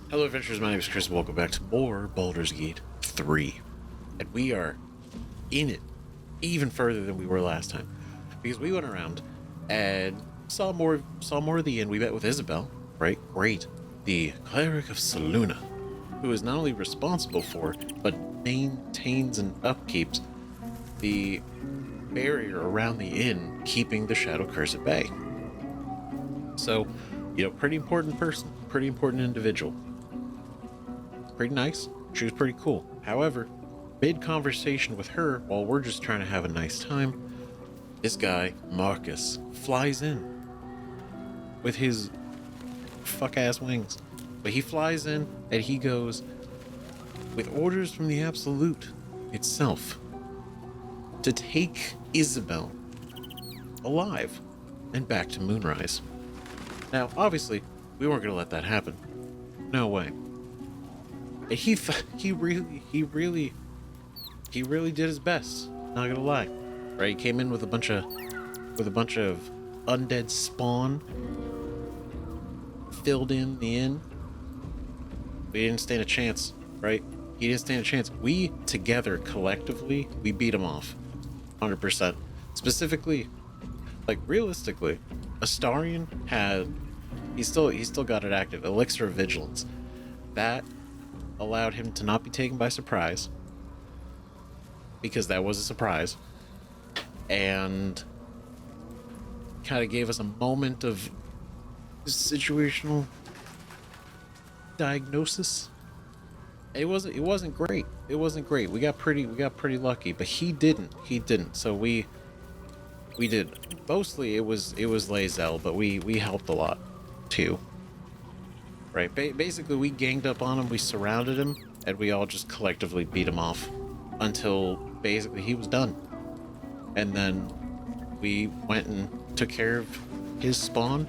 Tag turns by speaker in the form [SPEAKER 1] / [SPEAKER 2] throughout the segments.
[SPEAKER 1] Hello adventurers, my name is Chris and welcome back to more Baldur's Gate 3. And we are in it even further than we were last time. Because we went around and saw more of the inn. We met with Isabel, right? Great. The Cleric of Saluna, who is not only responsible for, but maintains and upkeeps the barrier around the inn, keeping the Shadow Curse at bay. So, pretty important person, pretty important individual. Pretty nice. She was pretty cool. However, mid-conversation with her, while we're just trying to have a nice time, this guy, Marcus, flies in with his fuck-ass wings. But he flies in and he goes with orders from the Absolute itself to take Isabel alive and back to Moonrise. Now, obviously, we weren't going to let that happen. No way. He really did his best. Not gonna lie, right? He came in with a bunch of undead spawn, filled in the inn. We didn't stand a chance, right? He didn't stand a chance. We together, collectively, we beat him off, 100%. Specifically, like realistically, Astarion he still got it active. Elixir of Vigilance. That allowed him to not be taken by surprise, because that was a surprise, and kind of gave us a moment of situational diagnosis. It wasn't great. We got pretty lucky, but he didn't. So we did. Mostly it was Lae'zel, but we helped a lot too. Right, basically we ganged up on him, we surrounded him, and we all just collectively beat him off until basically he was done. And then we went and took care of his spawn,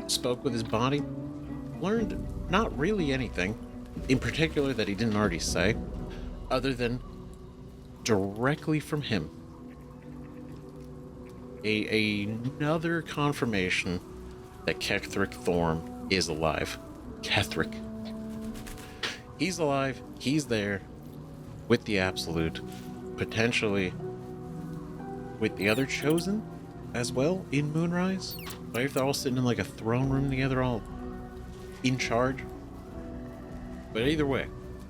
[SPEAKER 1] spoke with his body, learned not really anything in particular that he didn't already say, other than directly from him another confirmation that Ketheric Thorm is alive. Ketheric. He's alive. He's there with the Absolute, potentially with the other Chosen as well in Moonrise. Right? If they're all sitting in like a throne room together, all in charge. But either way,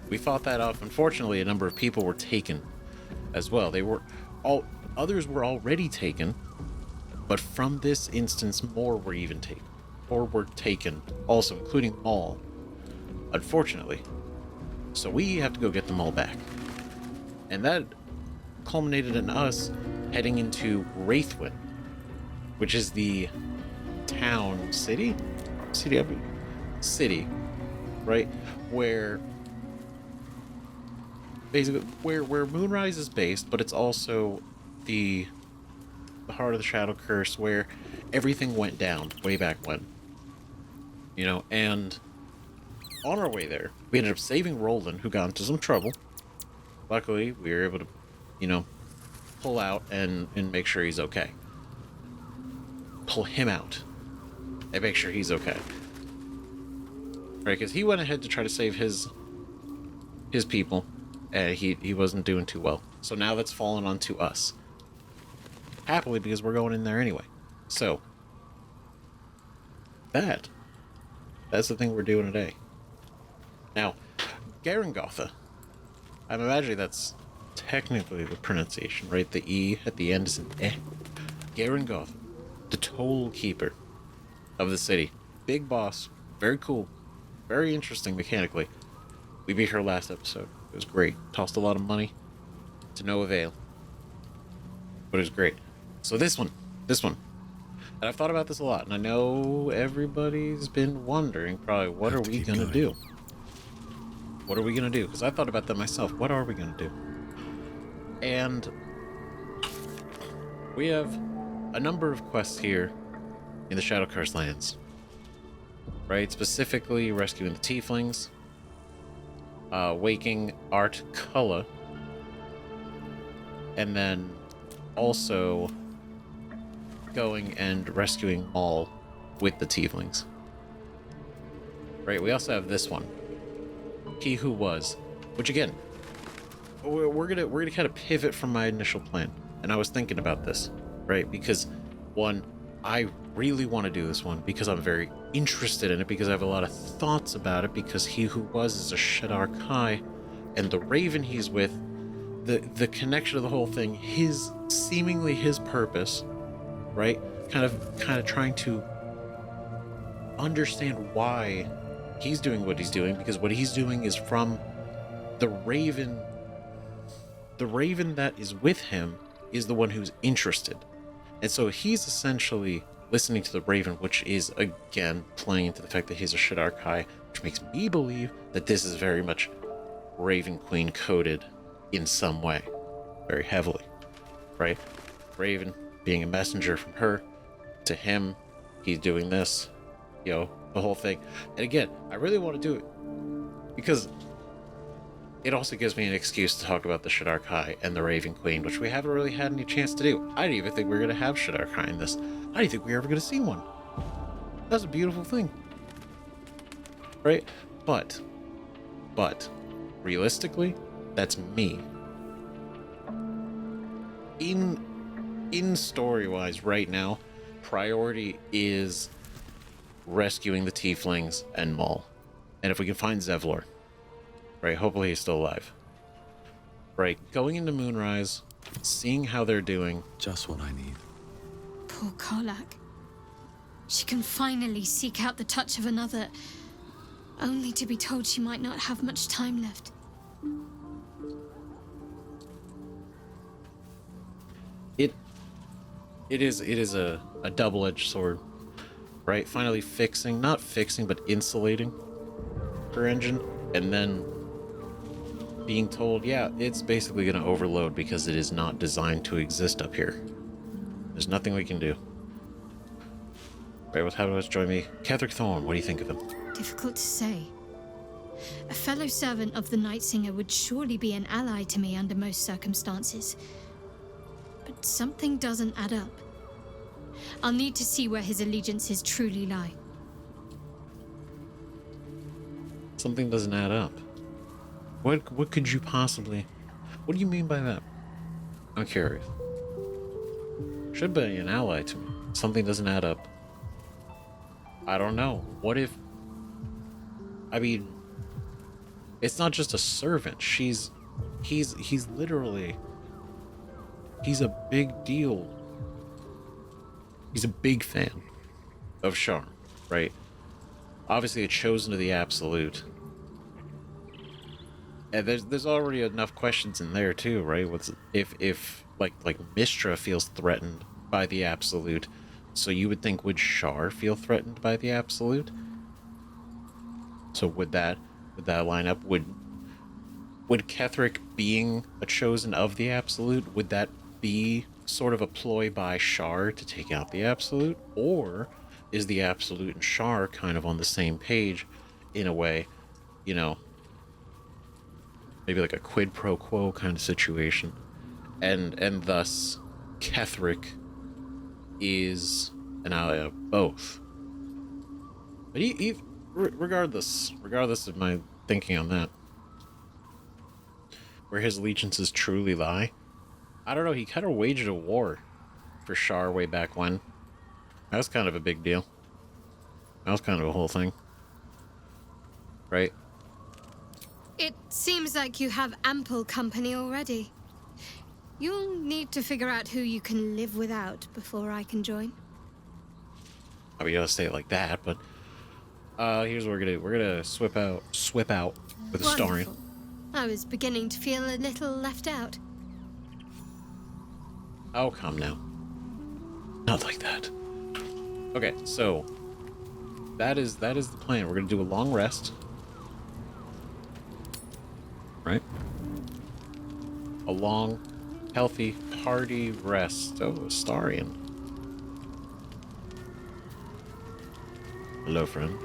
[SPEAKER 1] we fought that off. Unfortunately, a number of people were taken as well. Others were already taken. But from this instance, more were even taken. Or were taken, also, including Maul, unfortunately. So we have to go get them all back. And that culminated in us heading into Wraithwind, which is the city, right? Where basically where Moonrise is based, but it's also the heart of the Shadow Curse, where everything went down way back when. And on our way there, we ended up saving Roland, who got into some trouble. Luckily, we were able to, pull out and make sure he's okay. Pull him out and make sure he's okay. Right, because he went ahead to try to save his people, and he wasn't doing too well. So now that's fallen onto us. Happily, because we're going in there anyway. So, that's the thing we're doing today. Now, Garangotha, I'm imagining that's technically the pronunciation, right? The E at the end is an eh. Garangotha, the Toll Keeper of the city. Big boss, very cool, very interesting mechanically. We beat her last episode. It was great. Tossed a lot of money to no avail. But it was great. So this one. And I've thought about this a lot, and I know everybody's been wondering probably, what are we gonna do? What are we gonna do? Because I thought about that myself. What are we gonna do? And we have a number of quests here in the Shadow Curse lands. Right? Specifically rescuing the Tieflings, waking Art Culla, and then also going and rescuing Maul with the Tieflings. right? We also have this one, He Who Was, which again, we're gonna kind of pivot from my initial plan. And I was thinking about this, right? Because one, I really want to do this one because I'm very interested in it, because I have a lot of thoughts about it, because He Who Was is a Shadar Kai, and the raven he's with, the connection of the whole thing, seemingly his purpose, right? Kind of trying to understand why he's doing what he's doing, because what he's doing is from the raven. The raven that is with him is the one who's interested. And so he's essentially listening to the raven, which is, again, playing into the fact that he's a Shadar Kai, which makes me believe that this is very much Raven Queen coded in some way. Very heavily, right? Raven being a messenger from her to him, he's doing this, the whole thing. And again, I really want to do it because it also gives me an excuse to talk about the Shadar Kai and the Raven Queen, which we haven't really had any chance to do. I didn't even think we were going to have Shadar Kai in this. I didn't think we were ever going to see one. That's a beautiful thing. Right? But, realistically, that's me. In story-wise right now, priority is rescuing the Tieflings and Maul. And if we can find Zevlor, right, hopefully he's still alive. Right, going into Moonrise, seeing how they're doing.
[SPEAKER 2] Just what I need.
[SPEAKER 3] Poor Karlak. She can finally seek out the touch of another, only to be told she might not have much time left.
[SPEAKER 1] It is a double-edged sword, right? Finally not fixing, but insulating her engine, and then being told, yeah, it's basically going to overload because it is not designed to exist up here. There's nothing we can do. Right, what's happening? Let's join me. Ketheric Thorm, what do you think of him?
[SPEAKER 3] Difficult to say. A fellow servant of the Night Singer would surely be an ally to me under most circumstances. But something doesn't add up. I'll need to see where his allegiances truly lie.
[SPEAKER 1] Something doesn't add up. What could you possibly... What do you mean by that? I'm curious. Should be an ally to me. Something doesn't add up. I don't know. What if... I mean... It's not just a servant. He's literally... He's a big deal. He's a big fan of Shar, right? Obviously a chosen to the Absolute. And there's already enough questions in there too, right? What's if like Mistra feels threatened by the Absolute, so you would think, would Shar feel threatened by the Absolute? So would that line up? Would Ketheric being a chosen of the Absolute, would that be sort of a ploy by Shar to take out the Absolute? Or is the Absolute and Shar kind of on the same page in a way, maybe like a quid pro quo kind of situation, and thus Ketheric is an ally of both. But regardless of my thinking on that, where his allegiances truly lie, I don't know. He kind of waged a war for Shar way back when. That was kind of a big deal. That was kind of a whole thing, right?
[SPEAKER 3] It seems like you have ample company already. You'll need to figure out who you can live without before I can join.
[SPEAKER 1] I mean, you don't say it like that, but here's what we're gonna swip out with Astarion.
[SPEAKER 3] Wonderful. I was beginning to feel a little left out.
[SPEAKER 1] Oh, come now. Not like that. Okay, so that is the plan. We're gonna do a long rest. Right? A long, healthy, hearty rest. Oh, Astarion. Hello, friend.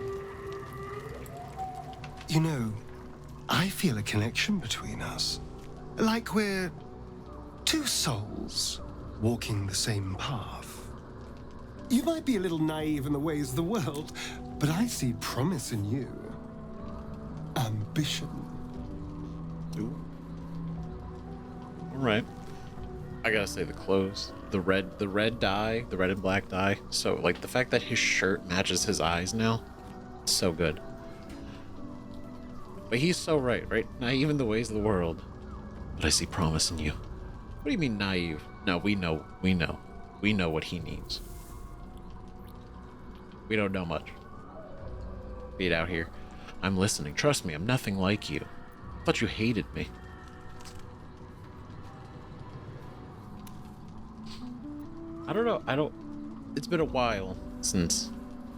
[SPEAKER 4] I feel a connection between us. Like we're two souls walking the same path. You might be a little naive in the ways of the world, but I see promise in you. ambition.
[SPEAKER 1] Ooh. All right. I gotta say the clothes, the red dye, the red and black dye. So like the fact that his shirt matches his eyes now, so good. But he's so right? Naive in the ways of the world, but I see promise in you. What do you mean naive? No, we know what he needs. We don't know much. Beat out here. I'm listening. Trust me, I'm nothing like you. I thought you hated me. I don't know. It's been a while since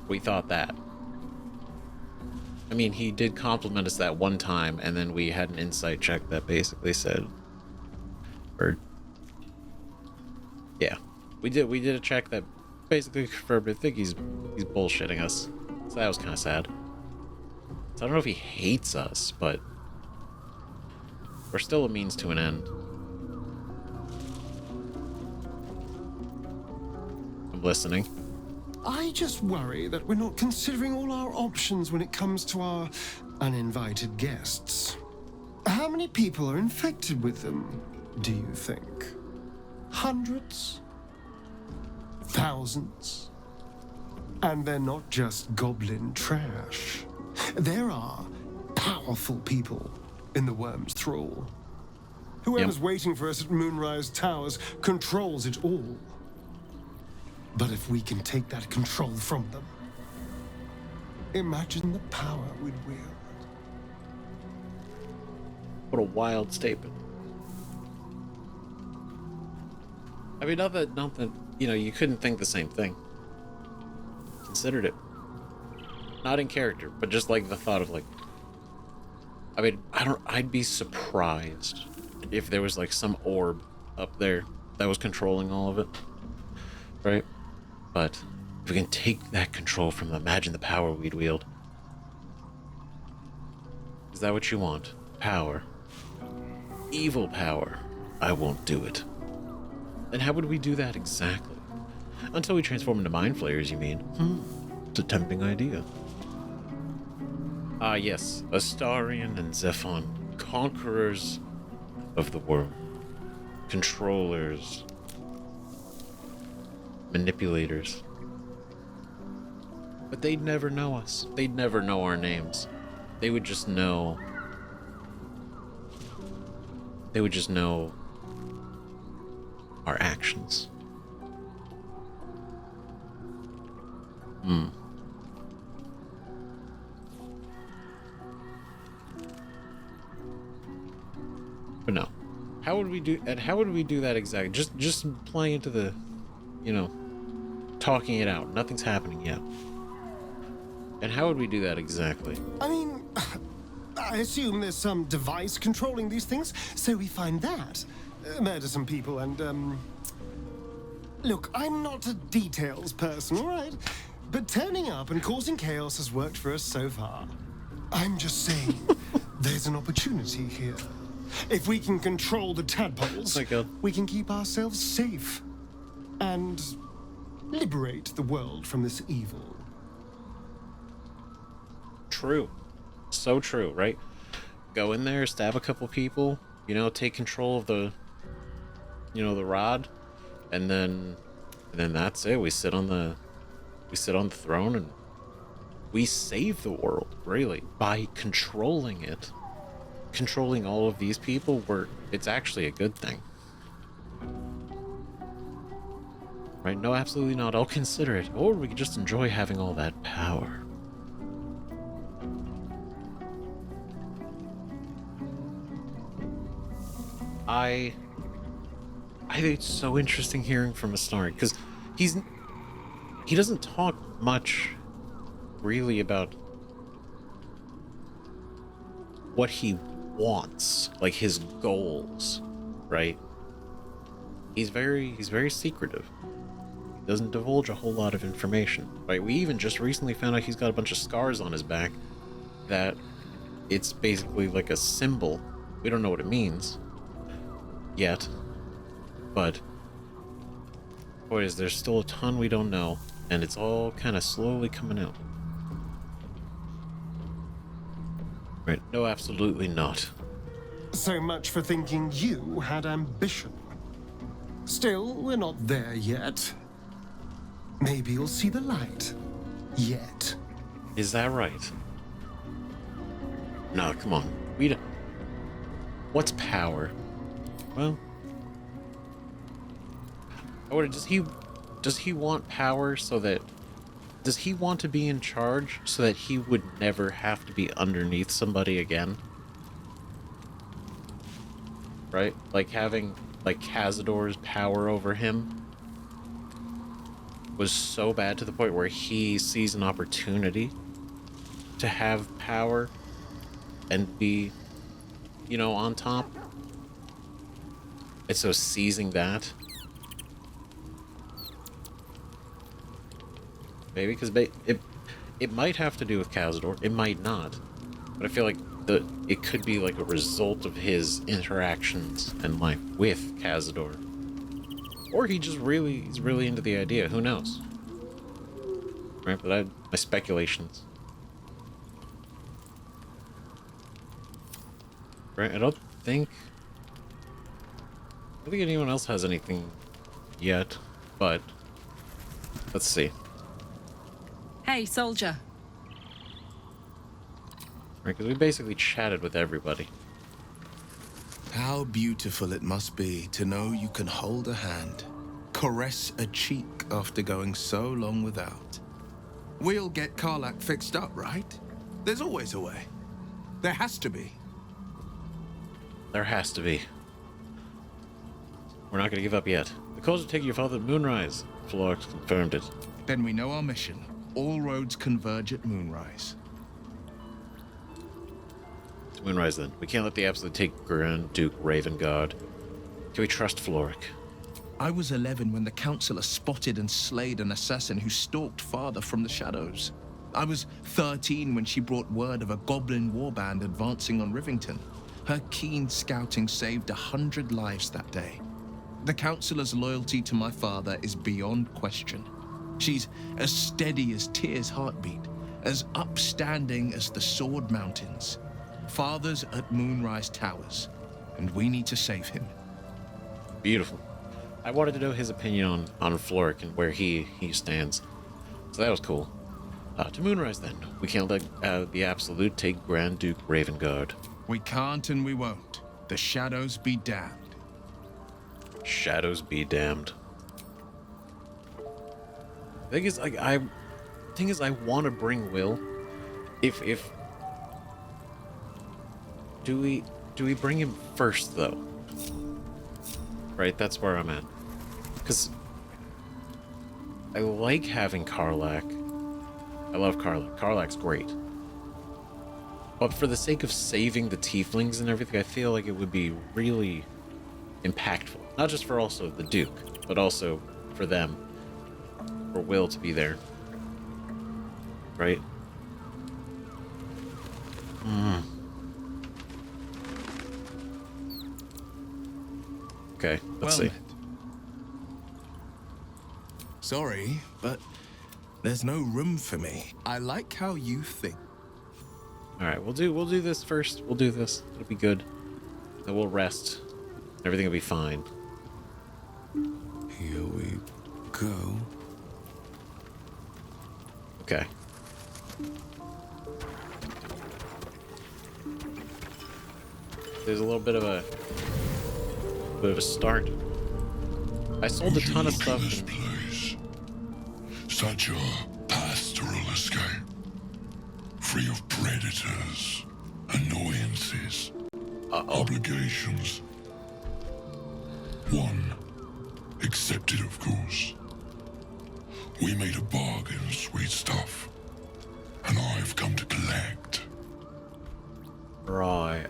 [SPEAKER 1] we thought that. I mean, he did compliment us that one time, and then we had an insight check that basically said, yeah, we did a check that basically confirmed. I think he's bullshitting us. So that was kind of sad. So I don't know if he hates us, but we're still a means to an end. I'm listening.
[SPEAKER 4] I just worry that we're not considering all our options when it comes to our uninvited guests. How many people are infected with them, do you think? Hundreds? Thousands? And they're not just goblin trash. There are powerful people in the worm's thrall. Whoever's waiting for us at Moonrise Towers controls it all. But if we can take that control from them, imagine the power we'd wield.
[SPEAKER 1] What a wild statement. I mean, not that, you couldn't think the same thing. Considered it. Not in character, but just like the thought of like, I mean, I'd be surprised if there was like some orb up there that was controlling all of it. Right? But if we can take that control from them, imagine the power we'd wield. Is that what you want? Power. Evil power. I won't do it. Then how would we do that exactly? Until we transform into mind flayers, you mean? It's a tempting idea. Ah, yes. Astarion and Zephon, conquerors of the world. Controllers. Manipulators. But they'd never know us. They'd never know our names. They would just know... our actions. But no. How would we do that exactly? Just play into the, talking it out. Nothing's happening yet. And how would we do that exactly?
[SPEAKER 4] I mean, I assume there's some device controlling these things, so we find that. Murder some people and, Look, I'm not a details person, all right? But turning up and causing chaos has worked for us so far. I'm just saying, there's an opportunity here. If we can control the tadpoles, we can keep ourselves safe and liberate the world from this evil.
[SPEAKER 1] True. So true, right? Go in there, stab a couple people, take control of the, the rod, and then that's it. We sit on the throne and we save the world, really, by controlling it. Controlling all of these people, it's actually a good thing. Right? No, absolutely not. I'll consider it. Or we could just enjoy having all that power. I think it's so interesting hearing from Astarion, because he doesn't talk much really about what he wants, like his goals, right? He's very secretive. He doesn't divulge a whole lot of information, right? We even just recently found out he's got a bunch of scars on his back that it's basically like a symbol. We don't know what it means yet, but boy, is there still a ton we don't know, and it's all kind of slowly coming out. Right. No, absolutely not.
[SPEAKER 4] So much for thinking you had ambition. Still, we're not there yet. Maybe you'll see the light. Yet.
[SPEAKER 1] Is that right? No, come on. We don't... What's power? Well... Does he want power so that... Does he want to be in charge so that he would never have to be underneath somebody again? Right? Like having, like, Cazador's power over him was so bad to the point where he sees an opportunity to have power and be, you know, on top. And so seizing that... Maybe, because it might have to do with Cazador. It might not. But I feel like it could be like a result of his interactions and life with Cazador. Or he's really into the idea. Who knows? Right, but my speculations. Right, I don't think anyone else has anything yet, but let's see.
[SPEAKER 2] Hey, soldier.
[SPEAKER 1] Right, because we basically chatted with everybody.
[SPEAKER 5] How beautiful it must be to know you can hold a hand, caress a cheek after going so long without. We'll get Karlach fixed up, right? There's always a way. There has to be.
[SPEAKER 1] There has to be. We're not going to give up yet. The calls to take your father to Moonrise. Florx confirmed it.
[SPEAKER 5] Then we know our mission. All roads converge at Moonrise.
[SPEAKER 1] To Moonrise, then. We can't let the Absolute take Grand Duke Ravengard. Can we trust Florrick?
[SPEAKER 5] I was 11 when the Councillor spotted and slayed an assassin who stalked father from the shadows. I was 13 when she brought word of a goblin warband advancing on Rivington. Her keen scouting saved 100 lives that day. The Councillor's loyalty to my father is beyond question. She's as steady as Tyr's heartbeat, as upstanding as the Sword Mountains. Father's at Moonrise Towers, and we need to save him.
[SPEAKER 1] Beautiful. I wanted to know his opinion on Florrick and where he stands. So that was cool. To Moonrise, then. We can't let the Absolute take Grand Duke Ravengard.
[SPEAKER 5] We can't and we won't. The shadows be damned.
[SPEAKER 1] Shadows be damned. The thing is, I want to bring Will. If do we bring him first though? Right, that's where I'm at. Because I like having Karlach. I love Karlach. Karlach's great. But for the sake of saving the Tieflings and everything, I feel like it would be really impactful. Not just for also the Duke, but also for them. For Will to be there. Right? Okay, let's see.
[SPEAKER 5] Sorry, but there's no room for me. I like how you think.
[SPEAKER 1] Alright, we'll do this first. We'll do this. It'll be good. Then we'll rest. Everything will be fine.
[SPEAKER 5] Here we go.
[SPEAKER 1] Okay. There's a little bit of a start. I sold a ton of stuff.
[SPEAKER 6] This place. Such a pastoral escape. Free of predators, annoyances, obligations. One accepted, of course. We made a bargain, sweet stuff. And I've come to collect.
[SPEAKER 1] Right.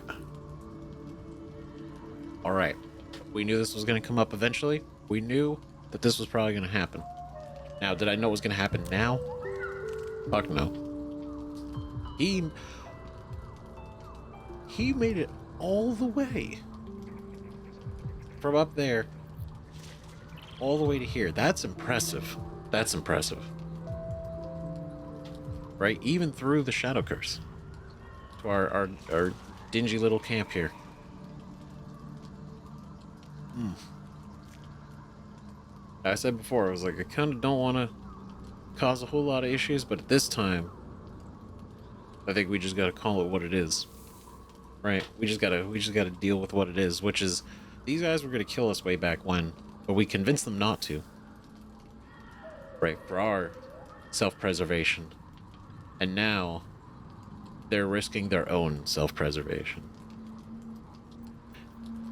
[SPEAKER 1] Alright. We knew this was going to come up eventually. We knew that this was probably going to happen. Now, did I know it was going to happen now? Fuck no. He made it all the way. From up there. All the way to here. That's impressive. That's impressive. Right? Even through the Shadow Curse. to our dingy little camp here. I said before, I was like, I kind of don't want to cause a whole lot of issues, but at this time, I think we just got to call it what it is. Right? We just got to deal with what it is, which is these guys were going to kill us way back when, but we convinced them not to. Right? For our self-preservation. And now they're risking their own self-preservation.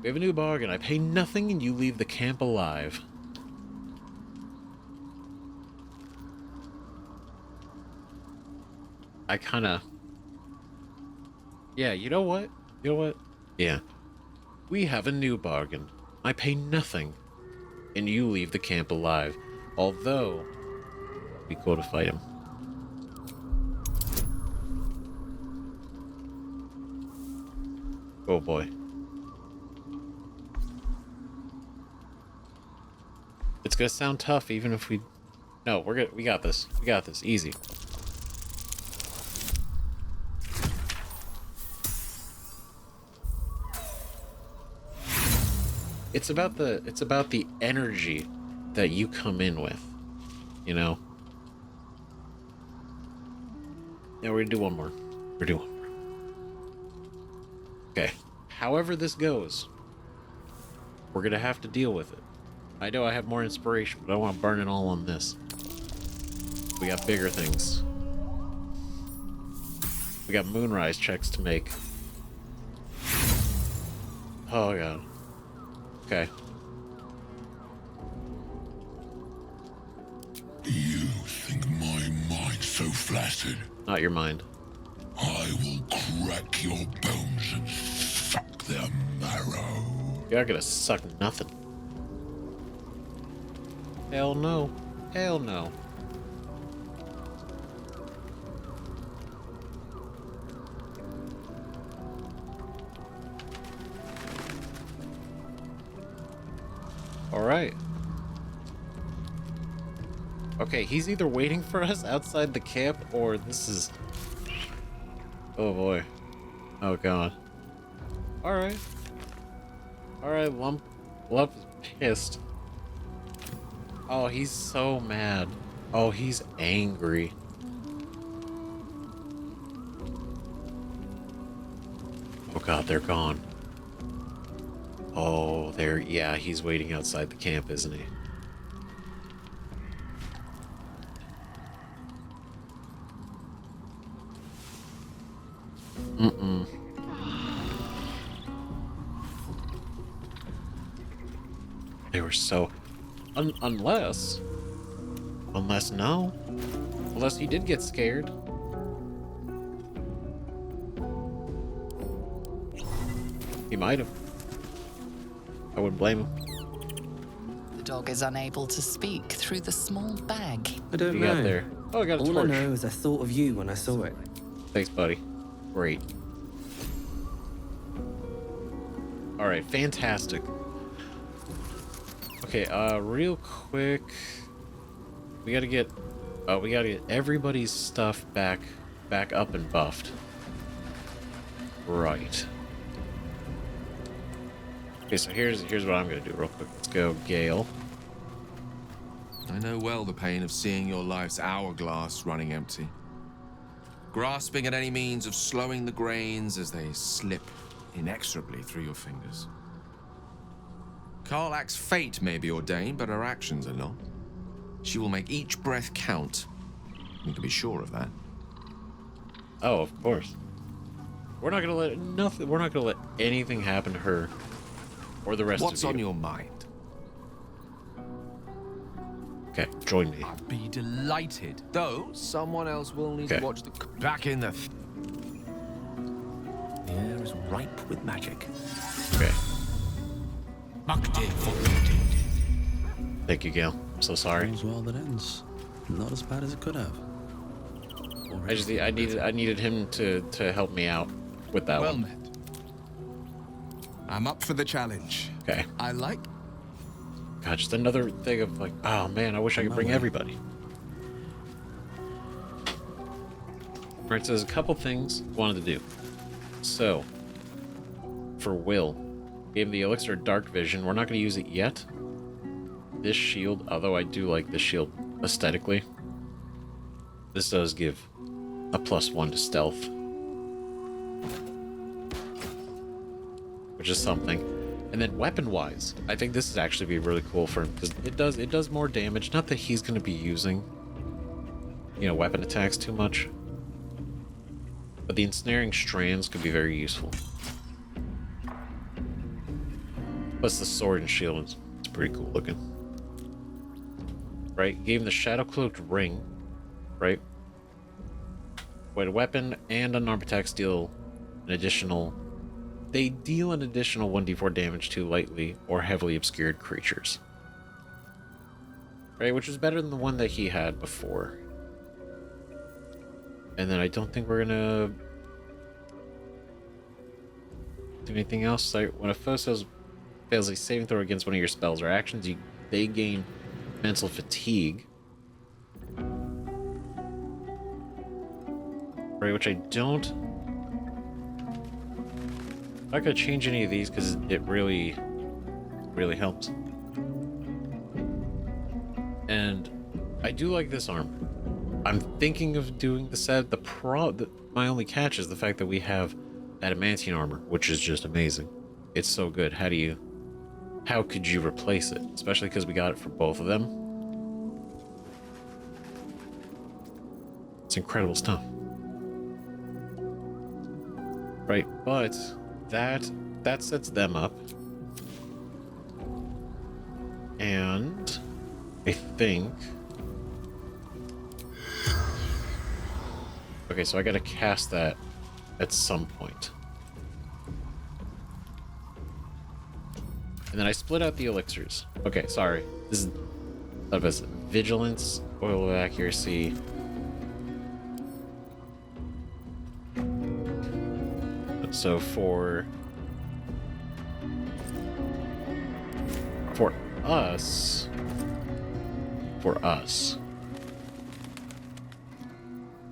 [SPEAKER 1] We have a new bargain. I pay nothing and you leave the camp alive. I kind of... Yeah, you know what? You know what? Yeah. We have a new bargain. I pay nothing and you leave the camp alive. Although, it'd be cool to fight him. Oh boy. It's gonna sound tough even if we... No, we're good. We got this. We got this. Easy. It's about the energy that you come in with, you know? Yeah, we're gonna do one more. We're doing one more. Okay. However this goes, we're gonna have to deal with it. I know I have more inspiration, but I don't want to burn it all on this. We got bigger things. We got Moonrise checks to make. Oh god. Okay.
[SPEAKER 6] You think my mind's so flaccid?
[SPEAKER 1] Not your mind.
[SPEAKER 6] I will crack your bones and suck their marrow.
[SPEAKER 1] You're not gonna suck nothing. Hell no. Hell no. Alright. Okay, he's either waiting for us outside the camp or this is... Oh boy. Oh god. Alright. Alright, Lump is pissed. Oh, he's so mad. Oh, he's angry. Oh god, they're gone. Oh, yeah, he's waiting outside the camp, isn't he? Mm-mm. They were so... Unless no. Unless he did get scared. He might have. I wouldn't blame him.
[SPEAKER 7] The dog is unable to speak through the small bag.
[SPEAKER 8] I don't
[SPEAKER 1] You
[SPEAKER 8] know.
[SPEAKER 1] got there. Oh, I got a
[SPEAKER 8] All
[SPEAKER 1] torch.
[SPEAKER 8] I know is I thought of you when I saw it.
[SPEAKER 1] Thanks, buddy. Great. Alright, fantastic. Okay, real quick. We gotta get everybody's stuff back up and buffed. Right. Okay, so here's what I'm gonna do real quick. Let's go Gale.
[SPEAKER 5] I know well the pain of seeing your life's hourglass running empty. Grasping at any means of slowing the grains as they slip inexorably through your fingers. Karlach's fate may be ordained, but her actions are not. She will make each breath count. You can be sure of that.
[SPEAKER 1] Oh, of course. We're not gonna let anything happen to her or the rest
[SPEAKER 5] What's
[SPEAKER 1] of you.
[SPEAKER 5] on your mind?
[SPEAKER 1] Okay, join me.
[SPEAKER 5] I'd be delighted. Though, someone else will need to watch the... Back in the...
[SPEAKER 8] The air is ripe with magic.
[SPEAKER 1] Okay. Thank you, Gale. I'm so sorry.
[SPEAKER 8] All's well that ends. Not as bad as it could have.
[SPEAKER 1] I needed him to help me out with that
[SPEAKER 5] Well
[SPEAKER 1] one.
[SPEAKER 5] met. I'm up for the challenge.
[SPEAKER 1] Okay.
[SPEAKER 5] I like...
[SPEAKER 1] God, just another thing of like, oh man, I wish I could bring everybody. Alright, so there's a couple things I wanted to do. so for Will, gave him the elixir of dark vision. We're not going to use it yet. This shield, although I do like this shield aesthetically, this does give a +1 to stealth, which is something. And then weapon-wise, I think this is actually be really cool for him because it does more damage. Not that he's going to be using, you know, weapon attacks too much, but the ensnaring strands could be very useful. Plus the sword and shield is pretty cool looking. Right? Gave him the shadow cloaked ring. Right? When a weapon and unarmed attacks deal an additional... They deal an additional 1d4 damage to lightly or heavily obscured creatures. Right? Which is better than the one that he had before. And then I don't think we're gonna do anything else. Like when a foe fails a saving throw against one of your spells or actions, they gain mental fatigue. Right, which I don't... I'm not gonna change any of these because it really helps. And I do like this armor. I'm thinking of doing the set. My only catch is the fact that we have adamantine armor, which is just amazing. It's so good. How could you replace it? Especially because we got it for both of them. It's incredible stuff. Right, but that sets them up. And I think... Okay, so I gotta cast that at some point. And then I split out the elixirs. Okay, sorry. This is vigilance, oil of accuracy. So for us,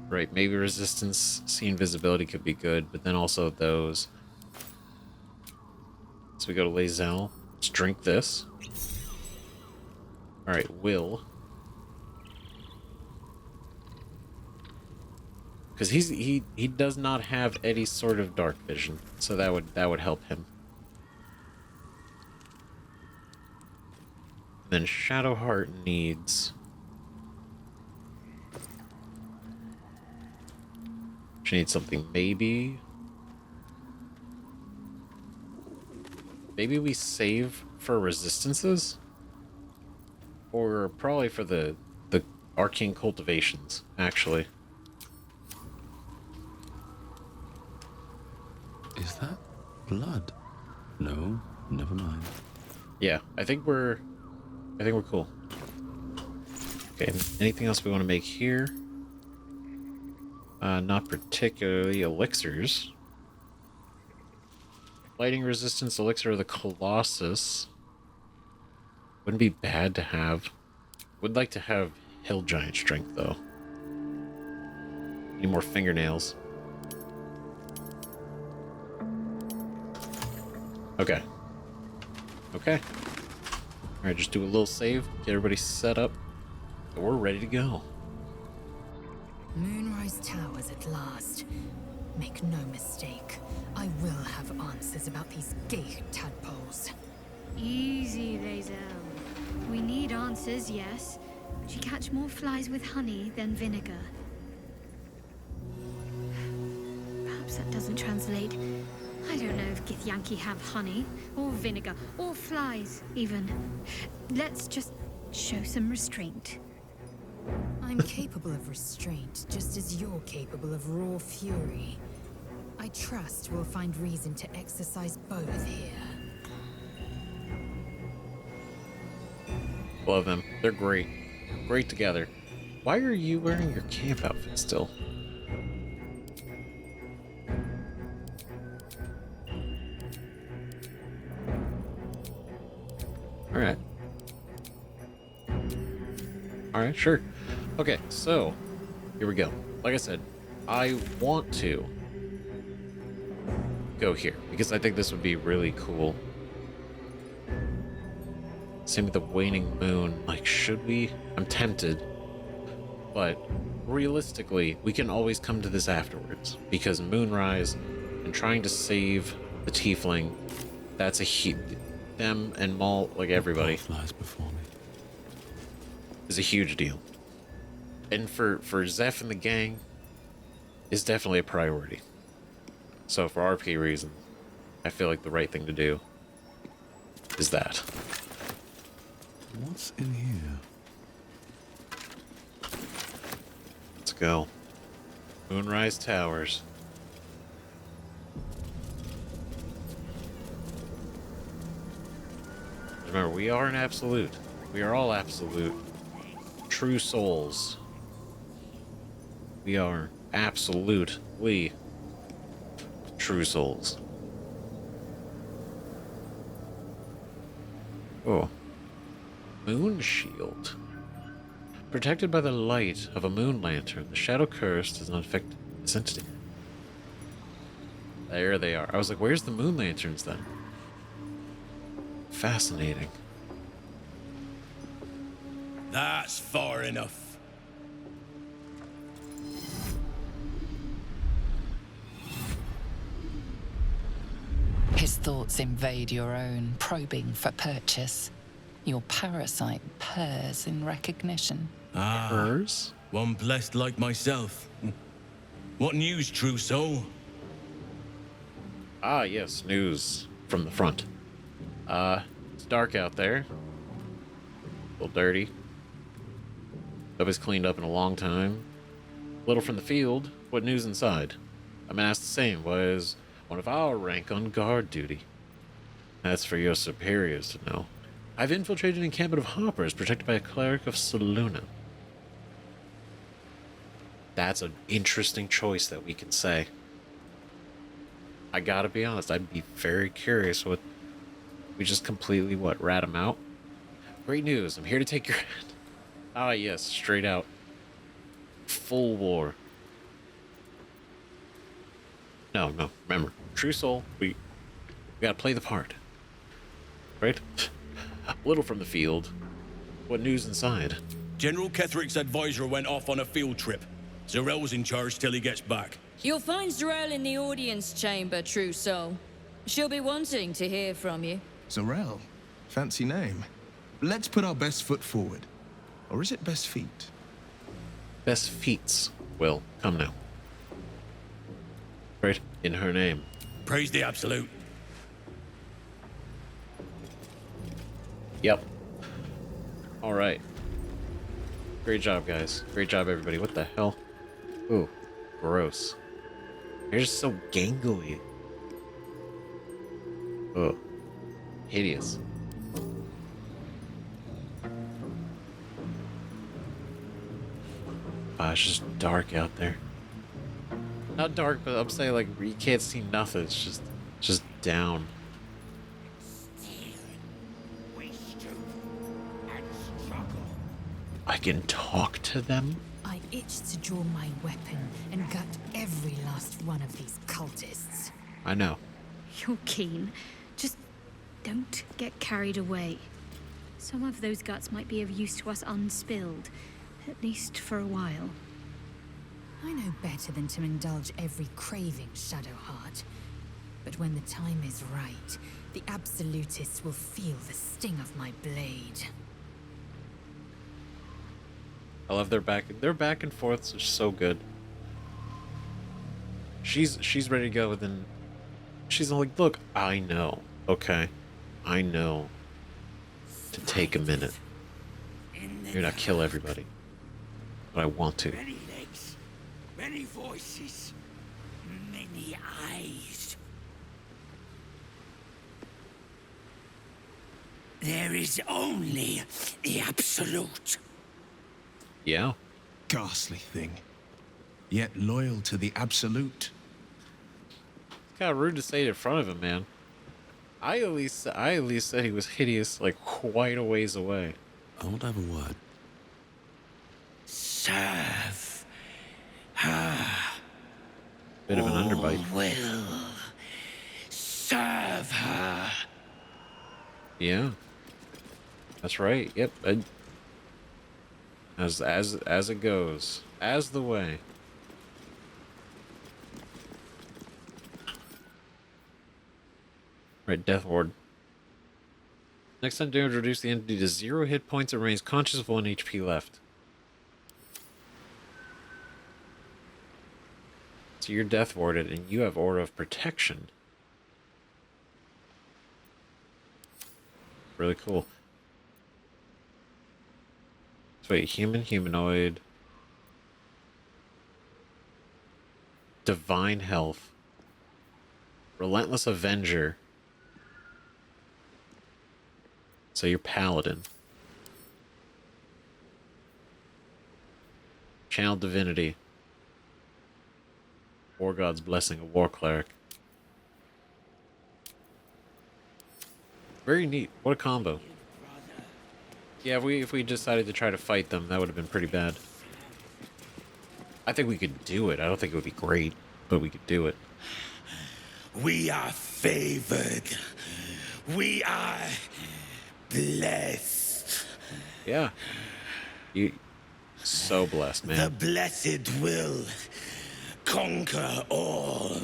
[SPEAKER 1] right, maybe resistance, see invisibility could be good, but then also those. So we go to Lae'zel. Let's drink this. All right, Will. Because he does not have any sort of dark vision, so that would help him. Then Shadowheart needs... She needs something, maybe we save for resistances? Or probably for the arcane cultivations, actually.
[SPEAKER 8] Is that blood? No, never mind.
[SPEAKER 1] Yeah, I think we're cool. Okay, anything else we want to make here? Not particularly. Elixirs. Lighting resistance elixir of the Colossus. Wouldn't be bad to have. Would like to have hill giant strength though. Need more fingernails. Okay. Okay. Alright, just do a little save, get everybody set up, and we're ready to go.
[SPEAKER 9] Moonrise Towers at last. Make no mistake, I will have answers about these gay tadpoles.
[SPEAKER 3] Easy, Lae'zel. We need answers, yes, but you catch more flies with honey than vinegar. Perhaps that doesn't translate. I don't know if Githyanki have honey, or vinegar, or flies, even. Let's just show some restraint.
[SPEAKER 9] I'm capable of restraint, just as you're capable of raw fury. I trust we'll find reason to exercise both here.
[SPEAKER 1] Love them. They're great. Great together. Why are you wearing your camp outfit still? Alright. Alright, sure. Okay, so here we go. Like I said, I want to go here because I think this would be really cool. Same with the waning moon. Like, should we? I'm tempted, but realistically, we can always come to this afterwards because Moonrise and trying to save the Tiefling, that's them and Maul, like everybody,
[SPEAKER 8] Flies before me.
[SPEAKER 1] is a huge deal. And for Zeph and the gang, is definitely a priority. So for RP reasons, I feel like the right thing to do is that.
[SPEAKER 8] What's in here?
[SPEAKER 1] Let's go. Moonrise Towers. Remember, we are an absolute. We are all absolute. True souls. We are absolutely true souls. Oh. Moon shield. Protected by the light of a moon lantern, the shadow curse does not affect this entity. There they are. I was like, where's the moon lanterns then? Fascinating.
[SPEAKER 10] That's far enough.
[SPEAKER 7] His thoughts invade your own, probing for purchase. Your parasite purrs in recognition.
[SPEAKER 1] Hers?
[SPEAKER 10] One blessed like myself. What news, true soul?
[SPEAKER 1] Ah, yes, news from the front. It's dark out there. A little dirty. Nobody's cleaned up in a long time. Little from the field. What news inside? I'm gonna ask the same. Was one of our rank on guard duty? That's for your superiors to know. I've infiltrated an encampment of hoppers protected by a cleric of Saluna. That's an interesting choice that we can say. I gotta be honest, I'd be very curious what... We just completely, rat him out? Great news, I'm here to take your hand. Ah, yes, straight out. Full war. No, remember. True soul, we gotta play the part. Right? Little from the field. What news inside?
[SPEAKER 10] General Ketheric's advisor went off on a field trip. Zarel's in charge till he gets back.
[SPEAKER 2] You'll find Zarel in the audience chamber, true soul. She'll be wanting to hear from you.
[SPEAKER 5] Zarel. Fancy name. Let's put our best foot forward. Or is it best feet?
[SPEAKER 1] Best feats. Will, come now. Right, in her name.
[SPEAKER 10] Praise the absolute.
[SPEAKER 1] Yep. Alright. Great job, guys. Great job, everybody. What the hell? Ooh, gross. You're just so gangly. Oh, hideous. It's just dark out there. Not dark, but I'm saying like you can't see nothing. It's just down. I can talk to them?
[SPEAKER 9] I itch to draw my weapon and gut every last one of these cultists.
[SPEAKER 1] I know.
[SPEAKER 3] You're keen. Just don't get carried away. Some of those guts might be of use to us unspilled, at least for a while.
[SPEAKER 9] I know better than to indulge every craving, Shadowheart. But when the time is right, the absolutists will feel the sting of my blade.
[SPEAKER 1] I love their back and forths are so good. She's ready to go, and then she's like, look, I know, okay? I know to take a minute. Maybe not kill everybody, but I want to.
[SPEAKER 11] Many legs, many voices, many eyes. There is only the absolute.
[SPEAKER 1] Yeah.
[SPEAKER 5] Ghastly thing. Yet loyal to the absolute.
[SPEAKER 1] It's kind of rude to say it in front of him, man. I at least said he was hideous, like quite a ways away.
[SPEAKER 8] I won't have a word.
[SPEAKER 11] Serve her.
[SPEAKER 1] Bit of an underbite.
[SPEAKER 11] Will of her.
[SPEAKER 1] Yeah. That's right. Yep. As it goes. As the way. Right, Death Ward. Next time damage, reduce the entity to 0 hit points and remains conscious with 1 HP left. So you're Death Warded and you have Aura of Protection. Really cool. So wait, human, humanoid. Divine Health. Relentless Avenger. So you're Paladin. Channel Divinity. War God's Blessing, a War Cleric. Very neat. What a combo. Yeah, if we decided to try to fight them, that would have been pretty bad. I think we could do it. I don't think it would be great, but we could do it.
[SPEAKER 11] We are favored. We are blessed.
[SPEAKER 1] Yeah. You so blessed, man.
[SPEAKER 11] The blessed will conquer all.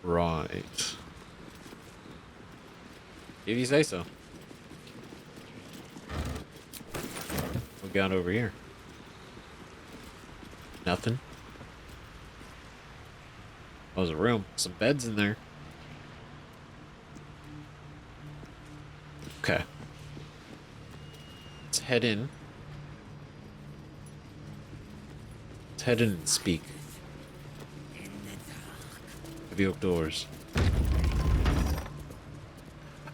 [SPEAKER 1] Right. If you say so. What we got over here? Nothing. Oh, there's a room. Some beds in there. Okay. Let's head in. Let's head in and speak. Heavy oak doors.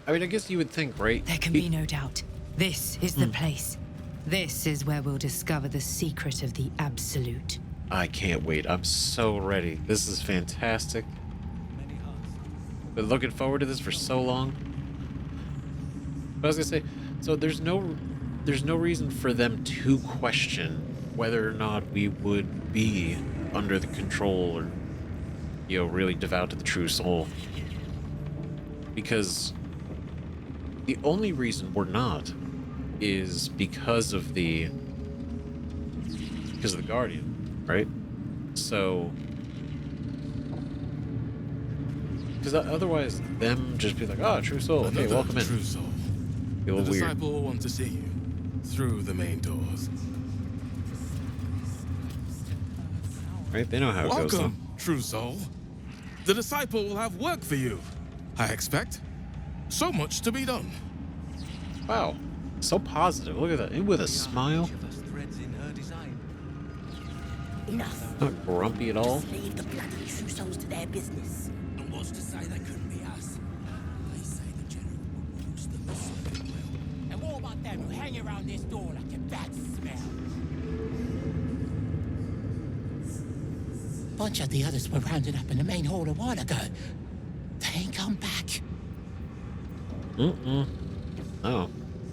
[SPEAKER 1] I mean, I guess you would think, right?
[SPEAKER 12] There can be no doubt. This is the place. This is where we'll discover the secret of the Absolute.
[SPEAKER 1] I can't wait. I'm so ready. This is fantastic. Been looking forward to this for so long. But I was gonna say, so there's no reason for them to question whether or not we would be under the control or, you know, really devout to the true soul. Because the only reason we're not is because of the Guardian, right? So, because otherwise, them just be like, "Oh, true soul. Okay, welcome in."
[SPEAKER 13] True soul.
[SPEAKER 1] Be a little
[SPEAKER 13] The
[SPEAKER 1] weird.
[SPEAKER 13] disciple will want to see you through the main doors.
[SPEAKER 1] Right? They know how it goes.
[SPEAKER 13] Welcome, true soul. The disciple will have work for you, I expect. So much to be done.
[SPEAKER 1] Wow. So positive. Look at that. And with a smile.
[SPEAKER 11] Enough.
[SPEAKER 1] Not grumpy at all.
[SPEAKER 11] Just leave the bloody true souls to their business. And what's to say they couldn't be us? They say the general rewards them as something well. And what about them who hang around this door like a bad smell? Bunch of the others were rounded up in the main hall a while ago. They ain't come back.
[SPEAKER 1] Oh.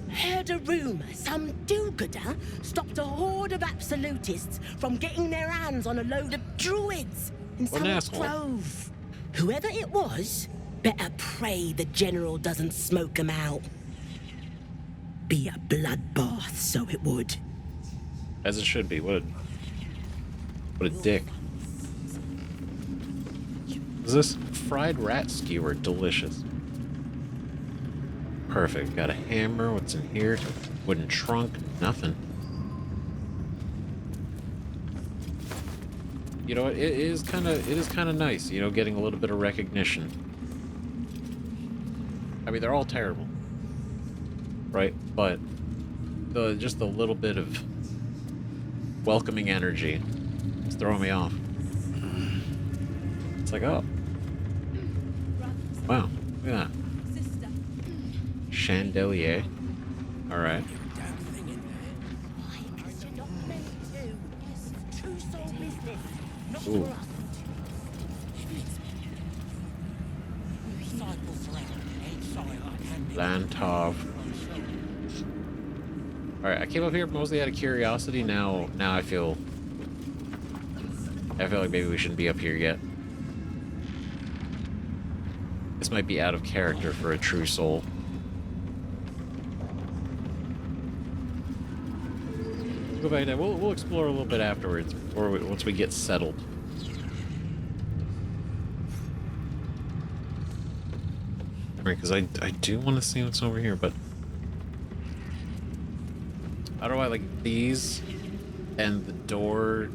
[SPEAKER 11] Heard a rumor some do-gooder stopped a horde of absolutists from getting their hands on a load of druids in
[SPEAKER 1] What an
[SPEAKER 11] some
[SPEAKER 1] asshole.
[SPEAKER 11] grove. Whoever it was, better pray the general doesn't smoke 'em out. Be a bloodbath, so it would.
[SPEAKER 1] As it should be. What a dick. Is this fried rat skewer? Delicious. Perfect. Got a hammer. What's in here? Wooden trunk. Nothing. You know, it is kind of nice, you know, getting a little bit of recognition. I mean, they're all terrible, right? But just the little bit of welcoming energy is throwing me off. It's like, oh, wow, look at that. Chandelier. All right. Ooh. Lantov. All right, I came up here mostly out of curiosity. Now I feel like maybe we shouldn't be up here yet. This might be out of character for a true soul. Go back there. We'll explore a little bit afterwards, or once we get settled. Right, because I do want to see what's over here, but how do I like these and the door?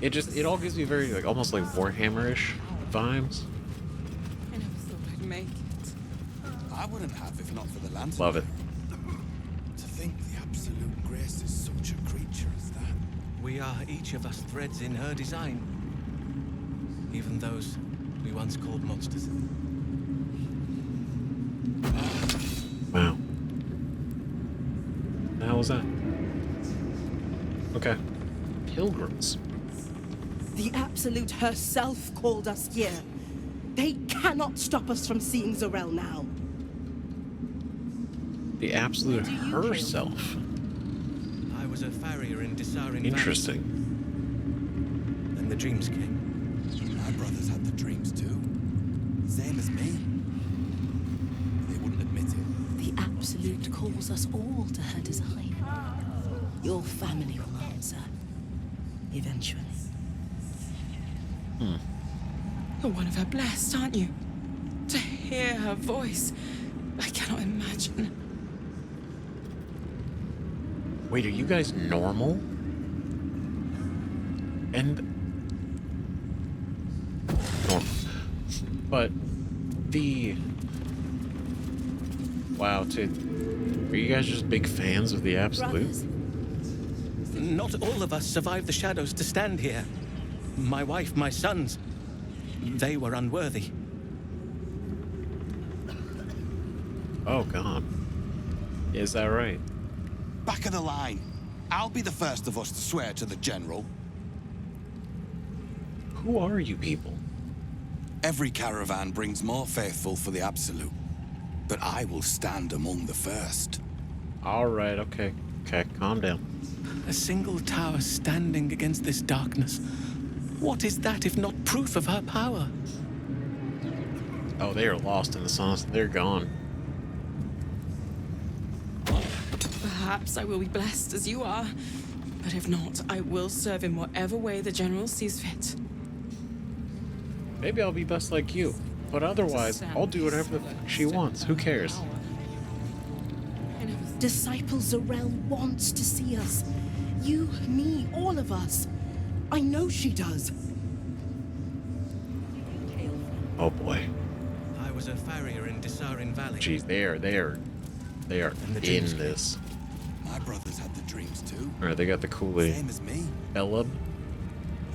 [SPEAKER 1] It all gives me very like almost like Warhammer-ish vibes.
[SPEAKER 14] I never thought I'd make it.
[SPEAKER 15] I wouldn't have if not for the lantern.
[SPEAKER 1] Love it.
[SPEAKER 15] To think the absolute grace is such a creature as that.
[SPEAKER 16] We are each of us threads in her design. Even those we once called monsters.
[SPEAKER 1] Wow. The hell was that? Okay. Pilgrims.
[SPEAKER 17] The Absolute herself called us here. They cannot stop us from seeing Zorel now.
[SPEAKER 1] The Absolute herself.
[SPEAKER 16] I was a farrier in Desarin.
[SPEAKER 1] Interesting.
[SPEAKER 16] Then the dreams came.
[SPEAKER 15] My brothers had the dreams too. Same as me. They wouldn't admit it.
[SPEAKER 17] The Absolute calls us all to her design. Your family will answer. Eventually.
[SPEAKER 14] You're one of her blessed, aren't you? To hear her voice, I cannot imagine.
[SPEAKER 1] Wait, are you guys normal? And normal. But the wow, dude. Are you guys just big fans of the Absolute?
[SPEAKER 16] Not all of us survived the shadows to stand here. My wife, my sons, they were unworthy.
[SPEAKER 1] Oh, God. Is that right?
[SPEAKER 15] Back of the line. I'll be the first of us to swear to the General.
[SPEAKER 1] Who are you people?
[SPEAKER 15] Every caravan brings more faithful for the Absolute. But I will stand among the first.
[SPEAKER 1] All right, okay. Okay, calm down.
[SPEAKER 16] A single tower standing against this darkness. What is that if not proof of her power?
[SPEAKER 1] Oh, they are lost in the sauce. They're gone.
[SPEAKER 14] Perhaps I will be blessed as you are. But if not, I will serve in whatever way the General sees fit.
[SPEAKER 1] Maybe I'll be best like you. But otherwise, I'll do whatever the fuck she wants. Who cares?
[SPEAKER 17] Disciple Zorel wants to see us. You, me, all of us. I know she does.
[SPEAKER 1] Oh boy.
[SPEAKER 16] I was a farrier in Desarin Valley.
[SPEAKER 1] Jeez, they are in this.
[SPEAKER 15] My brothers had the dreams too.
[SPEAKER 1] Alright, they got the Kool-Aid.
[SPEAKER 15] Same as me.
[SPEAKER 1] Elub.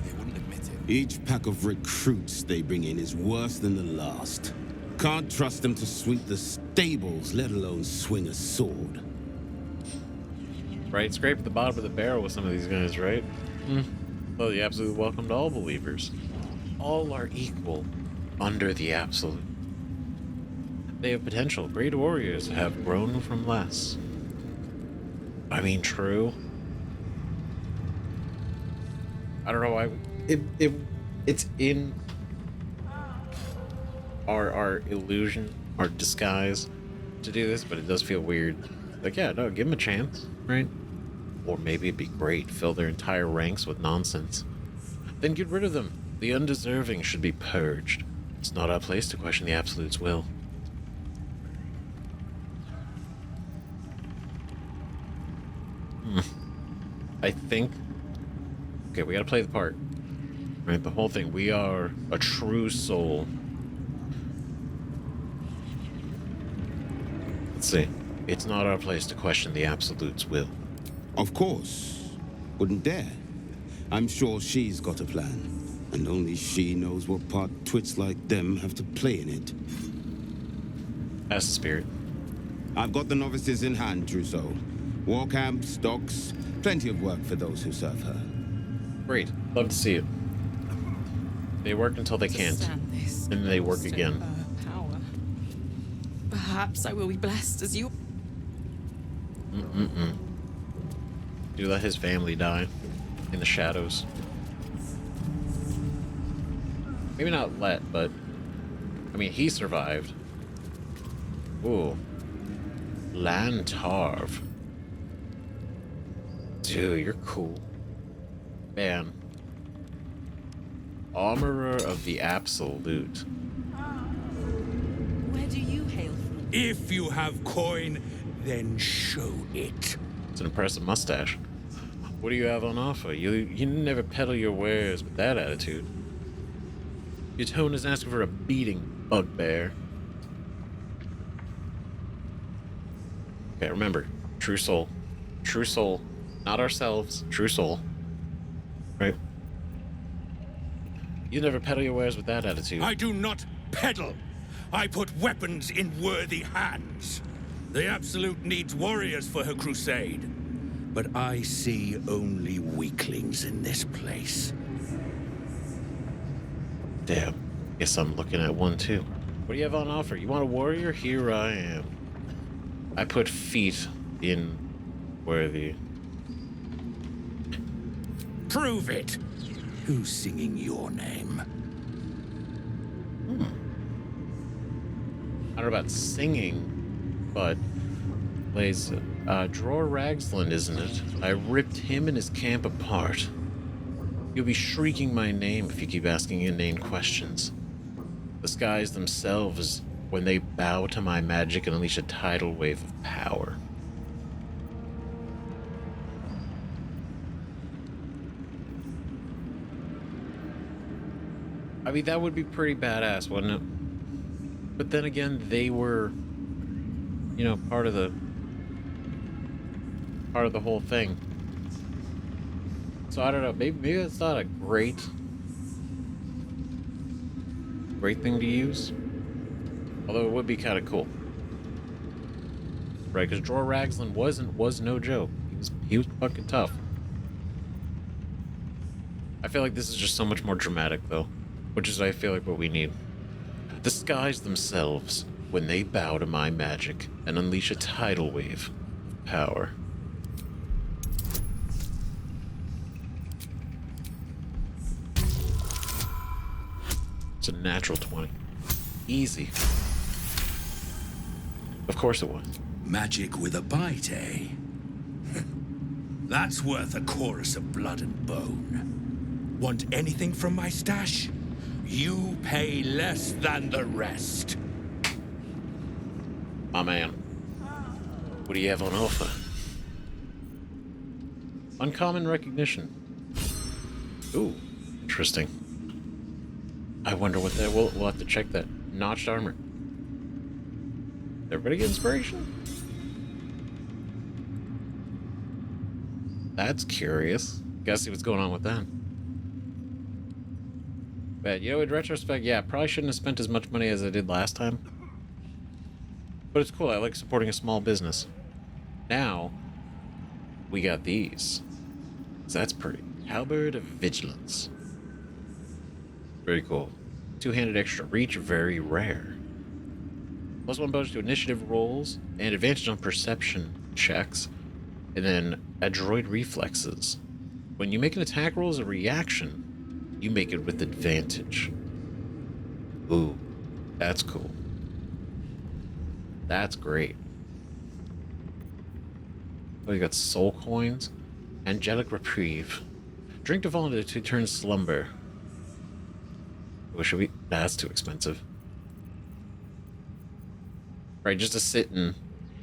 [SPEAKER 15] They wouldn't admit it.
[SPEAKER 8] Each pack of recruits they bring in is worse than the last. Can't trust them to sweep the stables, let alone swing a sword.
[SPEAKER 1] Right, scrape the bottom of the barrel with some of these guys, right? Well, the Absolute welcomed all believers. All are equal under the Absolute. They have potential. Great warriors have grown from less. I mean, true. I don't know why. It's in our illusion, our disguise to do this, but it does feel weird. Like, yeah, no, give them a chance, right? Or maybe it'd be great, fill their entire ranks with nonsense. Then get rid of them. The undeserving should be purged. It's not our place to question the Absolute's will. I think... Okay, we gotta play the part. Right, the whole thing. We are a true soul. Let's see. It's not our place to question the Absolute's will.
[SPEAKER 8] Of course. Wouldn't dare. I'm sure she's got a plan. And only she knows what part twits like them have to play in it.
[SPEAKER 1] That's the spirit.
[SPEAKER 8] I've got the novices in hand, Trousseau. War camps, docks, plenty of work for those who serve her.
[SPEAKER 1] Great. Love to see it. They work until they can't. And they work again.
[SPEAKER 14] Power. Perhaps I will be blessed as you...
[SPEAKER 1] You let his family die in the shadows. Maybe not let, but I mean, he survived. Ooh. Lantarv. Dude, you're cool. Man. Armorer of the Absolute.
[SPEAKER 17] Where do you hail from?
[SPEAKER 10] If you have coin, then show it.
[SPEAKER 1] It's an impressive mustache. What do you have on offer? You never peddle your wares with that attitude. Your tone is asking for a beating, bugbear. Okay, remember, true soul. True soul. Not ourselves, true soul. Right? You never peddle your wares with that attitude.
[SPEAKER 10] I do not peddle. I put weapons in worthy hands. The Absolute needs warriors for her crusade. But I see only weaklings in this place.
[SPEAKER 1] Damn. Guess I'm looking at one too. What do you have on offer? You want a warrior? Here I am. I put feet in worthy.
[SPEAKER 10] Prove it. Who's singing your name?
[SPEAKER 1] I don't know about singing, but plays Dror Ragsland, isn't it? I ripped him and his camp apart. You'll be shrieking my name if you keep asking inane questions. The skies themselves, when they bow to my magic and unleash a tidal wave of power. I mean, that would be pretty badass, wouldn't it? But then again, they were, you know, part of the whole thing. So I don't know. Maybe it's not a great thing to use. Although it would be kind of cool, right? Because Dror Ragsland was no joke. He was fucking tough. I feel like this is just so much more dramatic, though, which is I feel like what we need. The skies themselves, when they bow to my magic and unleash a tidal wave of power. It's a natural 20. Easy. Of course it was.
[SPEAKER 10] Magic with a bite, eh? That's worth a chorus of blood and bone. Want anything from my stash? You pay less than the rest.
[SPEAKER 1] My man. What do you have on offer? Uncommon recognition. Ooh, interesting. I wonder what that... We'll have to check that. Notched armor. Everybody get inspiration? That's curious. Gotta see what's going on with that. But, you know, in retrospect, yeah, probably shouldn't have spent as much money as I did last time. But it's cool. I like supporting a small business. Now, we got these. So that's pretty. Halberd of Vigilance. Very cool. Two-handed extra reach, very rare. +1 bonus to initiative rolls, and advantage on perception checks, and then adroit reflexes. When you make an attack roll as a reaction, you make it with advantage. Ooh, that's cool. That's great. Oh, you got soul coins. Angelic Reprieve. Drink to fall into 2-turn slumber. Oh, should we? That's too expensive. Right, just to sit and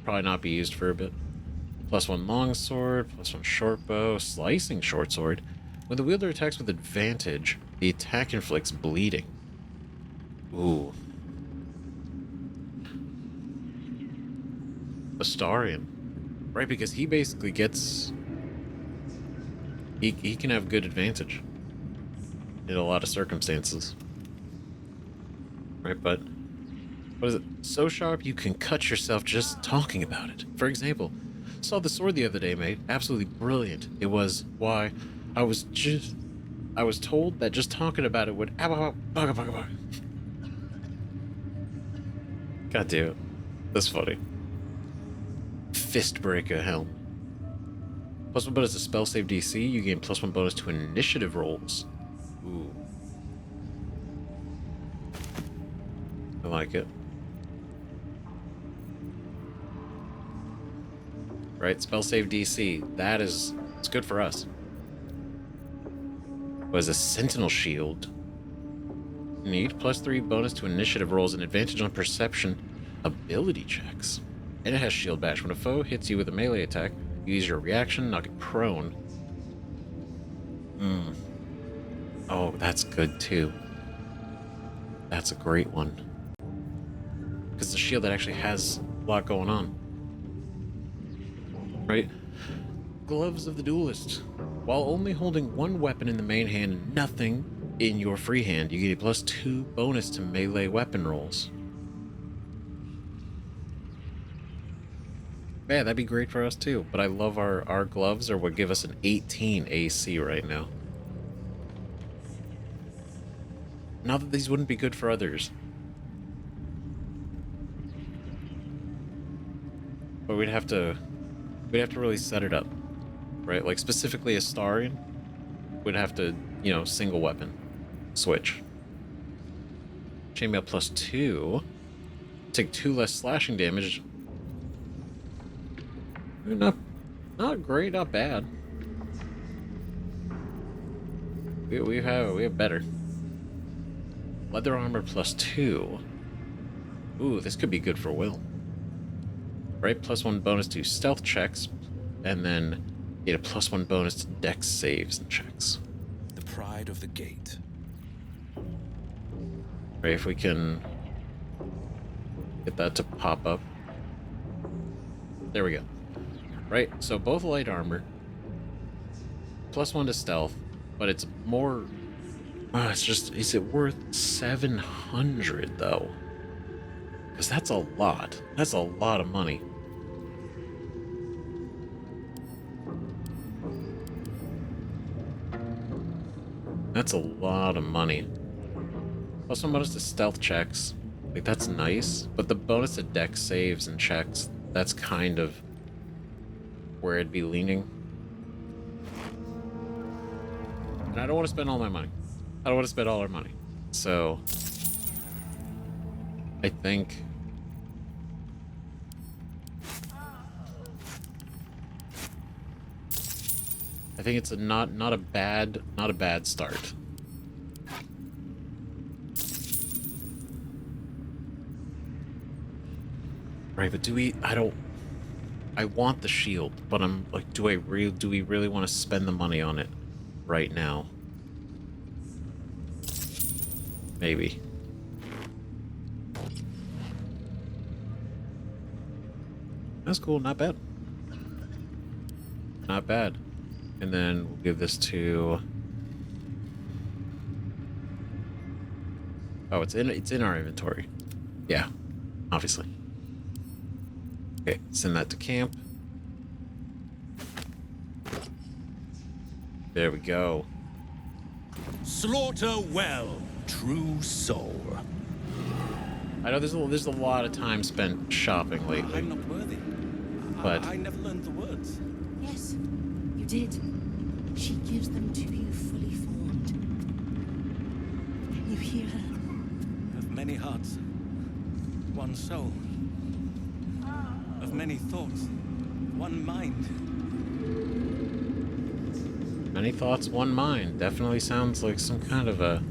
[SPEAKER 1] probably not be used for a bit. +1 longsword, +1 short bow, slicing short sword. When the wielder attacks with advantage, the attack inflicts bleeding. Ooh. Astarion. Right, because he basically gets... He can have good advantage. In a lot of circumstances. Right, but... What is it? So sharp you can cut yourself just talking about it. For example, saw the sword the other day, mate. Absolutely brilliant. It was why I was told that just talking about it would God damn it. That's funny. Fistbreaker helm. +1 bonus to spell save DC. You gain +1 bonus to initiative rolls. Ooh. like it. Right, spell save DC. It's good for us. Was a sentinel shield. Need +3 bonus to initiative rolls and advantage on perception ability checks. And it has shield bash. When a foe hits you with a melee attack, you use your reaction, knock it prone. Oh, that's good too. That's a great one. Because the shield that actually has a lot going on. Right? Gloves of the Duelist. While only holding one weapon in the main hand and nothing in your free hand, you get a +2 bonus to melee weapon rolls. Yeah, that'd be great for us too. But I love our gloves are what give us an 18 AC right now. Not that these wouldn't be good for others. But we'd have to really set it up. Right? Like specifically Astarion would have to, single weapon switch. Chainmail +2. Take 2 less slashing damage. Not great, not bad. We have better. Leather armor +2. Ooh, this could be good for Will. Right, +1 bonus to stealth checks, and then get a +1 bonus to dex saves and checks.
[SPEAKER 10] The pride of the gate.
[SPEAKER 1] Right, if we can get that to pop up. There we go. Right, so both light armor, +1 to stealth, but it's more... is it worth 700 though? Because that's a lot. That's a lot of money. That's a lot of money. +1 bonus to stealth checks. Like, that's nice. But the bonus to dex saves and checks, that's kind of where I'd be leaning. And I don't want to spend all my money. I don't want to spend all our money. So I think it's not a bad start. Right, but I want the shield, but I'm like, do we really want to spend the money on it right now? Maybe. That's cool, not bad. Not bad. And then we'll give this to... Oh, it's in our inventory. Yeah, obviously. Okay, send that to camp. There we go.
[SPEAKER 10] Slaughter well, true soul.
[SPEAKER 1] I know there's a lot of time spent shopping lately.
[SPEAKER 16] I'm not worthy.
[SPEAKER 1] But
[SPEAKER 16] I never learned the words.
[SPEAKER 17] Yes, you did. She gives them to you fully formed. Can you hear her?
[SPEAKER 16] Of many hearts, one soul. Of many thoughts, one mind.
[SPEAKER 1] Many thoughts, one mind. Definitely sounds like some kind of a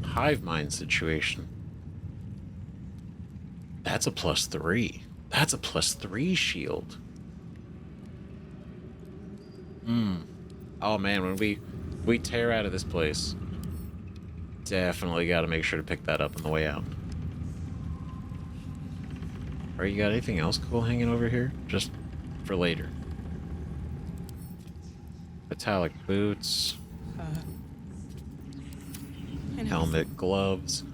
[SPEAKER 1] hive mind situation. That's a +3. That's a +3 shield. Oh man, when we tear out of this place, definitely got to make sure to pick that up on the way out. Alright, you got anything else cool hanging over here? Just for later. Metallic boots. Helmet, gloves.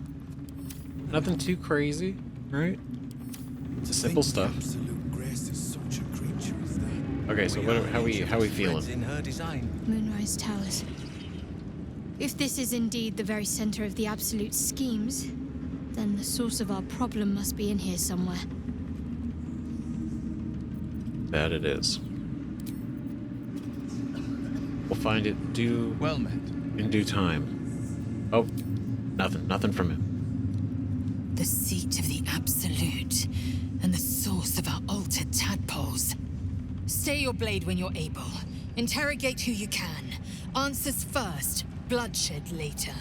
[SPEAKER 1] Nothing too crazy, right? Simple stuff. Okay, so how we feeling?
[SPEAKER 16] In her design.
[SPEAKER 3] Moonrise Towers. If this is indeed the very center of the Absolute schemes, then the source of our problem must be in here somewhere.
[SPEAKER 1] That it is. We'll find it
[SPEAKER 5] well met.
[SPEAKER 1] In due time. Oh, nothing from him.
[SPEAKER 9] The seat of the Absolute, and the source of our altered tadpoles. Stay your blade when you're able. Interrogate who you can. Answers first, bloodshed later.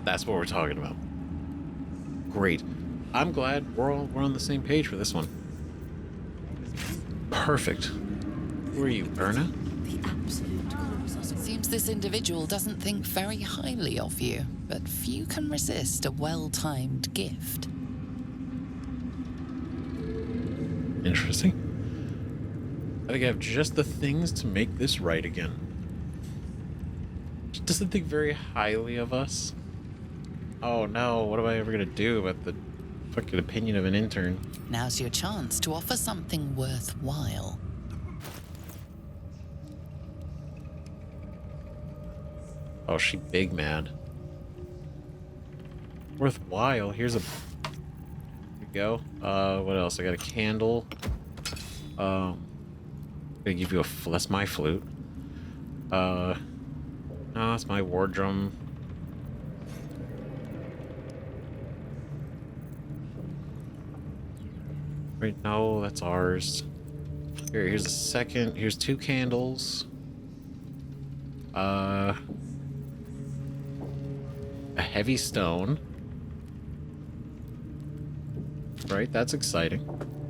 [SPEAKER 1] That's what we're talking about. Great. I'm glad we're on the same page for this one. Perfect. Who are you, Erna?
[SPEAKER 7] The Absolute calls us. It seems this individual doesn't think very highly of you, but few can resist a well-timed gift.
[SPEAKER 1] Interesting. I think I have just the things to make this right again. She doesn't think very highly of us. Oh no, what am I ever gonna do about the fucking opinion of an intern?
[SPEAKER 7] Now's your chance to offer something worthwhile.
[SPEAKER 1] Oh, she big mad. Worthwhile. Here's a... Here we go. What else? I got a candle. I'm gonna give you a... That's my flute. No, that's my war drum. Wait, no, that's ours. Here's a second. Here's 2 candles. A heavy stone. Right, that's exciting.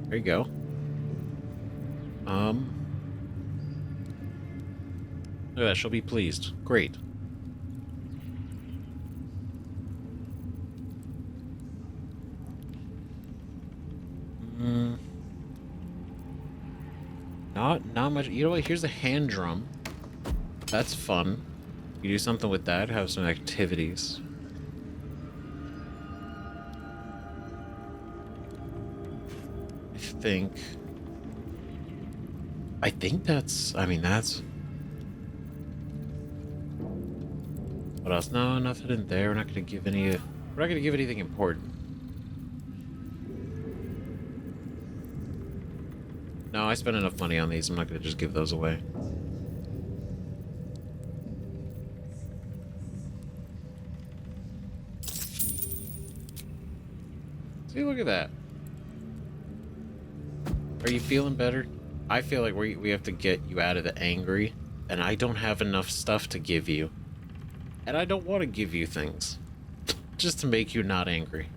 [SPEAKER 1] There you go. Look at that, she'll be pleased. Great. Not much. You know what? Here's a hand drum. That's fun. You do something with that. Have some activities. I think that's. I mean, that's. What else? No, nothing in there. We're not gonna give any. We're not gonna give anything important. No, I spent enough money on these. I'm not gonna just give those away. See, look at that. Are you feeling better? I feel like we have to get you out of the angry, and I don't have enough stuff to give you. And I don't want to give you things just to make you not angry.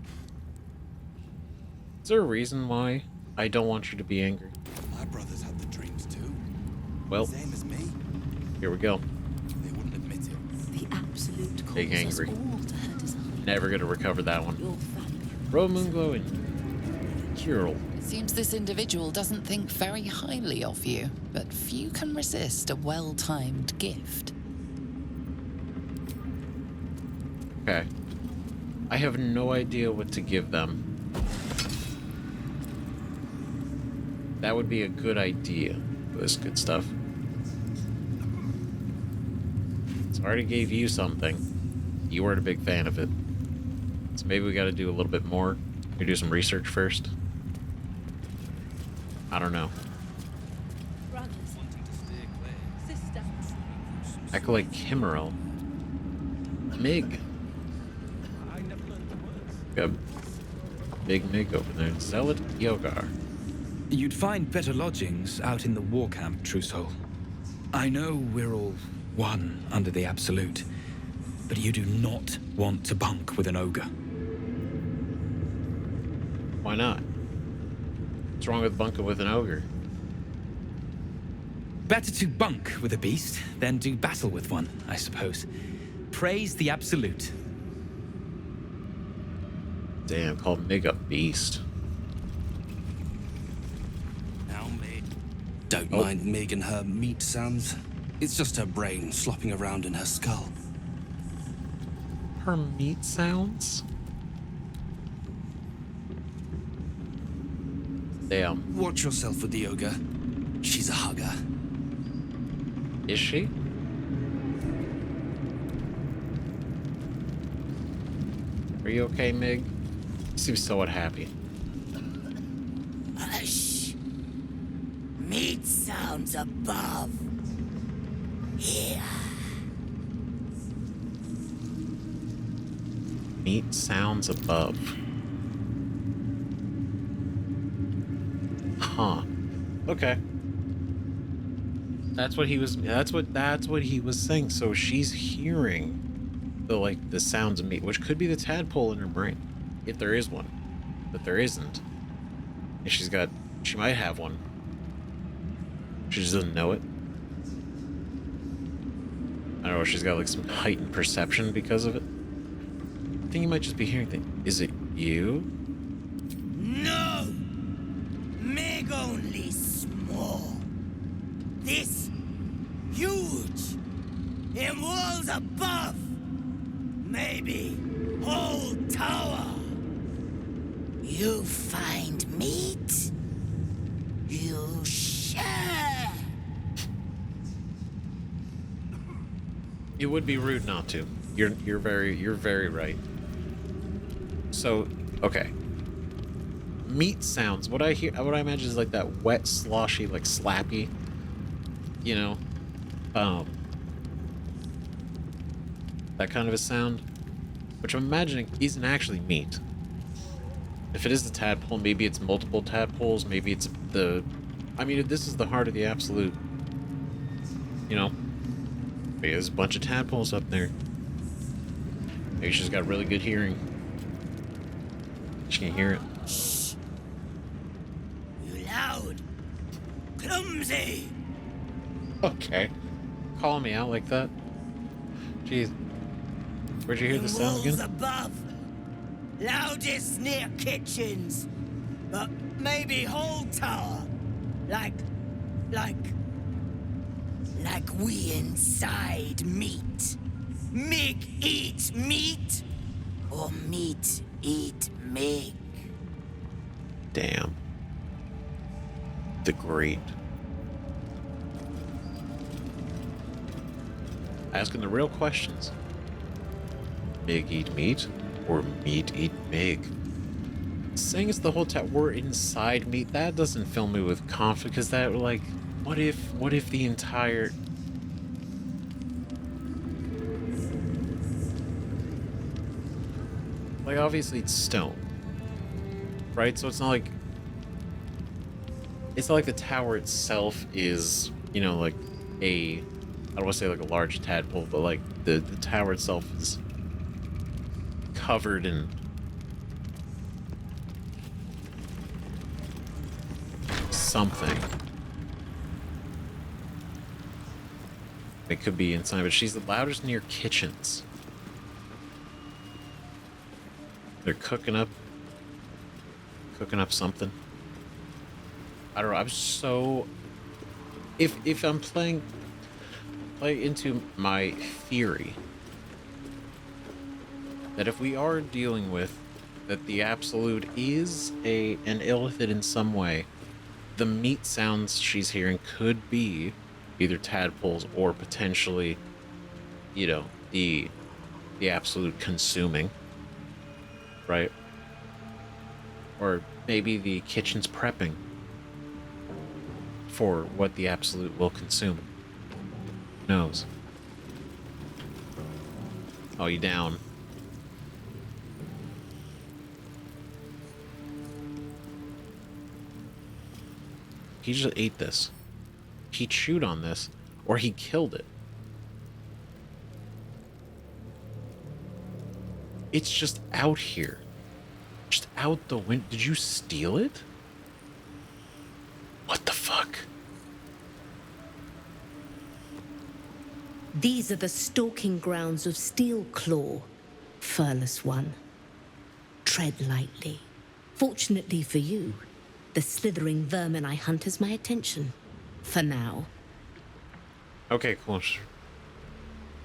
[SPEAKER 1] Is there a reason why I don't want you to be angry?
[SPEAKER 15] My brothers had the dreams too.
[SPEAKER 1] Well,
[SPEAKER 15] Same as me.
[SPEAKER 1] Here we go.
[SPEAKER 15] They wouldn't admit it.
[SPEAKER 11] The Absolute calls
[SPEAKER 1] Big angry.
[SPEAKER 11] us all to her design.
[SPEAKER 1] Never gonna recover that one.
[SPEAKER 11] Your family.
[SPEAKER 1] Row Moonglow and Curl.
[SPEAKER 7] It seems this individual doesn't think very highly of you, but few can resist a well-timed gift.
[SPEAKER 1] Okay. I have no idea what to give them. That would be a good idea for this good stuff. So I already gave you something. You weren't a big fan of it. So maybe we gotta do a little bit more. We do some research first. I don't know.
[SPEAKER 11] Brothers. Sisters.
[SPEAKER 1] Acolyte Kimmerel. Mig. Got Big Mig over there. Zealot Yogar.
[SPEAKER 18] You'd find better lodgings out in the war camp, True Soul. I know we're all one under the Absolute, but you do not want to bunk with an ogre.
[SPEAKER 1] Why not? What's wrong with bunking with an ogre?
[SPEAKER 18] Better to bunk with a beast than do battle with one, I suppose. Praise the Absolute.
[SPEAKER 1] Damn, called Mig a beast.
[SPEAKER 15] Now, mate. Don't mind Mig and her meat sounds. It's just her brain slopping around in her skull.
[SPEAKER 1] Her meat sounds? Damn.
[SPEAKER 15] Watch yourself with the ogre. She's a hugger.
[SPEAKER 1] Is she? Are you okay, Mig? You seem so unhappy.
[SPEAKER 11] Hush. Meat sounds above. Here.
[SPEAKER 1] meat sounds above. Huh. Okay. That's what he was saying. So she's hearing the sounds of meat, which could be the tadpole in her brain. If there is one. But there isn't. And she might have one. She just doesn't know it. I don't know, she's got like some heightened perception because of it. I think you might just be hearing things. Is it you?
[SPEAKER 11] No! Meg only small. This huge. In walls above. Maybe whole tower. You find meat? You share.
[SPEAKER 1] It would be rude not to. You're very right. So, okay. Meat sounds. What I imagine is like that wet, sloshy, like slappy. You know, that kind of a sound, which I'm imagining isn't actually meat. If it is the tadpole, maybe it's multiple tadpoles. Maybe it's I mean, this is the heart of the absolute. You know. Maybe there's a bunch of tadpoles up there. Maybe she's got really good hearing. She can hear it.
[SPEAKER 11] Shh. You loud. Clumsy.
[SPEAKER 1] Okay. Calling me out like that? Jeez. Where'd you hear the sound again?
[SPEAKER 11] Above. Loudest near kitchens. But maybe whole tower. Like we inside meat. Mig eat meat, or meat eat Mig.
[SPEAKER 1] Damn. The great. Asking the real questions. Mig eat meat, or meat eat Mig? Saying it's the whole time we're inside meat, that doesn't fill me with confidence, because that, like, what if the entire... Like, obviously it's stone, right? So it's not like the tower itself is, you know, like I don't want to say like a large tadpole, but like the tower itself is covered in something. It could be inside, but she's the loudest near kitchens. They're cooking up something. I don't know. I'm so... If I'm play into my theory that if we are dealing with that the absolute is an illithid in some way, the meat sounds she's hearing could be either tadpoles or potentially, you know, the absolute consuming. Right? Or maybe the kitchen's prepping for what the absolute will consume. Who knows? Oh, you down. He just ate this. He chewed on this, or he killed it. It's just out here. Just out the window. Did you steal it? What the fuck?
[SPEAKER 19] These are the stalking grounds of Steelclaw, furless one. Tread lightly. Fortunately for you, the slithering vermin I hunt has my attention. For now.
[SPEAKER 1] Okay, cool.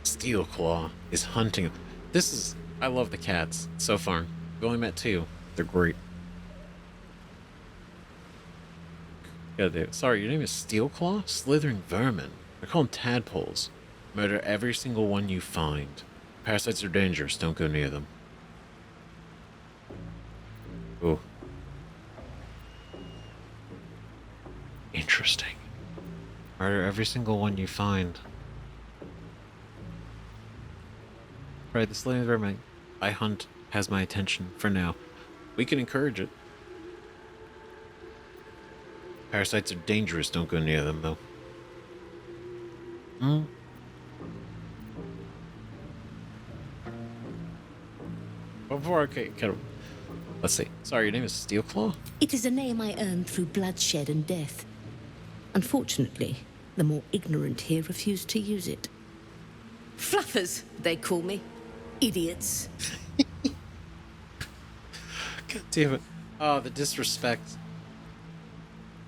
[SPEAKER 1] Steelclaw is hunting. This is... I love the cats so far. I've only met 2. They're great. Sorry, your name is Steelclaw? Slithering vermin. I call them tadpoles. Murder every single one you find. Parasites are dangerous. Don't go near them. Ooh. Interesting. Murder every single one you find. Right, the slithering vermin I hunt has my attention for now. We can encourage it. Parasites are dangerous. Don't go near them, though. Before I kind of... Let's see. Sorry, your name is Steelclaw?
[SPEAKER 19] It is a name I earned through bloodshed and death. Unfortunately, the more ignorant here refuse to use it. Fluffers, they call me. Idiots.
[SPEAKER 1] God damn it. Oh, the disrespect.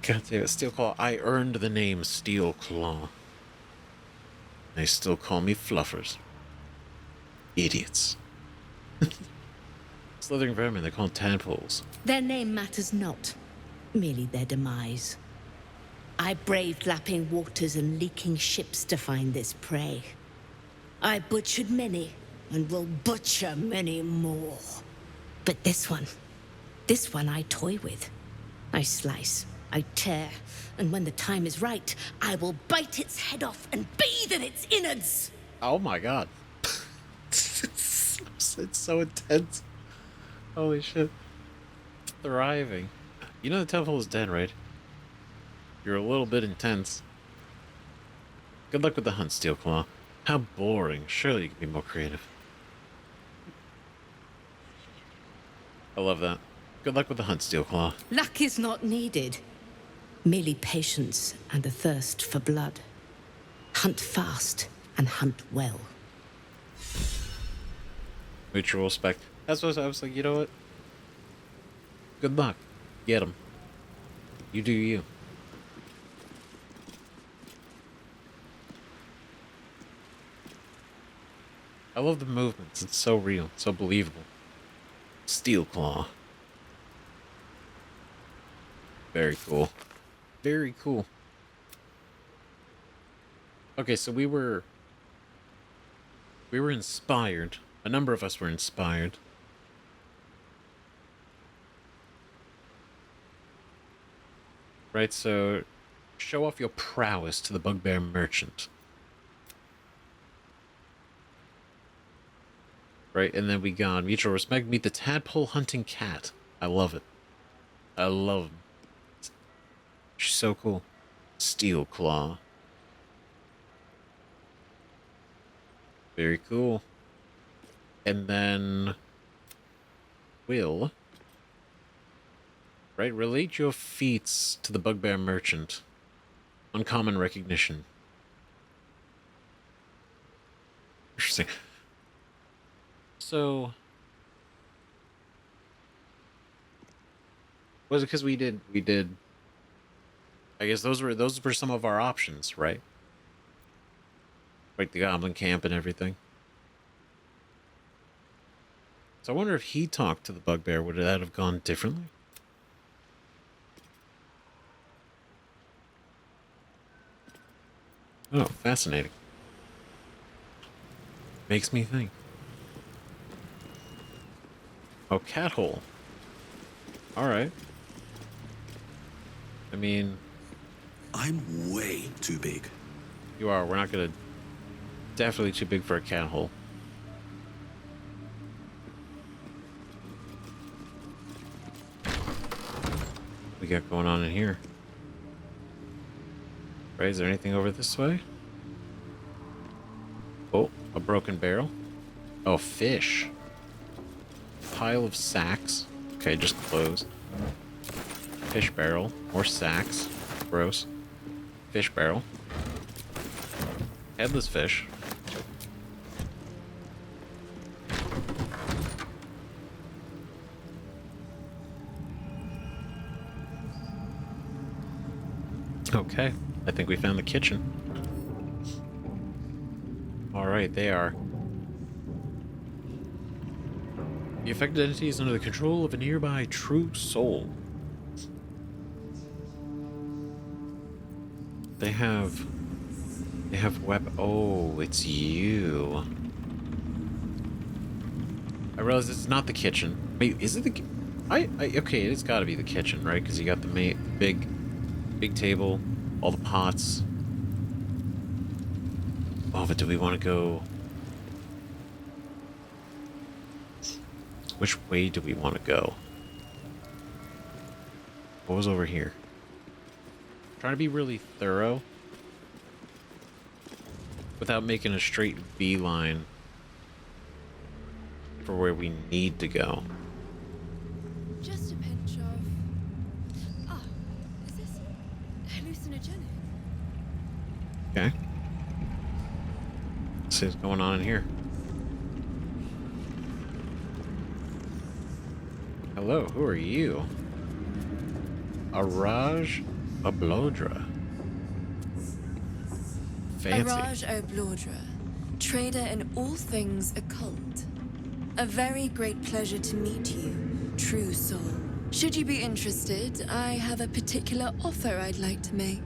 [SPEAKER 1] God damn it. Steelclaw. I earned the name Steelclaw. They still call me Fluffers. Idiots. Slithering vermin, they call them tadpoles.
[SPEAKER 19] Their name matters not, merely their demise. I braved lapping waters and leaking ships to find this prey. I butchered many, and will butcher many more. But this one I toy with. I slice, I tear, and when the time is right, I will bite its head off and bathe in its innards!
[SPEAKER 1] Oh my god. It's so intense. Holy shit. Thriving. You know the temple is dead, right? You're a little bit intense. Good luck with the hunt, Steelclaw. How boring. Surely you can be more creative. I love that. Good luck with the hunt, Steelclaw.
[SPEAKER 19] Luck is not needed. Merely patience and a thirst for blood. Hunt fast and hunt well.
[SPEAKER 1] Mutual respect. That's what I was like, you know what? Good luck. Get him. You do you. I love the movements. It's so real. So believable. Steelclaw. Very cool. Very cool. Okay, so we were inspired. A number of us were inspired. Right, so show off your prowess to the bugbear merchant. Right, and then we got mutual respect. Meet the tadpole hunting cat. I love it. I love him. She's so cool. Steelclaw. Very cool. And then Will, right, relate your feats to the bugbear merchant. Uncommon recognition. Interesting. So, was it because we did? I guess those were some of our options, right? Like the goblin camp and everything. So I wonder if he talked to the bugbear, would that have gone differently? Oh, fascinating. Makes me think. Oh, cat hole. Alright. I mean...
[SPEAKER 15] I'm way too big.
[SPEAKER 1] You are. We're not gonna... Definitely too big for a cat hole. We got going on in here? Right, is there anything over this way? Oh, a broken barrel. Oh, fish. Pile of sacks. Okay, just close. Fish barrel. More sacks. Gross. Fish barrel. Headless fish. Okay, I think we found the kitchen. Alright, they are. The affected entity is under the control of a nearby true soul. They have weapon. Oh, it's you. I realize it's not the kitchen. Wait, is it the? Okay, it's got to be the kitchen, right? Because you got the big table, all the pots. Oh, but do we want to go? Which way do we want to go? What was over here? Trying to be really thorough without making a straight beeline for where we need to go.
[SPEAKER 20] Just a pinch of... Ah, is this hallucinogenic?
[SPEAKER 1] Okay. Let's see what's going on in here. Hello, who are you? Araj Oblodra. Fancy.
[SPEAKER 20] Araj Oblodra, trader in all things occult. A very great pleasure to meet you, true soul. Should you be interested, I have a particular offer I'd like to make.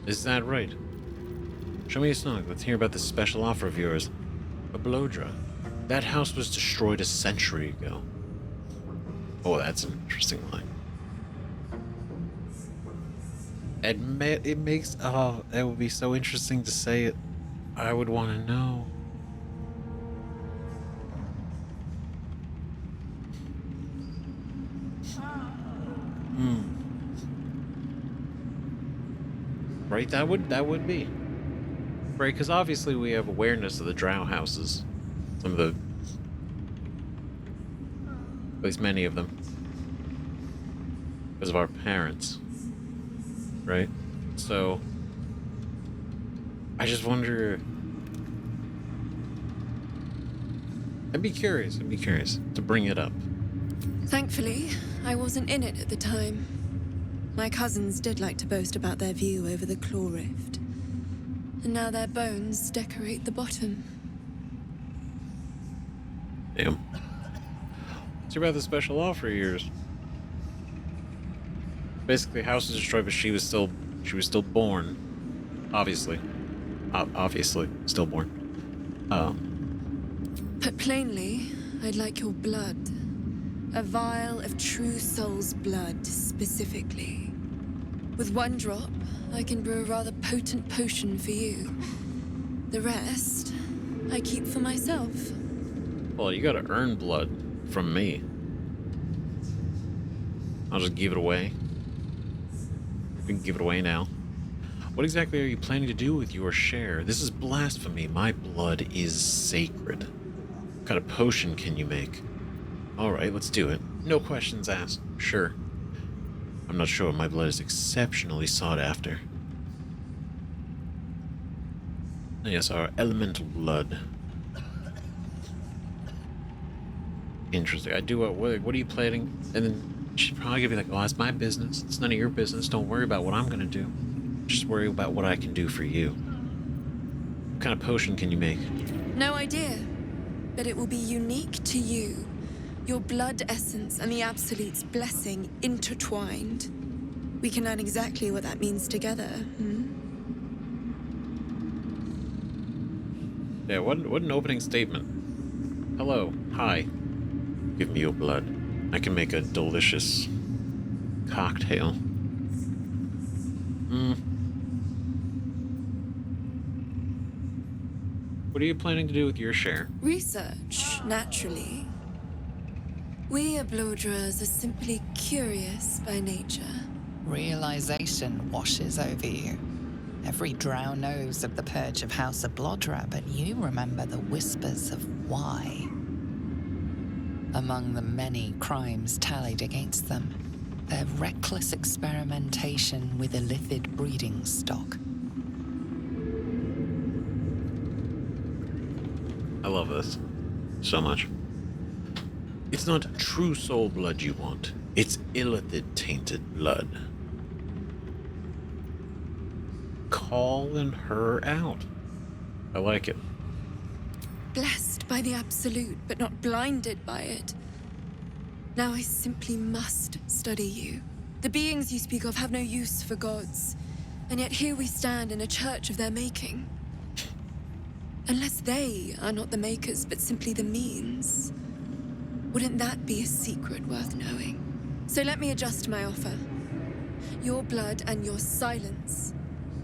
[SPEAKER 1] Is that right? Show me a song. Let's hear about this special offer of yours. Bloodra. That house was destroyed a century ago. Oh, that's an interesting line. It makes... Oh, that would be so interesting to say it. I would want to know. Right, that would be. Right, because obviously we have awareness of the Drow houses. Some of the... At least many of them. Because of our parents. Right? So... I just wonder... I'd be curious to bring it up.
[SPEAKER 20] Thankfully, I wasn't in it at the time. My cousins did like to boast about their view over the Claw Rift. And now their bones decorate the bottom.
[SPEAKER 1] Damn. What's about the special offer of yours? Basically, house was destroyed, but she was still born. Obviously. Obviously, still born.
[SPEAKER 20] Put plainly, I'd like your blood. A vial of true soul's blood, specifically. With one drop, I can brew a rather potent potion for you. The rest, I keep for myself.
[SPEAKER 1] Well, you gotta earn blood from me. I'll just give it away. We can give it away now. What exactly are you planning to do with your share? This is blasphemy. My blood is sacred. What kind of potion can you make? Alright, let's do it. No questions asked. Sure. I'm not sure my blood is exceptionally sought after. Yes, our elemental blood. Interesting. I do what are you planning? And then she's probably gonna be like, oh, that's my business. It's none of your business. Don't worry about what I'm gonna do. Just worry about what I can do for you. What kind of potion can you make?
[SPEAKER 20] No idea, but it will be unique to you. Your blood essence and the Absolute's blessing intertwined. We can learn exactly what that means together.
[SPEAKER 1] Yeah, what an opening statement. Hello, hi. Give me your blood. I can make a delicious cocktail. What are you planning to do with your share?
[SPEAKER 20] Research, naturally. We Bloodras are simply curious by nature.
[SPEAKER 7] Realization washes over you. Every Drow knows of the purge of House of Bloodra, but you remember the whispers of why. Among the many crimes tallied against them, their reckless experimentation with illithid breeding stock.
[SPEAKER 1] I love this so much. It's not true soul blood you want. It's illithid tainted blood. Calling her out. I like it.
[SPEAKER 20] Blessed by the Absolute, but not blinded by it. Now I simply must study you. The beings you speak of have no use for gods, and yet here we stand in a church of their making. Unless they are not the makers, but simply the means, wouldn't that be a secret worth knowing? So let me adjust my offer. Your blood and your silence,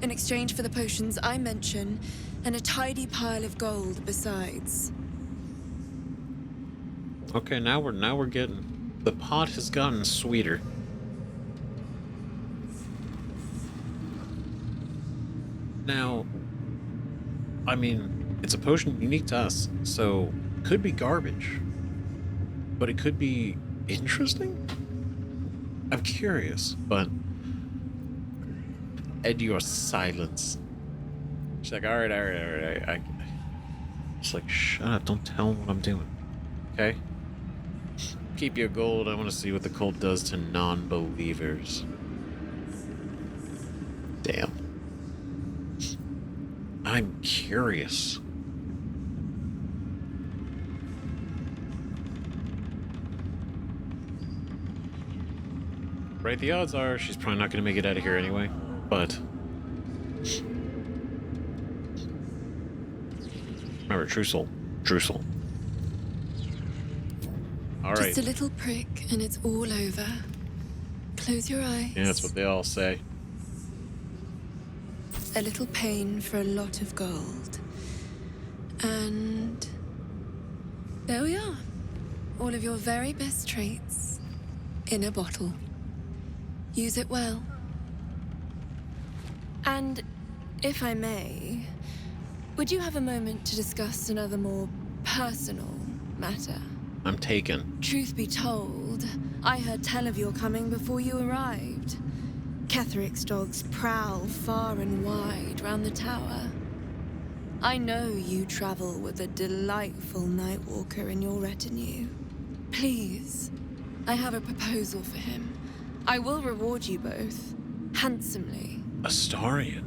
[SPEAKER 20] in exchange for the potions I mention, and a tidy pile of gold besides.
[SPEAKER 1] Okay, now we're getting... The pot has gotten sweeter. Now, I mean, it's a potion unique to us, so could be garbage, but it could be interesting? I'm curious, but... And your silence. She's like, all right. Just like, shut up, don't tell them what I'm doing. Okay? Keep your gold. I want to see what the cult does to non-believers. Damn. I'm curious. Right, the odds are she's probably not going to make it out of here anyway, but... Remember, true soul. Alright.
[SPEAKER 20] Just a little prick and it's all over. Close your eyes.
[SPEAKER 1] Yeah, that's what they all say.
[SPEAKER 20] A little pain for a lot of gold. And there we are. All of your very best traits in a bottle. Use it well. And if I may, would you have a moment to discuss another more personal matter?
[SPEAKER 1] I'm taken.
[SPEAKER 20] Truth be told, I heard tell of your coming before you arrived. Ketheric's dogs prowl far and wide round the tower. I know you travel with a delightful Nightwalker in your retinue. Please, I have a proposal for him. I will reward you both, handsomely.
[SPEAKER 1] Astarion?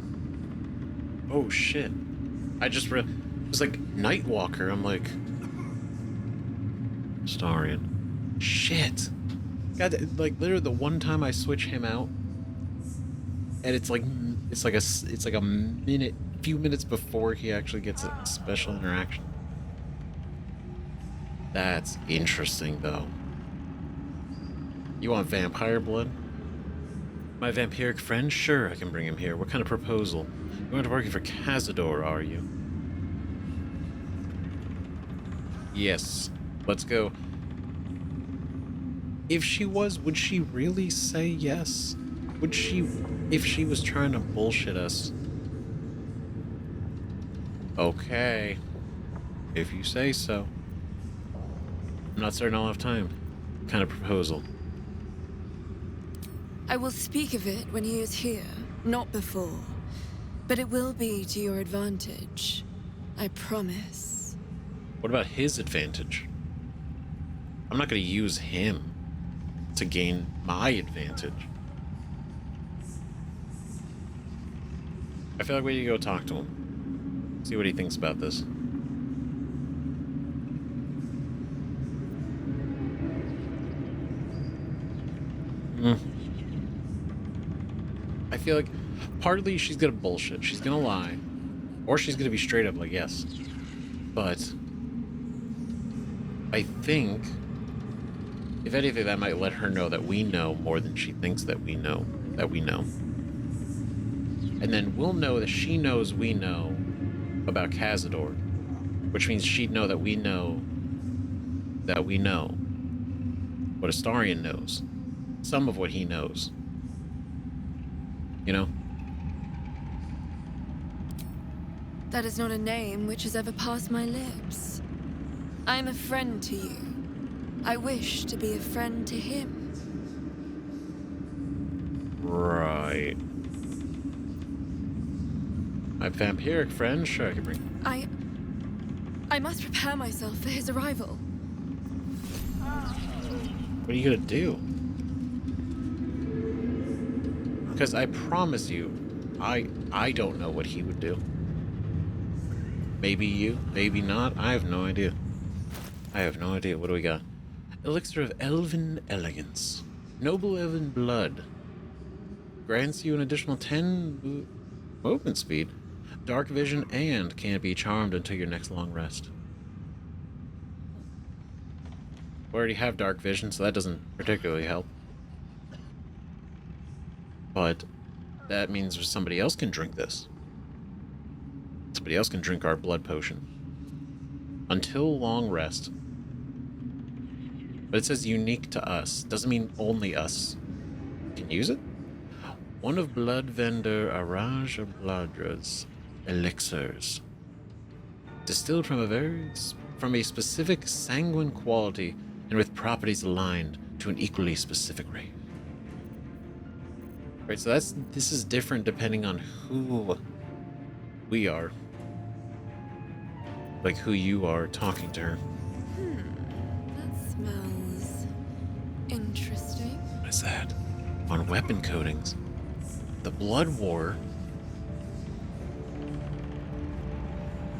[SPEAKER 1] Oh shit. I just it was like Nightwalker, I'm like... Astarion. Shit. God, like literally the one time I switch him out, and it's like a minute, few minutes before he actually gets a special interaction. That's interesting, though. You want vampire blood? My vampiric friend? Sure, I can bring him here. What kind of proposal? You aren't working for Cazador, are you? Yes. Let's go. If she was, would she really say yes? Would she, if she was trying to bullshit us? Okay. If you say so. I'm not certain I'll have time. What kind of proposal?
[SPEAKER 20] I will speak of it when he is here, not before. But it will be to your advantage. I promise.
[SPEAKER 1] What about his advantage? I'm not going to use him to gain my advantage. I feel like we need to go talk to him. See what he thinks about this. I feel like partly she's gonna bullshit. She's gonna lie. Or she's gonna be straight up like, yes. But I think if anything, that might let her know that we know more than she thinks that we know. And then we'll know that she knows we know about Cazador, which means she'd know that we know what Astarion knows. Some of what he knows. You know?
[SPEAKER 20] That is not a name which has ever passed my lips. I am a friend to you. I wish to be a friend to him.
[SPEAKER 1] Right. My vampiric friend? Sure, I can bring...
[SPEAKER 20] I must prepare myself for his arrival.
[SPEAKER 1] What are you gonna do? Because I promise you, I don't know what he would do. Maybe you, maybe not. I have no idea. What do we got? Elixir of Elven Elegance. Noble Elven Blood. Grants you an additional 10 movement speed. Dark Vision and can't be charmed until your next long rest. We already have Dark Vision, so that doesn't particularly help. But that means somebody else can drink this. Somebody else can drink our blood potion. Until long rest. But it says unique to us. Doesn't mean only us can use it. One of blood vendor Araj Oblodra's elixirs. Distilled from a specific sanguine quality and with properties aligned to an equally specific race. Right, so this is different depending on who we are. Like who you are talking to her.
[SPEAKER 20] That smells interesting.
[SPEAKER 1] What is that? On weapon coatings. The Blood War.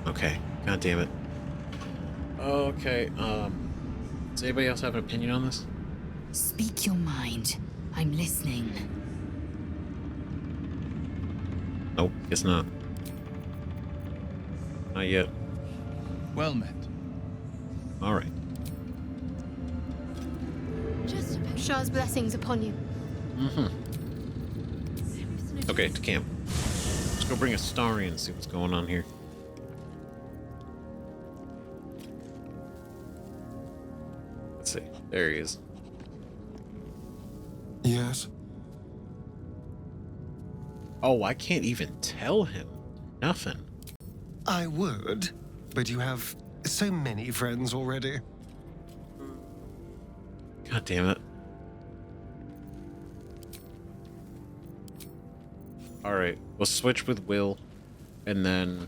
[SPEAKER 1] Okay, god damn it. Okay, does anybody else have an opinion on this?
[SPEAKER 12] Speak your mind. I'm listening.
[SPEAKER 1] Nope, guess not. Not yet.
[SPEAKER 5] Well met.
[SPEAKER 1] All right.
[SPEAKER 3] Just Shah's blessings upon you.
[SPEAKER 1] Okay, to camp. Let's go bring Astarion and see what's going on here. Let's see. There he is.
[SPEAKER 4] Yes?
[SPEAKER 1] Oh, I can't even tell him. Nothing.
[SPEAKER 4] I would, but you have so many friends already.
[SPEAKER 1] God damn it. Alright, we'll switch with Will, and then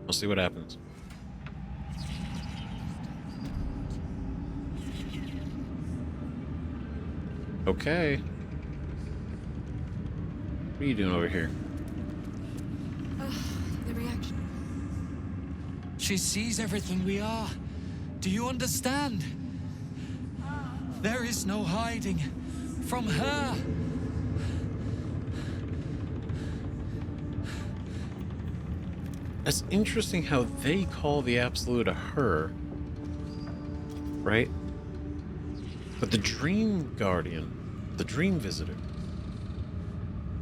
[SPEAKER 1] we'll see what happens. Okay. What are you doing over here?
[SPEAKER 20] The reaction.
[SPEAKER 11] She sees everything we are. Do you understand? There is no hiding from her.
[SPEAKER 1] It's interesting how they call the Absolute a her, right? But the Dream Guardian, the Dream Visitor,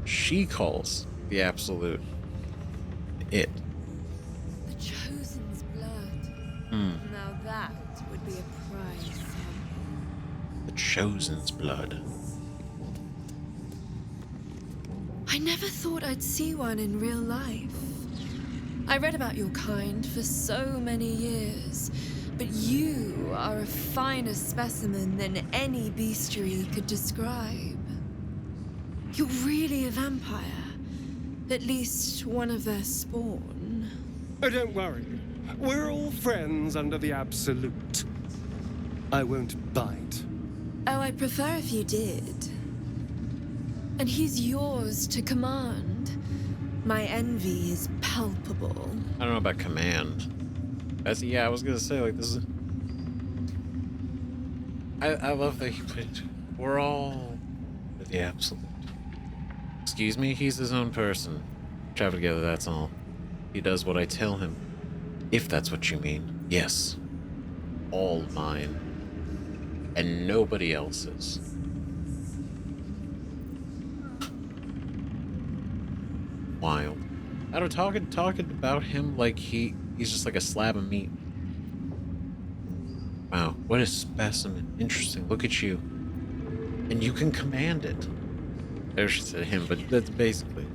[SPEAKER 1] she calls the Absolute it.
[SPEAKER 20] The Chosen's blood. Now that would be a prize.
[SPEAKER 1] The Chosen's blood.
[SPEAKER 20] I never thought I'd see one in real life. I read about your kind for so many years, but you are a finer specimen than any bestiary could describe. You're really a vampire. At least one of their spawn.
[SPEAKER 4] Oh, don't worry. We're all friends under the Absolute. I won't bite.
[SPEAKER 20] Oh, I'd prefer if you did. And he's yours to command. My envy is palpable.
[SPEAKER 1] I don't know about command. Yeah, I was gonna say, like, this is... I love that he put... We're all the Absolute. Excuse me, he's his own person. Travel together, that's all. He does what I tell him. If that's what you mean. Yes. All mine. And nobody else's. Wild. I don't talking about him like he's just like a slab of meat. Wow, what a specimen. Interesting. Look at you. And you can command it. I should say him, but that's basically.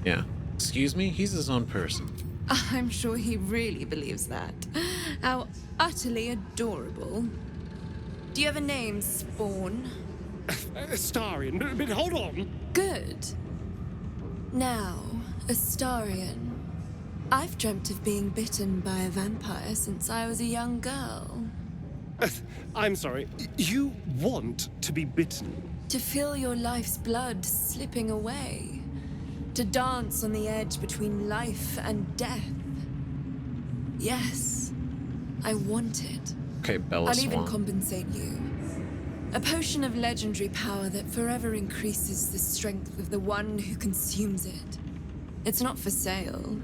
[SPEAKER 1] Yeah. Excuse me? He's his own person.
[SPEAKER 20] I'm sure he really believes that. How utterly adorable. Do you have a name, Spawn?
[SPEAKER 4] Astarion, but hold on.
[SPEAKER 20] Good. Now, Astarion. I've dreamt of being bitten by a vampire since I was a young girl.
[SPEAKER 4] I'm sorry. You want to be bitten?
[SPEAKER 20] To feel your life's blood slipping away. To dance on the edge between life and death. Yes, I want it.
[SPEAKER 1] Okay, Bella
[SPEAKER 20] I'll even
[SPEAKER 1] Swan.
[SPEAKER 20] compensate you. A potion of legendary power that forever increases the strength of the one who consumes it. It's not for sale,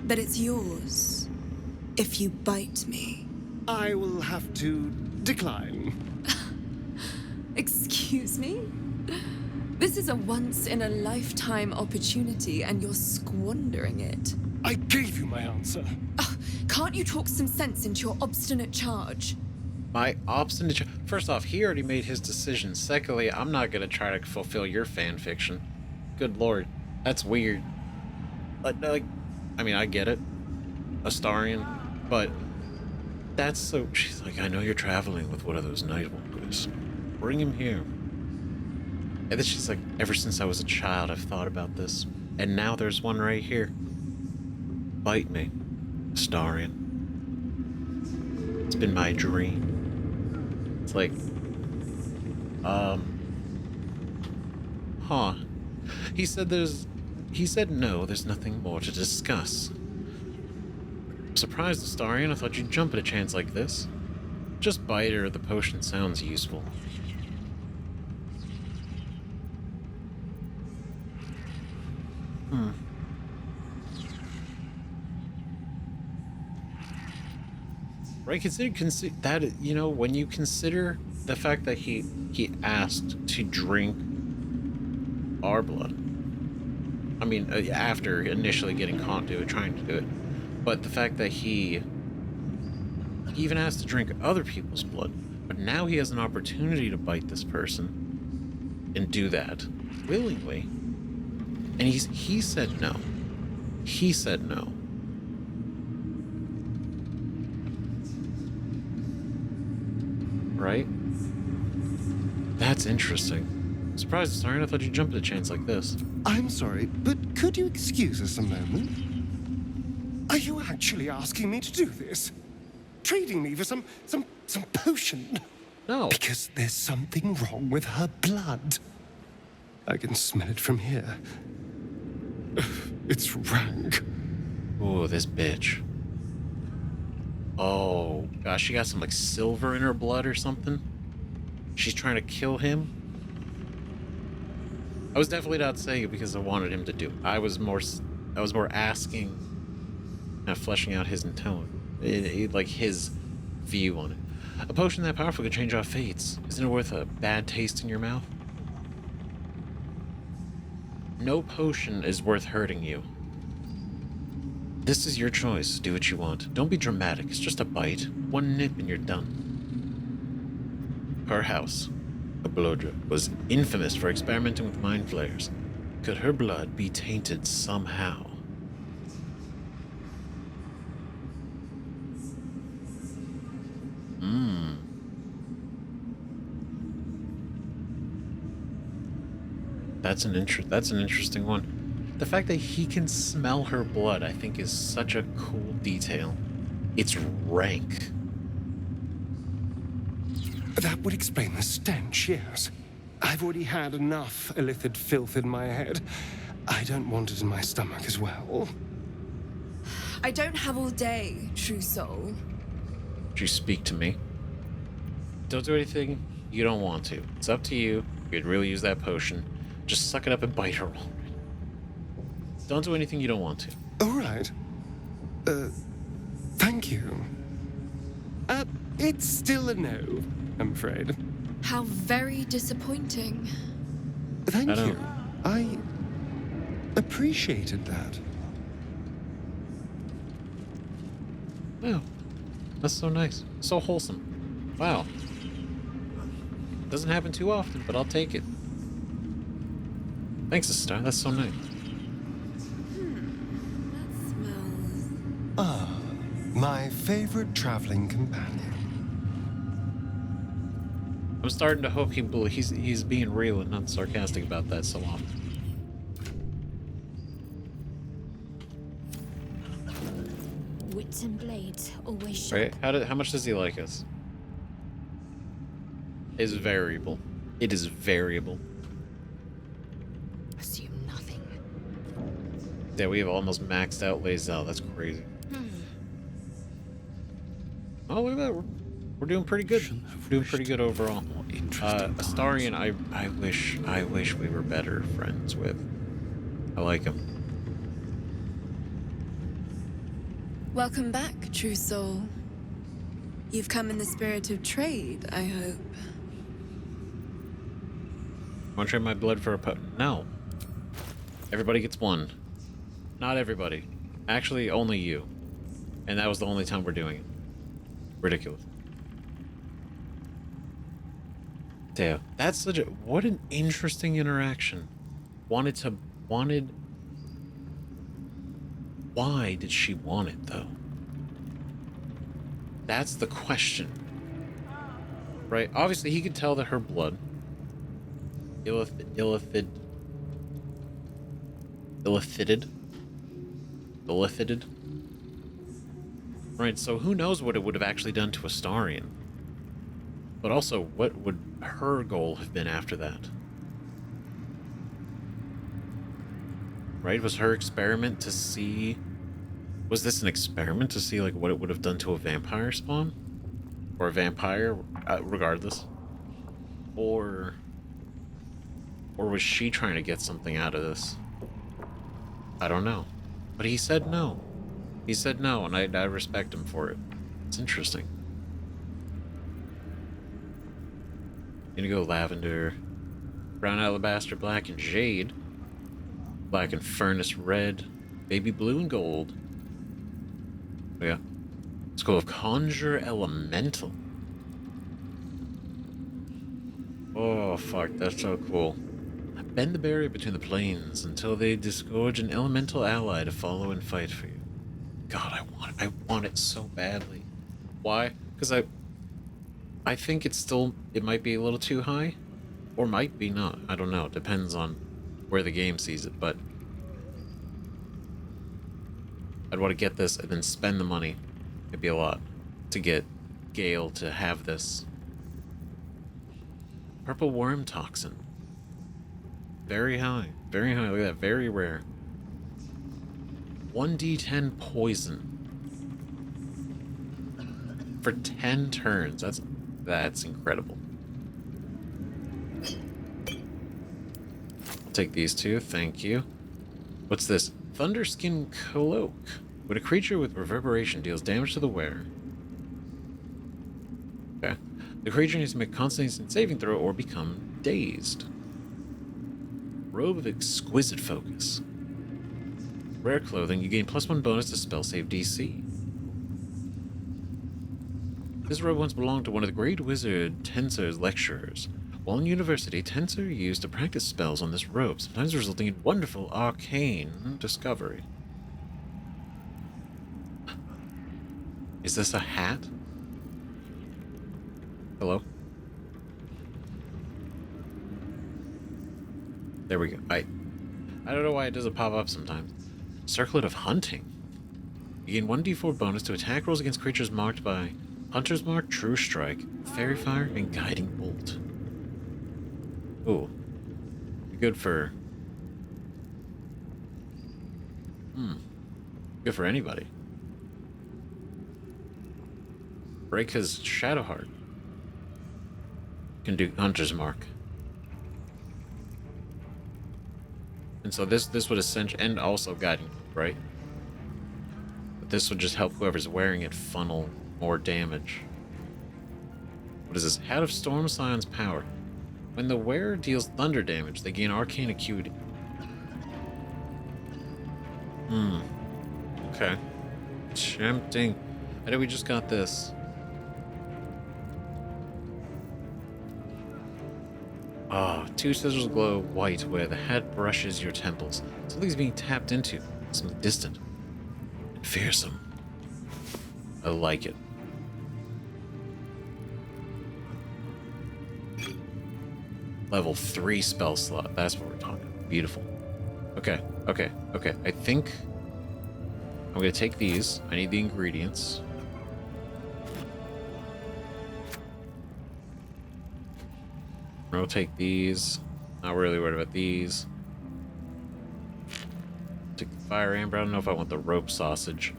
[SPEAKER 20] but it's yours if you bite me.
[SPEAKER 4] I will have to decline.
[SPEAKER 20] Excuse me? This is a once-in-a-lifetime opportunity, and you're squandering it.
[SPEAKER 4] I gave you my answer.
[SPEAKER 20] Oh, Can't you talk some sense into your obstinate charge?
[SPEAKER 1] My obstinate... First off, he already made his decision. Secondly, I'm not going to try to fulfill your fan fiction. Good lord. That's weird. Like, I mean, I get it. Astarion. But that's so... She's like, I know you're traveling with one of those night walkers. Bring him here. And then she's like, ever since I was a child, I've thought about this. And now there's one right here. Bite me, Astarion. It's been my dream. It's like, huh. He said no, there's nothing more to discuss. I'm surprised, Astarion. I thought you'd jump at a chance like this. Just bite her, the potion sounds useful. Right, consider that, you know, when you consider the fact that he asked to drink our blood. I mean, after initially getting caught trying to do it. But the fact that he even asked to drink other people's blood. But now he has an opportunity to bite this person and do that willingly. And he said no. He said no. Right? That's interesting. Surprised, Astarion. I thought you'd jump at a chance like this.
[SPEAKER 4] I'm sorry, but could you excuse us a moment? Are you actually asking me to do this? Trading me for some potion?
[SPEAKER 1] No.
[SPEAKER 4] Because there's something wrong with her blood. I can smell it from here. It's rank.
[SPEAKER 1] Oh, this bitch. Oh, gosh, she got some, like, silver in her blood or something. She's trying to kill him. I was definitely not saying it because I wanted him to do it. I was more asking, fleshing out his intelligence, like, his view on it. A potion that powerful could change our fates. Isn't it worth a bad taste in your mouth? No potion is worth hurting you. This is your choice. Do what you want. Don't be dramatic. It's just a bite. One nip and you're done. Her house, Oblodra, was infamous for experimenting with mind flayers. Could her blood be tainted somehow? That's an interesting one. The fact that he can smell her blood, I think, is such a cool detail. It's rank.
[SPEAKER 4] That would explain the stench, yes. I've already had enough illithid filth in my head. I don't want it in my stomach as well.
[SPEAKER 20] I don't have all day, true soul.
[SPEAKER 1] Would you speak to me? Don't do anything you don't want to. It's up to you. You could really use that potion. Just suck it up and bite her already. Don't do anything you don't want to.
[SPEAKER 4] All right. Thank you. It's still a no, I'm afraid.
[SPEAKER 20] How very disappointing.
[SPEAKER 4] Thank you. I appreciated that.
[SPEAKER 1] Wow. That's so nice. So wholesome. Wow. Doesn't happen too often, but I'll take it. Thanks, Star. That's so nice.
[SPEAKER 4] Ah, my favorite traveling companion.
[SPEAKER 1] I'm starting to hope he's being real and not sarcastic about that so often.
[SPEAKER 3] Wits and blades always sharp.
[SPEAKER 1] Right? How much does he like us? Is variable. It is variable.
[SPEAKER 9] Assume nothing.
[SPEAKER 1] Yeah, we have almost maxed out Lae'zel. That's crazy. Oh, look at that. We're doing pretty good. We're doing pretty good overall. Astarion, I wish we were better friends with. I like him.
[SPEAKER 20] Welcome back, true soul. You've come in the spirit of trade, I hope.
[SPEAKER 1] Want to trade my blood for a No. Everybody gets one. Not everybody. Actually, only you. And that was the only time we're doing it. Ridiculous. Damn, that's such a... What an interesting interaction. Why did she want it, though? That's the question. Right? Obviously, he could tell that her blood... Illithid. Right, so who knows what it would have actually done to Astarion. But also, what would her goal have been after that? Right, was her experiment to see... Was this an experiment to see, like, what it would have done to a vampire spawn? Or a vampire, regardless? Or was she trying to get something out of this? I don't know. But he said no. He said no, and I respect him for it. It's interesting. Indigo, lavender, brown alabaster, black and jade, black and furnace red, baby blue and gold. Oh, yeah. School of Conjure Elemental. Oh, fuck, that's so cool. Bend the barrier between the planes until they disgorge an elemental ally to follow and fight for you. God, I want it so badly. Why? Because I think it might be a little too high, or might be not. I don't know. It depends on where the game sees it, but I'd want to get this and then spend the money. It'd be a lot to get Gale to have this. Purple worm toxin. Very high. Very high. Look at that. Very rare. 1d10 poison. For 10 turns. That's incredible. I'll take these two. Thank you. What's this? Thunderskin Cloak. When a creature with reverberation deals damage to the wearer. Okay. The creature needs to make a Constitution saving throw or become dazed. Robe of Exquisite Focus. Rare clothing, you gain +1 bonus to spell save DC. This robe once belonged to one of the great wizard Tenser's lecturers. While in university, Tenser used to practice spells on this robe, sometimes resulting in wonderful arcane discovery. Is this a hat? Hello? There we go. I don't know why it doesn't pop up sometimes. Circlet of Hunting. You gain 1d4 bonus to attack rolls against creatures marked by Hunter's Mark, True Strike, Fairy Fire, and Guiding Bolt. Ooh. Good for... Good for anybody. Break his Shadowheart. Can do Hunter's Mark. And so this would essentially, and also Guiding, right? But this would just help whoever's wearing it funnel more damage. What is this? Hat of Storm Scion's power. When the wearer deals thunder damage, they gain arcane acuity. Okay. Tempting. I know we just got this. Two scissors glow white where the hat brushes your temples. Something's being tapped into. Something distant and fearsome. I like it. Level 3 spell slot. That's what we're talking. Beautiful. Okay. I think I'm gonna take these. I need the ingredients. I'll take these. Not really worried about these. Take the fire amber. I don't know if I want the rope sausage.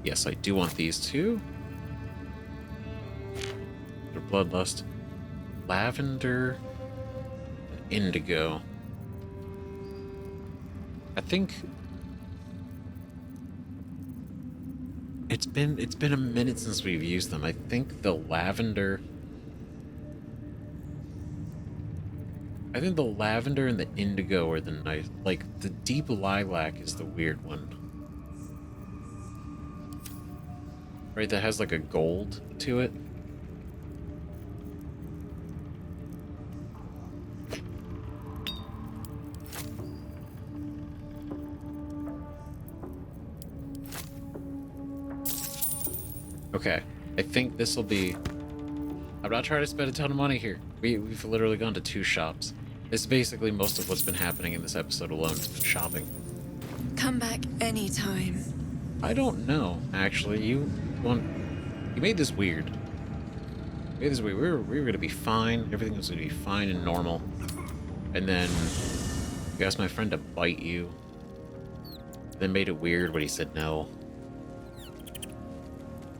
[SPEAKER 1] Yes, I do want these two. Their bloodlust. Lavender and indigo. I think it's been a minute since we've used them. I think the lavender and the indigo are the nice. Like, the deep lilac is the weird one. Right, that has like a gold to it. Okay, I think this will be... I'm not trying to spend a ton of money here. We've literally gone to 2 shops. This is basically most of what's been happening in this episode alone. Shopping.
[SPEAKER 20] Come back anytime.
[SPEAKER 1] I don't know, actually. You made this weird. You made this weird. We were gonna be fine. Everything was gonna be fine and normal. And then you asked my friend to bite you. Then made it weird when he said no.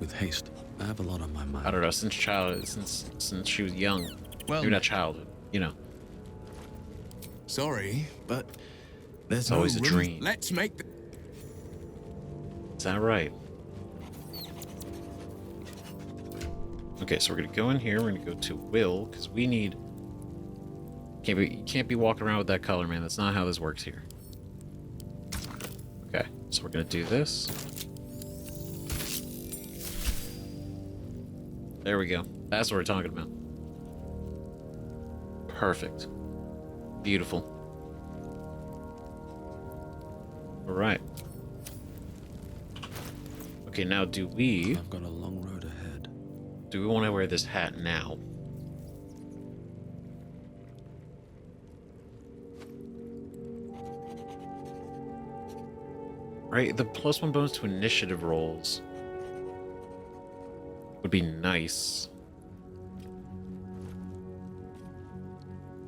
[SPEAKER 15] With haste, I have a lot on my mind.
[SPEAKER 1] I don't know, since she was young.
[SPEAKER 5] Well,
[SPEAKER 1] maybe not childhood, you know.
[SPEAKER 5] Sorry, but there's
[SPEAKER 1] It's always a
[SPEAKER 5] room.
[SPEAKER 1] dream.
[SPEAKER 5] Let's make
[SPEAKER 1] Is that right? Okay, so we're gonna go in here. We're gonna go to Will because we need. You can't be walking around with that color, man. That's not how this works here. Okay, so we're gonna do this. There we go. That's what we're talking about. Perfect. Beautiful. All right. Okay, now do we...
[SPEAKER 15] I've got a long road ahead.
[SPEAKER 1] Do we want to wear this hat now? Right, the +1 bonus to initiative rolls would be nice.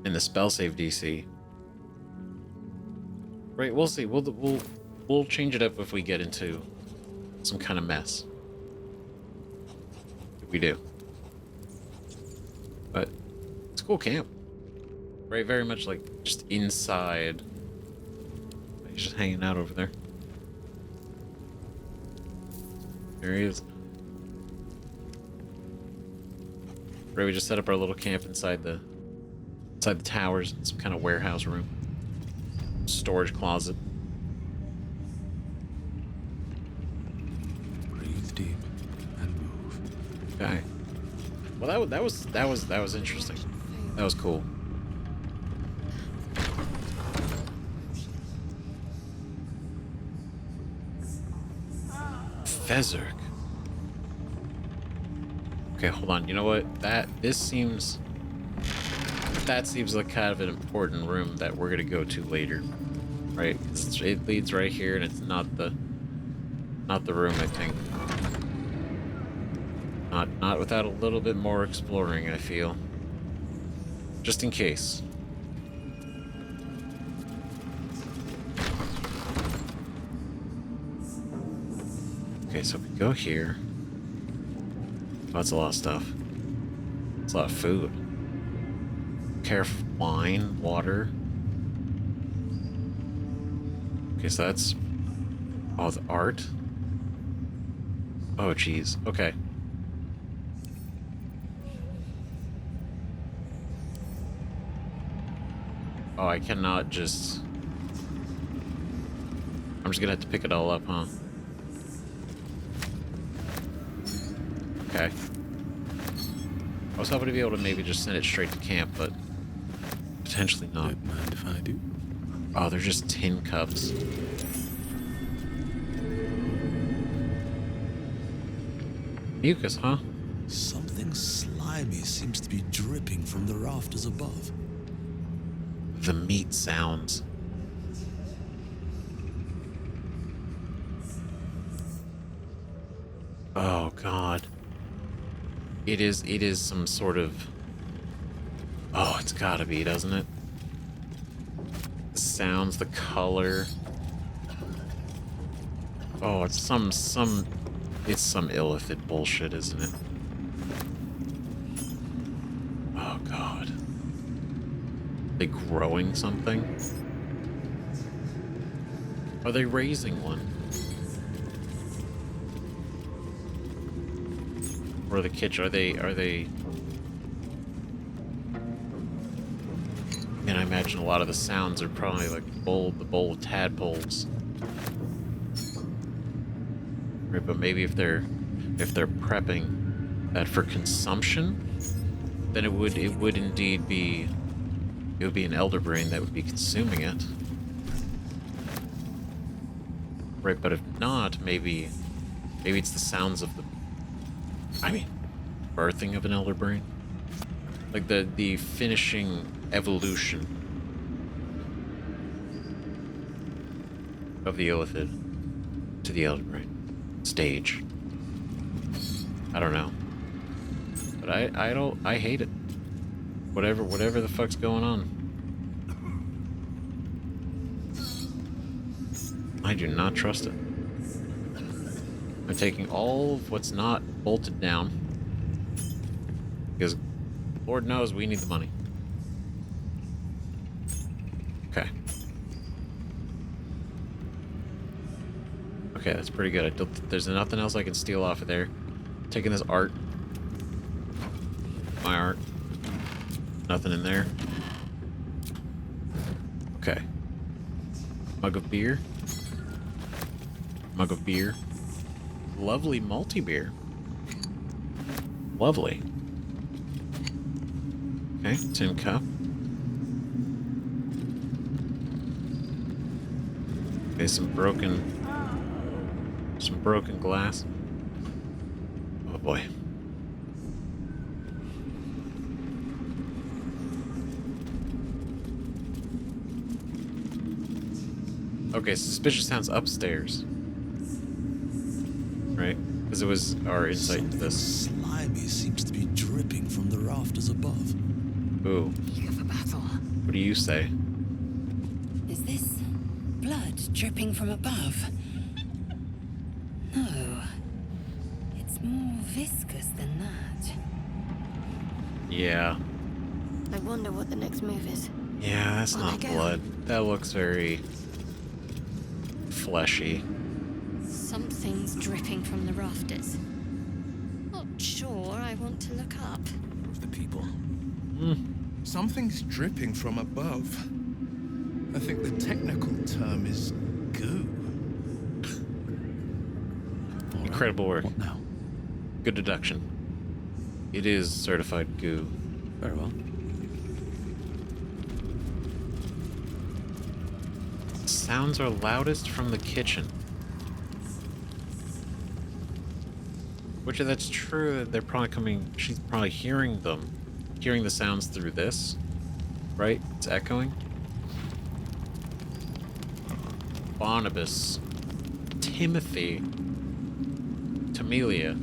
[SPEAKER 1] And the spell save DC. Right, we'll see. We'll change it up if we get into some kind of mess. If we do. But it's a cool camp. Right, very much like just inside. He's just hanging out over there. There he is. Right, we just set up our little camp inside the towers, in some kind of warehouse room. Storage closet.
[SPEAKER 15] Breathe deep and move.
[SPEAKER 1] Okay. Well, that was interesting. That was cool. Fezerk. Okay, hold on. You know what? That seems like kind of an important room that we're gonna go to later, right? It leads right here, and it's not the room. I think. Not without a little bit more exploring. I feel. Just in case. Okay, so we go here. Oh, that's a lot of stuff. It's a lot of food. Careful. Wine, water. Okay, so that's... Oh, the art? Oh, jeez. Okay. Oh, I cannot just... I'm just gonna have to pick it all up, huh? Okay. I was hoping to be able to maybe just send it straight to camp, but potentially not.
[SPEAKER 15] Don't mind if I do.
[SPEAKER 1] Oh, they're just tin cups. Mucus, huh?
[SPEAKER 15] Something slimy seems to be dripping from the rafters above.
[SPEAKER 1] The meat sounds. Oh, God. It is some sort of... Oh, it's gotta be, doesn't it? The sounds, the color. Oh, it's some illithid bullshit, isn't it? Oh, God. Are they growing something? Are they raising one? Or the kitchen, are they... And I imagine a lot of the sounds are probably like the bowl of tadpoles. Right, but maybe if they're if they're prepping that for consumption, then it would indeed be, it would be an elder brain that would be consuming it. Right, but if not, maybe it's the sounds of the, I mean, birthing of an elder brain. Like the finishing evolution of the illithid to the elder brain stage. I don't know. But I hate it. Whatever the fuck's going on. I do not trust it. I'm taking all of what's not bolted down, because Lord knows we need the money. Okay. Okay, that's pretty good. There's nothing else I can steal off of there. Taking this art. My art. Nothing in there. Okay. Mug of beer. Mug of beer. Lovely malty beer. Lovely. Okay, tin cup. Okay, some broken glass. Oh boy. Okay, suspicious sounds upstairs. Right? Because it was our insight into this.
[SPEAKER 15] Slimy seems to be dripping from the rafters above.
[SPEAKER 1] Ooh.
[SPEAKER 19] Eager for battle.
[SPEAKER 1] What do you say?
[SPEAKER 19] Is this blood dripping from above? No. It's more viscous than that.
[SPEAKER 1] Yeah.
[SPEAKER 3] I wonder what the next move is.
[SPEAKER 1] Yeah, that's not blood. That looks very fleshy.
[SPEAKER 3] Something's dripping from the rafters. Not sure I want to look up.
[SPEAKER 15] The people.
[SPEAKER 5] Something's dripping from above. I think the technical term is goo.
[SPEAKER 1] Incredible work.
[SPEAKER 15] What now?
[SPEAKER 1] Good deduction. It is certified goo.
[SPEAKER 15] Very well.
[SPEAKER 1] Sounds are loudest from the kitchen. Which, if that's true, they're probably coming. She's probably hearing them. Hearing the sounds through this. Right? It's echoing. Barnabas. Timothy. Tamelia.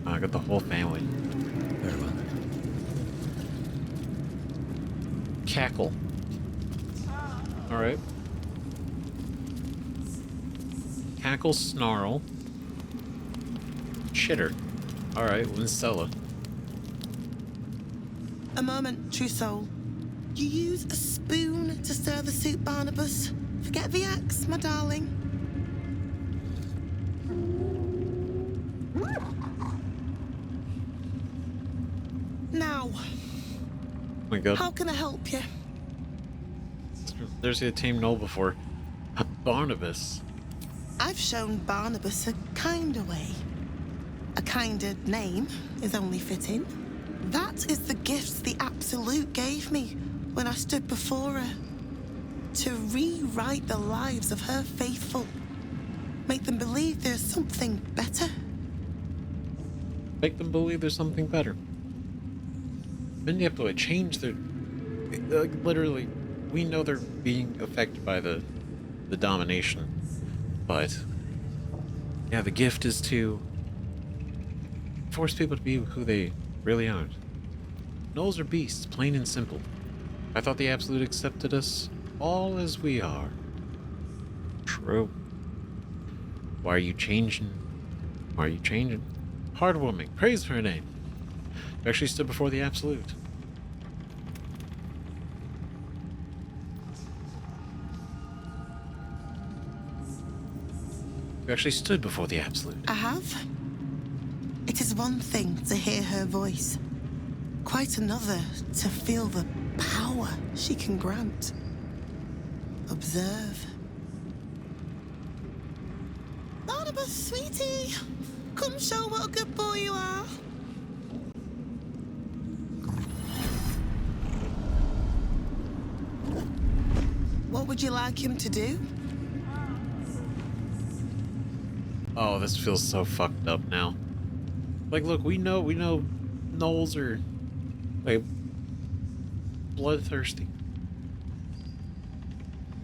[SPEAKER 1] Oh, I got the whole family.
[SPEAKER 15] Very well.
[SPEAKER 1] Cackle. Alright. Cackle, snarl. Chitter. Alright, Wincella.
[SPEAKER 17] A moment, true soul. You use a spoon to stir the soup, Barnabas. Forget the axe, my darling. Now,
[SPEAKER 1] Oh my god.
[SPEAKER 17] how can I help you?
[SPEAKER 1] There's a tame gnoll before. Barnabas.
[SPEAKER 17] I've shown Barnabas a kinder way. A kinder name is only fitting. That is the gifts the Absolute gave me when I stood before her. To rewrite the lives of her faithful. Make them believe there's something better.
[SPEAKER 1] Make them believe there's something better. Then you have to change their... literally, we know they're being affected by the domination. But... yeah, the gift is to... force people to be who they really aren't. Gnolls are beasts, plain and simple. I thought the Absolute accepted us all as we are. True. Why are you changing? Why are you changing? Heartwarming. Praise her name. You actually stood before the Absolute. You actually stood before the Absolute.
[SPEAKER 17] I have. It is one thing to hear her voice. Quite another to feel the power she can grant. Observe. Barnabas, sweetie. Come show what a good boy you are. What would you like him to do?
[SPEAKER 1] Oh, this feels so fucked up now. Like, look, we know gnolls are like bloodthirsty,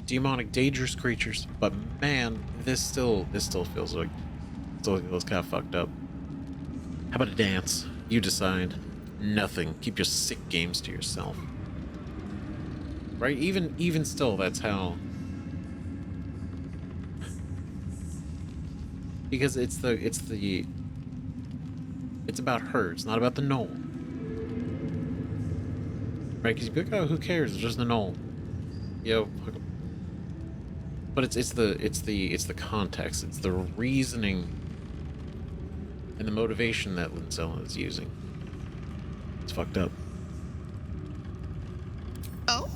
[SPEAKER 1] demonic, dangerous creatures. But man, this still feels like kind of fucked up. How about a dance? You decide. Nothing. Keep your sick games to yourself. Right? Even still, that's how. Because it's about her. It's not about the gnoll. Right? Because you'd be like, oh, who cares? It's just a gnoll. Yo. But it's the context. It's the reasoning and the motivation that Lincella is using. It's fucked up.
[SPEAKER 17] Oh,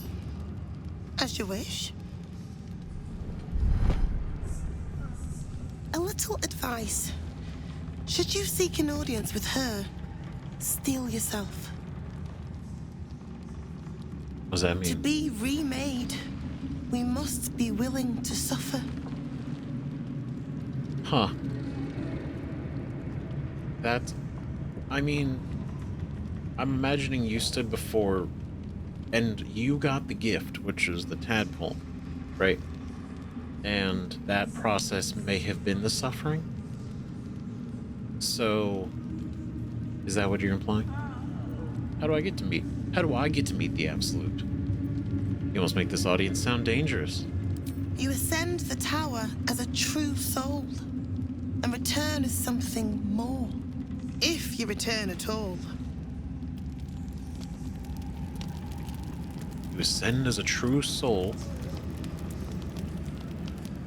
[SPEAKER 17] as you wish. A little advice. Should you seek an audience with her, steel yourself.
[SPEAKER 1] What does that mean?
[SPEAKER 17] To be remade, we must be willing to suffer.
[SPEAKER 1] Huh. I mean, I'm imagining you stood before and you got the gift, which is the tadpole, right? And that process may have been the suffering. So, is that what you're implying? How do I get to meet the Absolute? You almost make this audience sound dangerous.
[SPEAKER 17] You ascend the tower as a true soul, and return as something more. If you return at all.
[SPEAKER 1] You ascend as a true soul,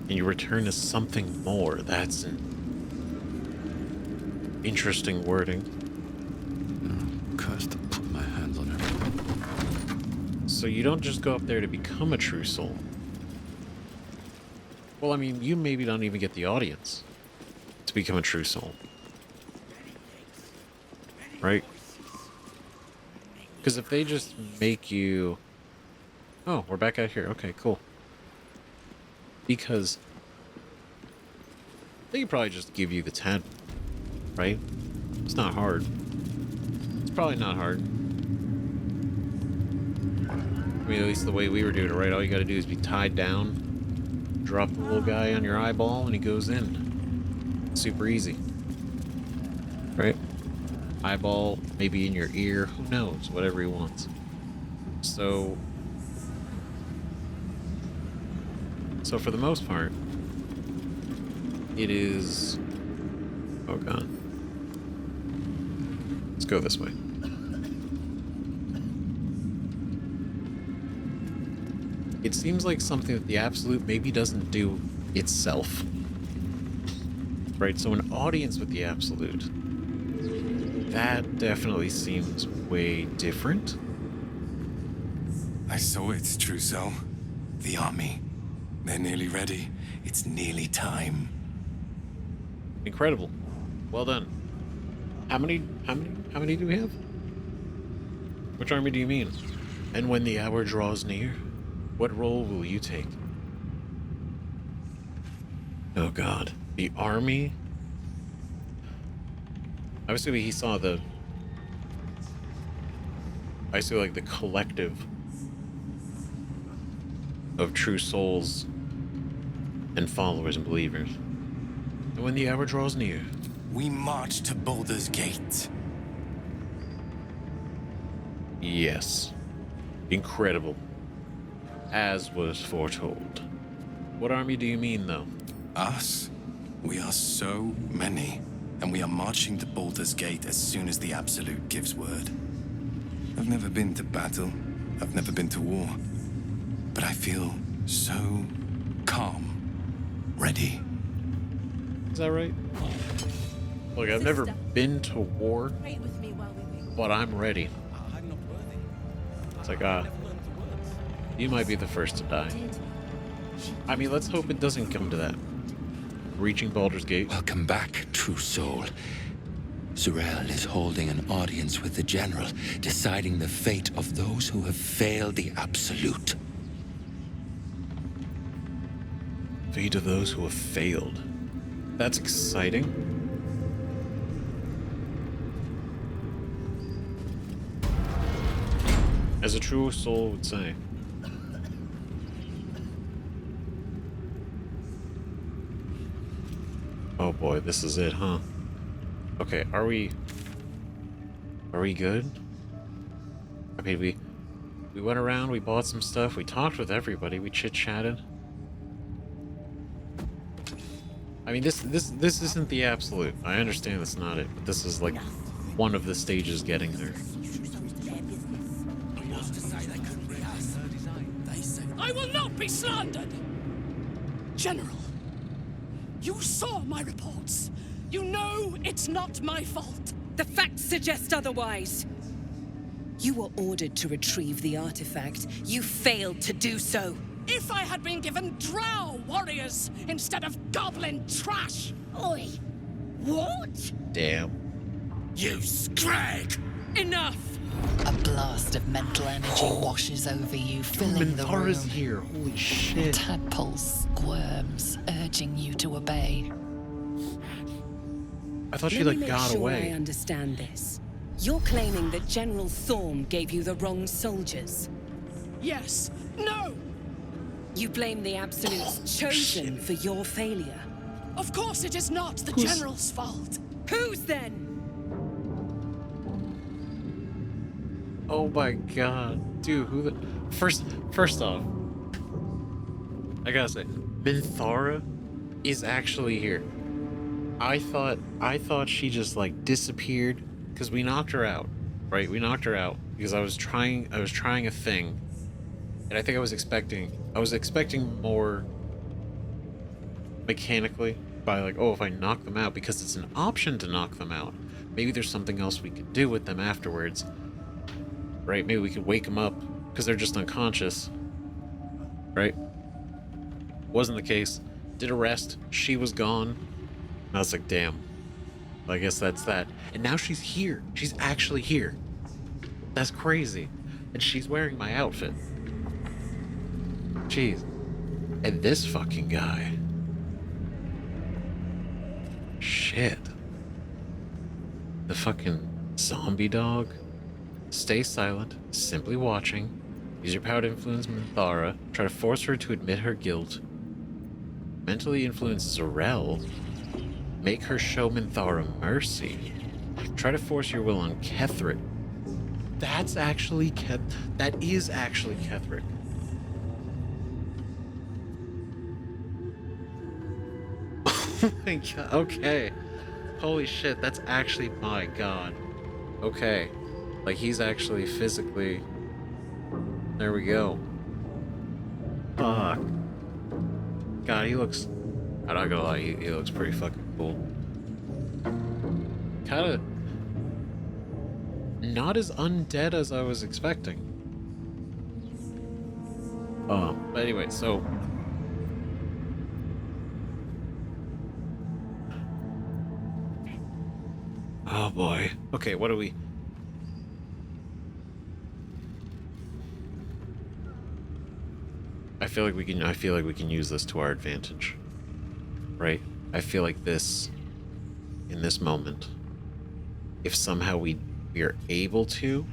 [SPEAKER 1] and you return as something more. That's an interesting wording.
[SPEAKER 15] Cursed to put my hands on her.
[SPEAKER 1] So you don't just go up there to become a true soul. Well, I mean, you maybe don't even get the audience to become a true soul. Right? Because if they just make you... Oh, we're back out here. Okay, cool. Because they could probably just give you the 10, right? It's not hard. It's probably not hard. I mean, at least the way we were doing it, right? All you gotta do is be tied down, drop the little guy on your eyeball, and he goes in. Super easy. Right? Eyeball, maybe in your ear, who knows? Whatever he wants. So for the most part, it is... Oh god. Let's go this way. It seems like something that the Absolute maybe doesn't do itself. Right, so an audience with the Absolute, that definitely seems way different.
[SPEAKER 15] I saw it, Trousseau. The army. They're nearly ready. It's nearly time.
[SPEAKER 1] Incredible. Well done. How many do we have? Which army do you mean? And when the hour draws near, what role will you take? Oh god. The army? Obviously he saw the... I see like the collective of true souls and followers and believers. And when the hour draws near,
[SPEAKER 15] we march to Baldur's Gate.
[SPEAKER 1] Yes. Incredible. As was foretold. What army do you mean, though?
[SPEAKER 15] Us? We are so many, and we are marching to Baldur's Gate as soon as the Absolute gives word. I've never been to battle. I've never been to war. But I feel so calm. Ready.
[SPEAKER 1] Is that right? Look, I've never been to war, but I'm ready. It's like, you might be the first to die. I mean, let's hope it doesn't come to that. reaching Baldur's Gate.
[SPEAKER 10] Welcome back, true soul. Zurel is holding an audience with the General, deciding the fate of those who have failed the Absolute.
[SPEAKER 1] Fate of those who have failed. That's exciting. As a true soul would say. Oh boy, this is it, huh? Okay, are we good? I mean, we went around, we bought some stuff, we talked with everybody, we chit-chatted. I mean, this isn't the absolute. I understand that's not it, but this is like one of the stages getting there.
[SPEAKER 11] I will not be slandered! General, you saw my reports. You know it's not my fault.
[SPEAKER 21] The facts suggest otherwise. You were ordered to retrieve the artifact. You failed to do so.
[SPEAKER 11] If I had been given Drow warriors instead of goblin trash! Oi! What?
[SPEAKER 1] Damn.
[SPEAKER 10] You scrag!
[SPEAKER 11] Enough!
[SPEAKER 7] A blast of mental energy washes over you, filling the room.
[SPEAKER 1] Minthara's here, holy shit.
[SPEAKER 7] Tadpole squirms, urging you to obey.
[SPEAKER 1] I thought she like got away.
[SPEAKER 21] I understand this. You're claiming that General Thorm gave you the wrong soldiers.
[SPEAKER 11] Yes. No!
[SPEAKER 21] You blame the Absolute's chosen for your failure.
[SPEAKER 11] Of course it is not the General's fault.
[SPEAKER 21] Whose then?
[SPEAKER 1] Oh my god. Dude, who the... First off, I gotta say, Minthara is actually here. I thought she just like disappeared because we knocked her out, right? We knocked her out because I was trying a thing, and I think I was expecting more mechanically by like, oh, if I knock them out, because it's an option to knock them out. Maybe there's something else we could do with them afterwards, right? Maybe we could wake them up because they're just unconscious, right? Wasn't the case. Did a rest. She was gone. I was like, damn. I guess that's that. And now she's here. She's actually here. That's crazy. And she's wearing my outfit. Jeez. And this fucking guy. Shit. The fucking zombie dog. Stay silent. Simply watching. Use your power to influence Minthara. Try to force her to admit her guilt. Mentally influence Zurel. Make her show Minthara mercy. Try to force your will on Ketheric. That is actually Ketheric. Oh my god, okay. Holy shit, that's actually, my god. Okay. Like, he's actually physically... There we go. Fuck. God, he looks... I'm not gonna lie, he looks pretty fucking cool. Kinda... not as undead as I was expecting. But anyway, so... oh boy. Okay, what do we... I feel like we can use this to our advantage. Right? I feel like this, in this moment, if somehow we are able to,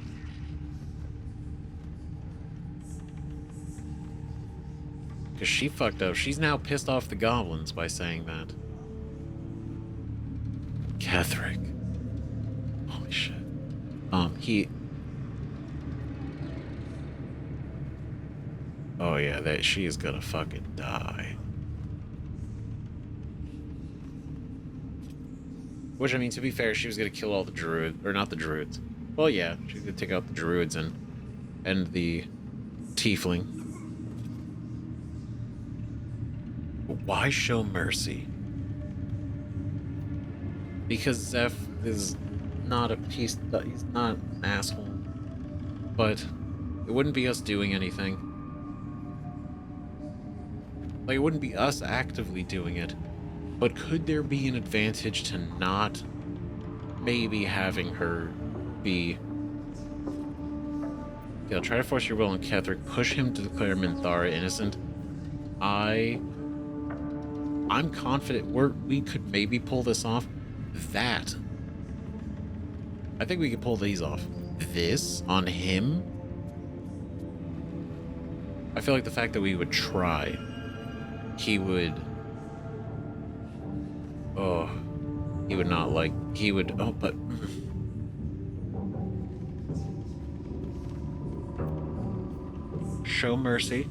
[SPEAKER 1] because she fucked up. She's now pissed off the goblins by saying that. Ketheric. Holy shit. Oh yeah, she is gonna fucking die. Which, I mean, to be fair, she was gonna kill all the druids, or not the druids. Well, yeah, she was gonna take out the druids and the tiefling. But why show mercy? Because Zeph is not a piece. He's not an asshole. But it wouldn't be us doing anything. Like, it wouldn't be us actively doing it. But could there be an advantage to not maybe having her be... Yeah, try to force your will on Ketheric. Push him to declare Minthara innocent. I'm confident we could maybe pull this off. That. I think we could pull these off. This on him. I feel like the fact that we would try, he would... Oh, he would not like... He would... Oh, but... Show mercy.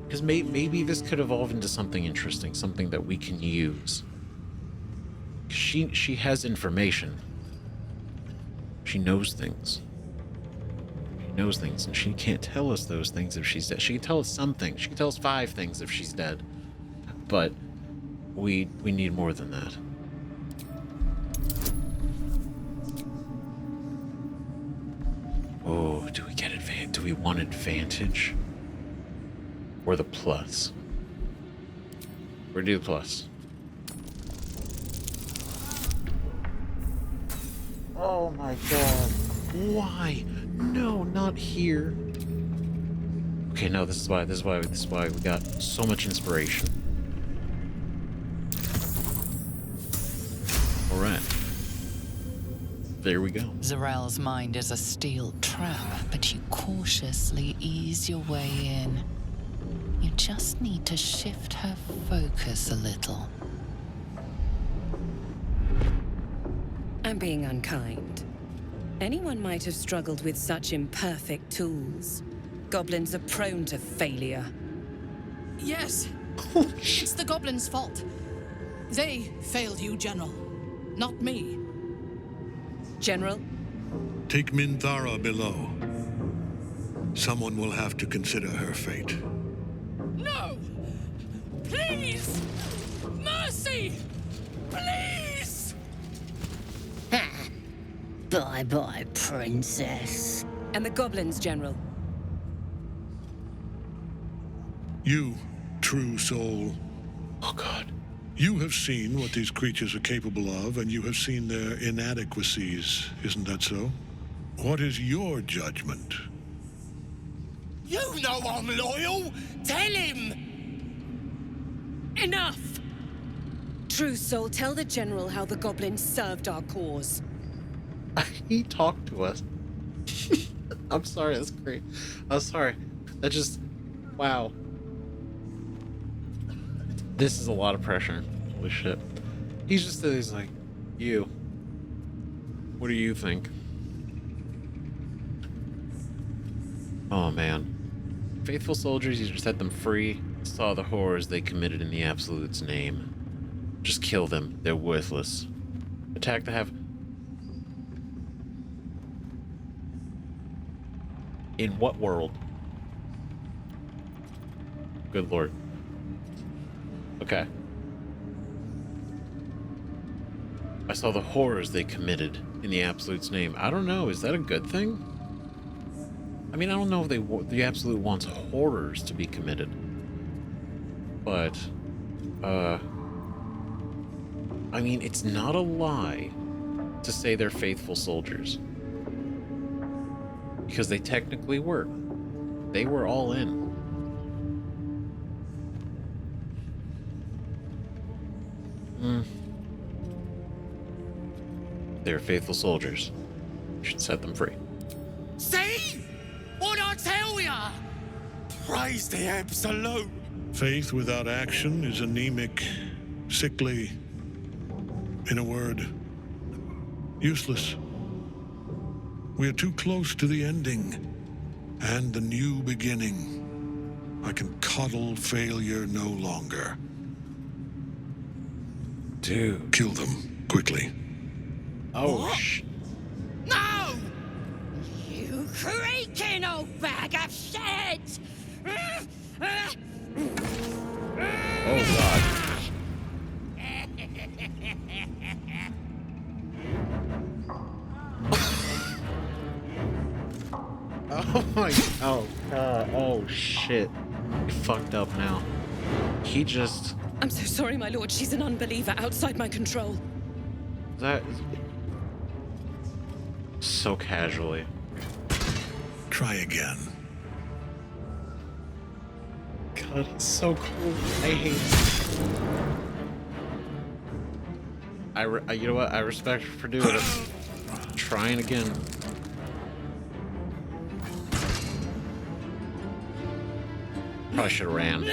[SPEAKER 1] Because maybe this could evolve into something interesting, something that we can use. She has information. She knows things. She knows things, and she can't tell us those things if she's dead. She can tell us some things. She can tell us 5 things if she's dead. But we need more than that. Oh, do we get advantage? Do we want advantage? Or the plus? Or do the plus? Oh my god. Why? No, not here. Okay, no, this is why we got so much inspiration. Alright. There we go.
[SPEAKER 7] Zarel's mind is a steel trap, but you cautiously ease your way in. You just need to shift her focus a little.
[SPEAKER 21] I'm being unkind. Anyone might have struggled with such imperfect tools. Goblins are prone to failure.
[SPEAKER 6] Yes. It's the goblins' fault. They failed you, General. Not me.
[SPEAKER 21] General?
[SPEAKER 22] Take Minthara below. Someone will have to consider her fate.
[SPEAKER 6] No! Please! Mercy! Please!
[SPEAKER 11] Bye-bye, princess.
[SPEAKER 21] And the goblins, General?
[SPEAKER 22] You, true soul.
[SPEAKER 1] Oh, God.
[SPEAKER 22] You have seen what these creatures are capable of, and you have seen their inadequacies. Isn't that so? What is your judgment?
[SPEAKER 11] You know I'm loyal! Tell him!
[SPEAKER 21] Enough! True soul, tell the General how the goblins served our cause.
[SPEAKER 1] He talked to us. I'm sorry, that's great. I'm sorry. That just... Wow. This is a lot of pressure. Holy shit. He's like, you. What do you think? Oh, man. Faithful soldiers, you set them free. Saw the horrors they committed in the Absolute's name. Just kill them. They're worthless. Attack the have... In what world? Good lord. Okay. I saw the horrors they committed in the Absolute's name. I don't know. Is that a good thing? I mean, I don't know if the Absolute wants horrors to be committed. But, I mean, it's not a lie to say they're faithful soldiers. Because they technically were. They were all in. They're faithful soldiers. You should set them free.
[SPEAKER 11] See? What'd I tell ya? Praise the Absolute.
[SPEAKER 22] Faith without action is anemic, sickly, in a word, useless. We are too close to the ending and the new beginning. I can coddle failure no longer.
[SPEAKER 1] Dude.
[SPEAKER 22] Kill them, quickly.
[SPEAKER 1] Oh,
[SPEAKER 11] No! You creaking old bag of shit!
[SPEAKER 1] Oh, God. Oh my, oh god, oh shit. You fucked up now. He just...
[SPEAKER 21] I'm so sorry, my lord. She's an unbeliever outside my control.
[SPEAKER 1] That... So casually.
[SPEAKER 22] Try again.
[SPEAKER 1] God, he's so cool. I hate him. You know what? I respect her for doing it. Trying again. Probably should have ran.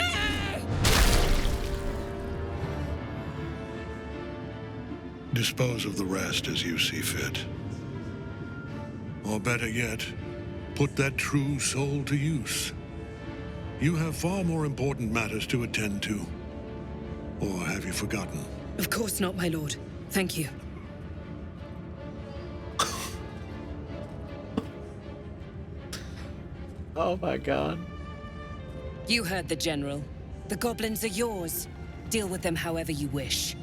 [SPEAKER 22] Dispose of the rest as you see fit. Or better yet, put that true soul to use. You have far more important matters to attend to. Or have you forgotten?
[SPEAKER 21] Of course not, my lord. Thank you.
[SPEAKER 1] Oh my god.
[SPEAKER 21] You heard the general. The goblins are yours. Deal with them however you wish.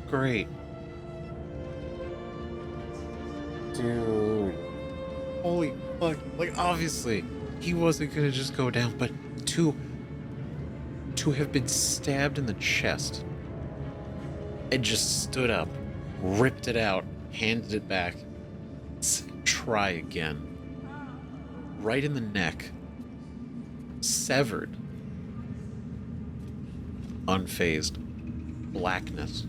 [SPEAKER 1] Great. Dude. Holy fuck. Like, obviously, he wasn't gonna just go down, but to have been stabbed in the chest and just stood up, ripped it out, handed it back, try again. Right in the neck. Severed. Unfazed. Blackness.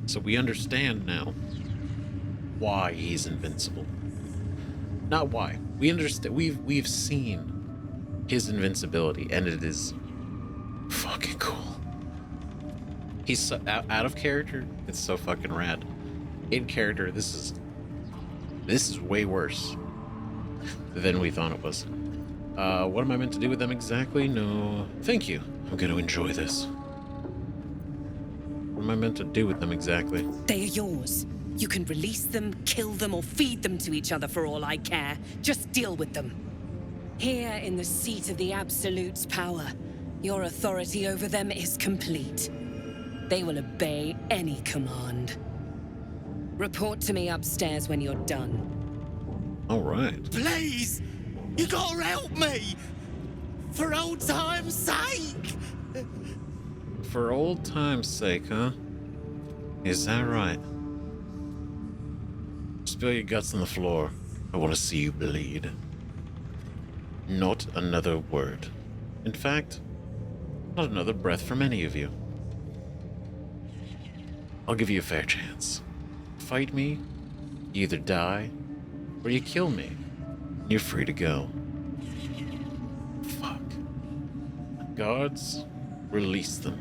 [SPEAKER 1] So we understand now why he's invincible. Not why. We understand. We've seen his invincibility, and it is fucking cool. He's so, out of character. It's so fucking rad. In character, this is way worse than we thought it was. What am I meant to do with them exactly? No, thank you. I'm going to enjoy this. What am I meant to do with them exactly?
[SPEAKER 21] They are yours. You can release them, kill them, or feed them to each other for all I care. Just deal with them. Here in the seat of the Absolute's power, your authority over them is complete. They will obey any command. Report to me upstairs when you're done.
[SPEAKER 1] All right.
[SPEAKER 11] Please! You gotta help me! For old time's sake!
[SPEAKER 1] For old time's sake, huh? Is that right? Spill your guts on the floor. I want to see you bleed. Not another word. In fact, not another breath from any of you. I'll give you a fair chance. Fight me, you either die, or you kill me. You're free to go. Fuck. Guards, release them.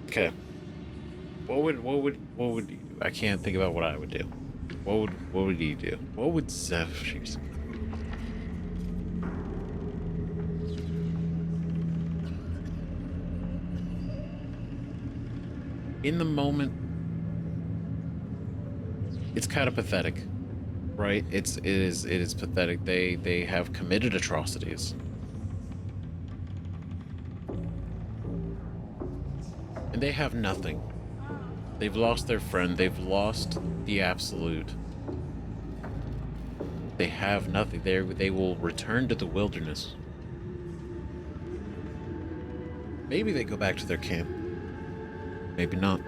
[SPEAKER 1] Okay. What would you do? I can't think about what I would do. What would you do? What would Zeph choose? In the moment, it's kind of pathetic, right? It is pathetic. They have committed atrocities. And they have nothing. They've lost their friend. They've lost the Absolute. They have nothing. They will return to the wilderness. Maybe they go back to their camp. Maybe not.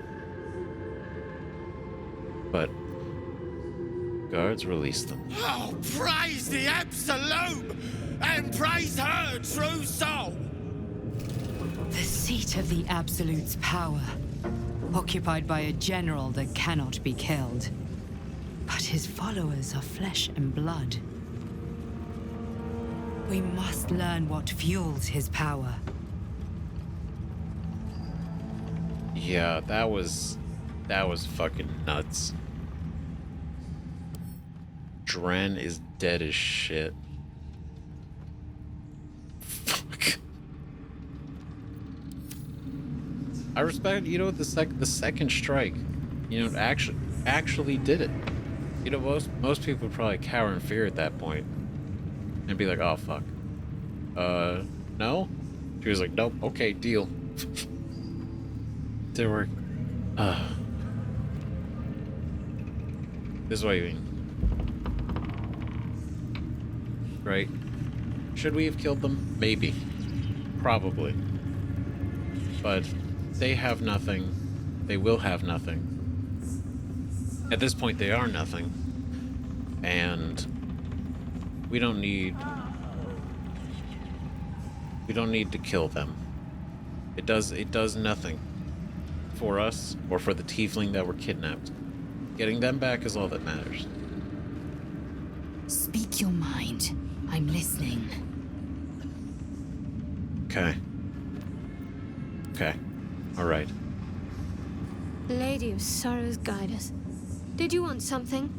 [SPEAKER 1] But guards, release them.
[SPEAKER 11] Oh, praise the Absolute! And praise her true soul!
[SPEAKER 12] The seat of the Absolute's power, occupied by a general that cannot be killed. But his followers are flesh and blood. We must learn what fuels his power.
[SPEAKER 1] Yeah, that was fucking nuts. Dren is dead as shit. Fuck. I respect, you know, the second strike, you know, actually did it. You know, most people would probably cower in fear at that point and be like, oh fuck. No? She was like, nope, okay, deal. Didn't work. This is what you mean. right? Should we have killed them? Maybe. Probably. But they have nothing. They will have nothing. At this point, they are nothing. And we don't need to kill them. It does nothing for us or for the tiefling that were kidnapped. Getting them back is all that matters.
[SPEAKER 9] Speak your mind. I'm listening.
[SPEAKER 1] Okay. All right.
[SPEAKER 3] Lady of Sorrows, guide us. Did you want something?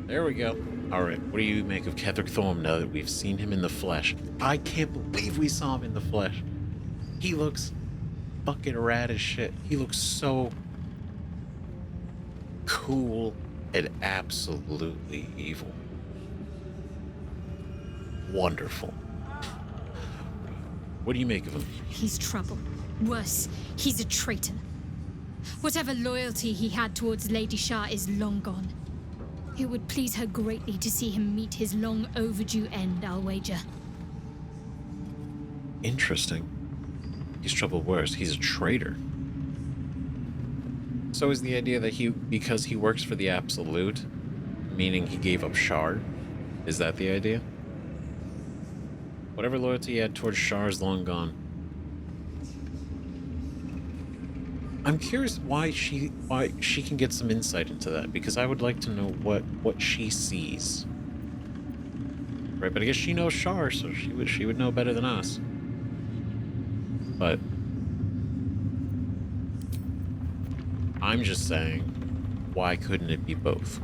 [SPEAKER 1] There we go. All right. What do you make of Ketheric Thorm now that we've seen him in the flesh? I can't believe we saw him in the flesh. He looks fucking rad as shit. He looks so cool and absolutely evil. Wonderful. What do you make of him?
[SPEAKER 3] He's trouble. Worse, he's a traitor. Whatever loyalty he had towards Lady Shah is long gone. It would please her greatly to see him meet his long overdue end, I'll wager.
[SPEAKER 1] Interesting. He's trouble worse. He's a traitor. So is the idea that because he works for the Absolute, meaning he gave up Shar? Is that the idea? Whatever loyalty he had towards Shar is long gone. I'm curious why she can get some insight into that, because I would like to know what she sees. Right, but I guess she knows Shar, so she would know better than us. But I'm just saying, why couldn't it be both?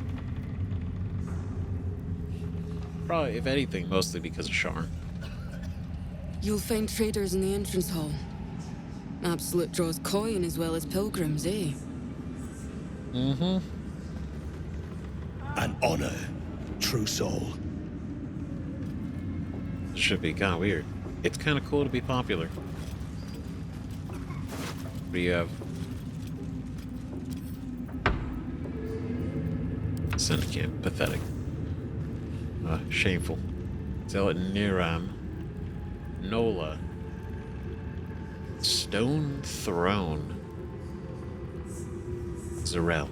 [SPEAKER 1] Probably, if anything, mostly because of Shar.
[SPEAKER 14] You'll find traders in the entrance hall. Absolute draws coin as well as pilgrims, eh?
[SPEAKER 1] Mm-hmm.
[SPEAKER 10] An honor, true soul.
[SPEAKER 1] It should be kind of weird. It's kind of cool to be popular. What do you have? Syndicate. Pathetic. Shameful. Zealot Niram. Nola. Stone Throne. Zarel.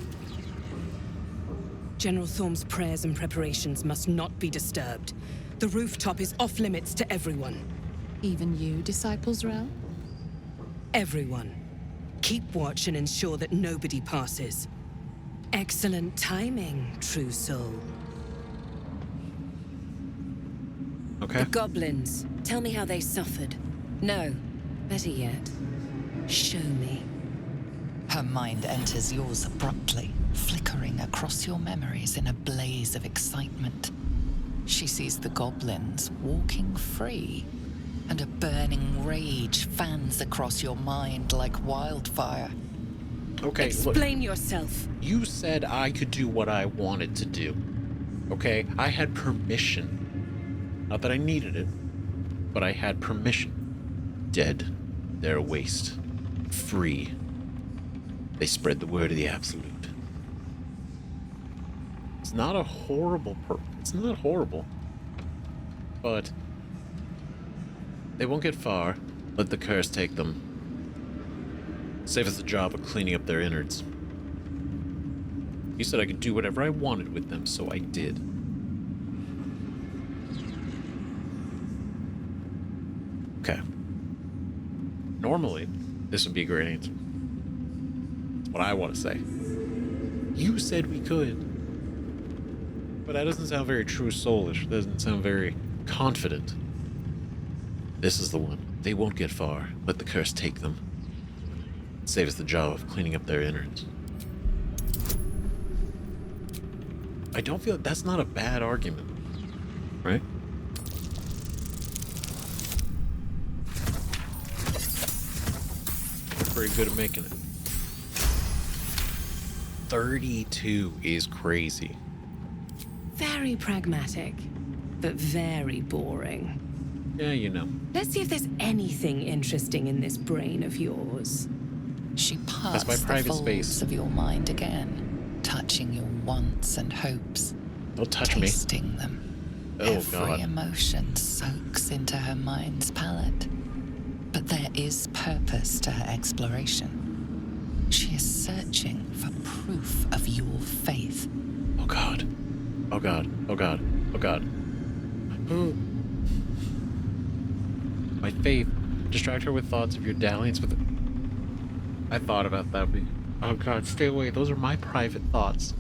[SPEAKER 21] General Thorm's prayers and preparations must not be disturbed. The rooftop is off limits to everyone.
[SPEAKER 6] Even you, Disciples Rel?
[SPEAKER 21] Everyone. Keep watch and ensure that nobody passes. Excellent timing, true soul.
[SPEAKER 1] Okay.
[SPEAKER 21] The goblins. Tell me how they suffered. No. Better yet, show me.
[SPEAKER 7] Her mind enters yours abruptly, flickering across your memories in a blaze of excitement. She sees the goblins walking free, and a burning rage fans across your mind like wildfire.
[SPEAKER 1] Okay,
[SPEAKER 21] Explain yourself.
[SPEAKER 1] You said I could do what I wanted to do. Okay? I had permission. Not that I needed it, but I had permission. Dead. They're a waste. Free. They spread the word of the Absolute. It's not a horrible it's not horrible. But they won't get far. Let the curse take them. Save us the job of cleaning up their innards. You said I could do whatever I wanted with them, so I did. Okay. Normally, this would be a great answer. That's what I want to say. You said we could. But that doesn't sound very true soulish. It doesn't sound very confident. This is the one. They won't get far. Let the curse take them. Save us the job of cleaning up their innards. I don't feel that's not a bad argument. Right? Pretty good at making it. 32 is crazy.
[SPEAKER 21] Very pragmatic, but very boring.
[SPEAKER 1] Yeah, you know.
[SPEAKER 21] Let's see if there's anything interesting in this brain of yours.
[SPEAKER 7] She
[SPEAKER 1] That's
[SPEAKER 7] parts
[SPEAKER 1] my
[SPEAKER 7] the
[SPEAKER 1] private
[SPEAKER 7] folds
[SPEAKER 1] space.
[SPEAKER 7] of your mind again, touching your wants and hopes.
[SPEAKER 1] Don't touch me.
[SPEAKER 7] Tasting them. Every emotion soaks into her mind's palette. But there is purpose to her exploration. She is searching for proof of your faith.
[SPEAKER 1] Oh God. Oh God. Oh God. Oh God. My faith. Distract her with thoughts of your dalliance with... I thought about that. Oh God, stay away. Those are my private thoughts.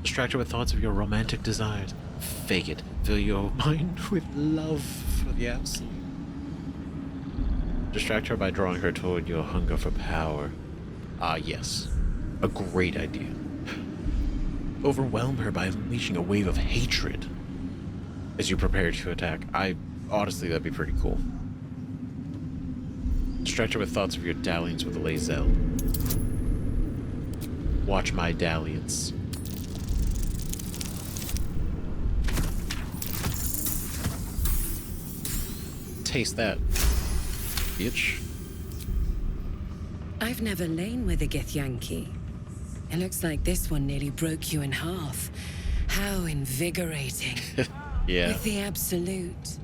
[SPEAKER 1] Distract her with thoughts of your romantic desires. Fake it. Fill your mind with love for the absolute. Distract her by drawing her toward your hunger for power. Ah, yes. A great idea. Overwhelm her by unleashing a wave of hatred as you prepare to attack. Honestly, that'd be pretty cool. Distract her with thoughts of your dalliance with Lae'zel. Watch my dalliance. Taste that, bitch.
[SPEAKER 21] I've never lain with a Githyanki. It looks like this one nearly broke you in half. How invigorating.
[SPEAKER 1] Yeah.
[SPEAKER 21] With the Absolute,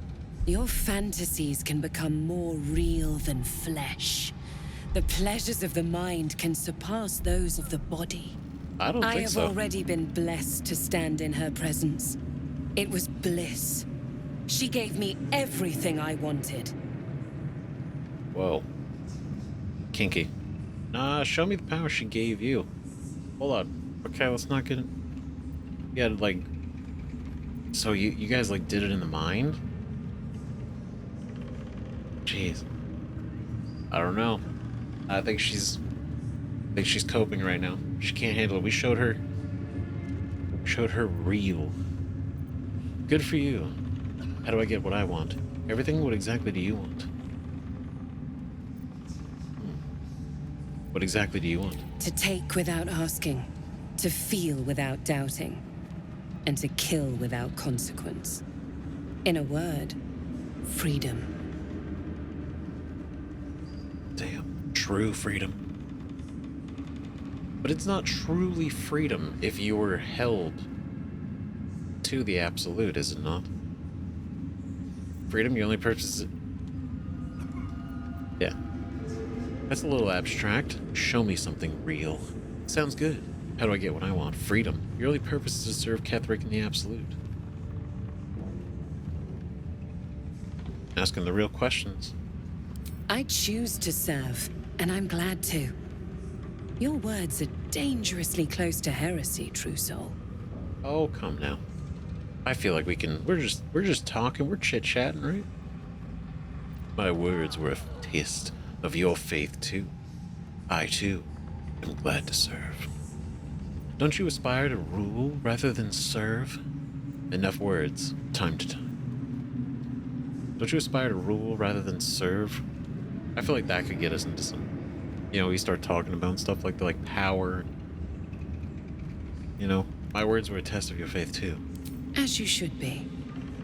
[SPEAKER 21] your fantasies can become more real than flesh. The pleasures of the mind can surpass those of the body.
[SPEAKER 1] I don't think so.
[SPEAKER 21] I have already been blessed to stand in her presence. It was bliss. She gave me everything I wanted.
[SPEAKER 1] Whoa. Kinky. Nah, show me the power she gave you. Hold on. Okay, let's not get it. Yeah, like... So you guys, like, did it in the mind? Jeez. I don't know. I think she's coping right now. She can't handle it. We showed her real. Good for you. How do I get what I want? Everything? What exactly do you want? What exactly do you want?
[SPEAKER 21] To take without asking, to feel without doubting, and to kill without consequence. In a word, freedom.
[SPEAKER 1] Damn, true freedom. But it's not truly freedom if you were held to the absolute, is it not? Freedom, your only purpose is... Yeah. That's a little abstract. Show me something real. Sounds good. How do I get what I want? Freedom. Your only purpose is to serve Ketheric in the absolute. Asking the real questions.
[SPEAKER 21] I choose to serve, and I'm glad to. Your words are dangerously close to heresy, true soul.
[SPEAKER 1] Oh, come now. I feel like we can... We're just talking. We're chit-chatting, right? My words were a taste of your faith, too. I, too, am glad to serve. Don't you aspire to rule rather than serve? Enough words, time to time. Don't you aspire to rule rather than serve? I feel like that could get us into some... You know, we start talking about stuff like power. You know, my words were a test of your faith, too.
[SPEAKER 21] As you should be.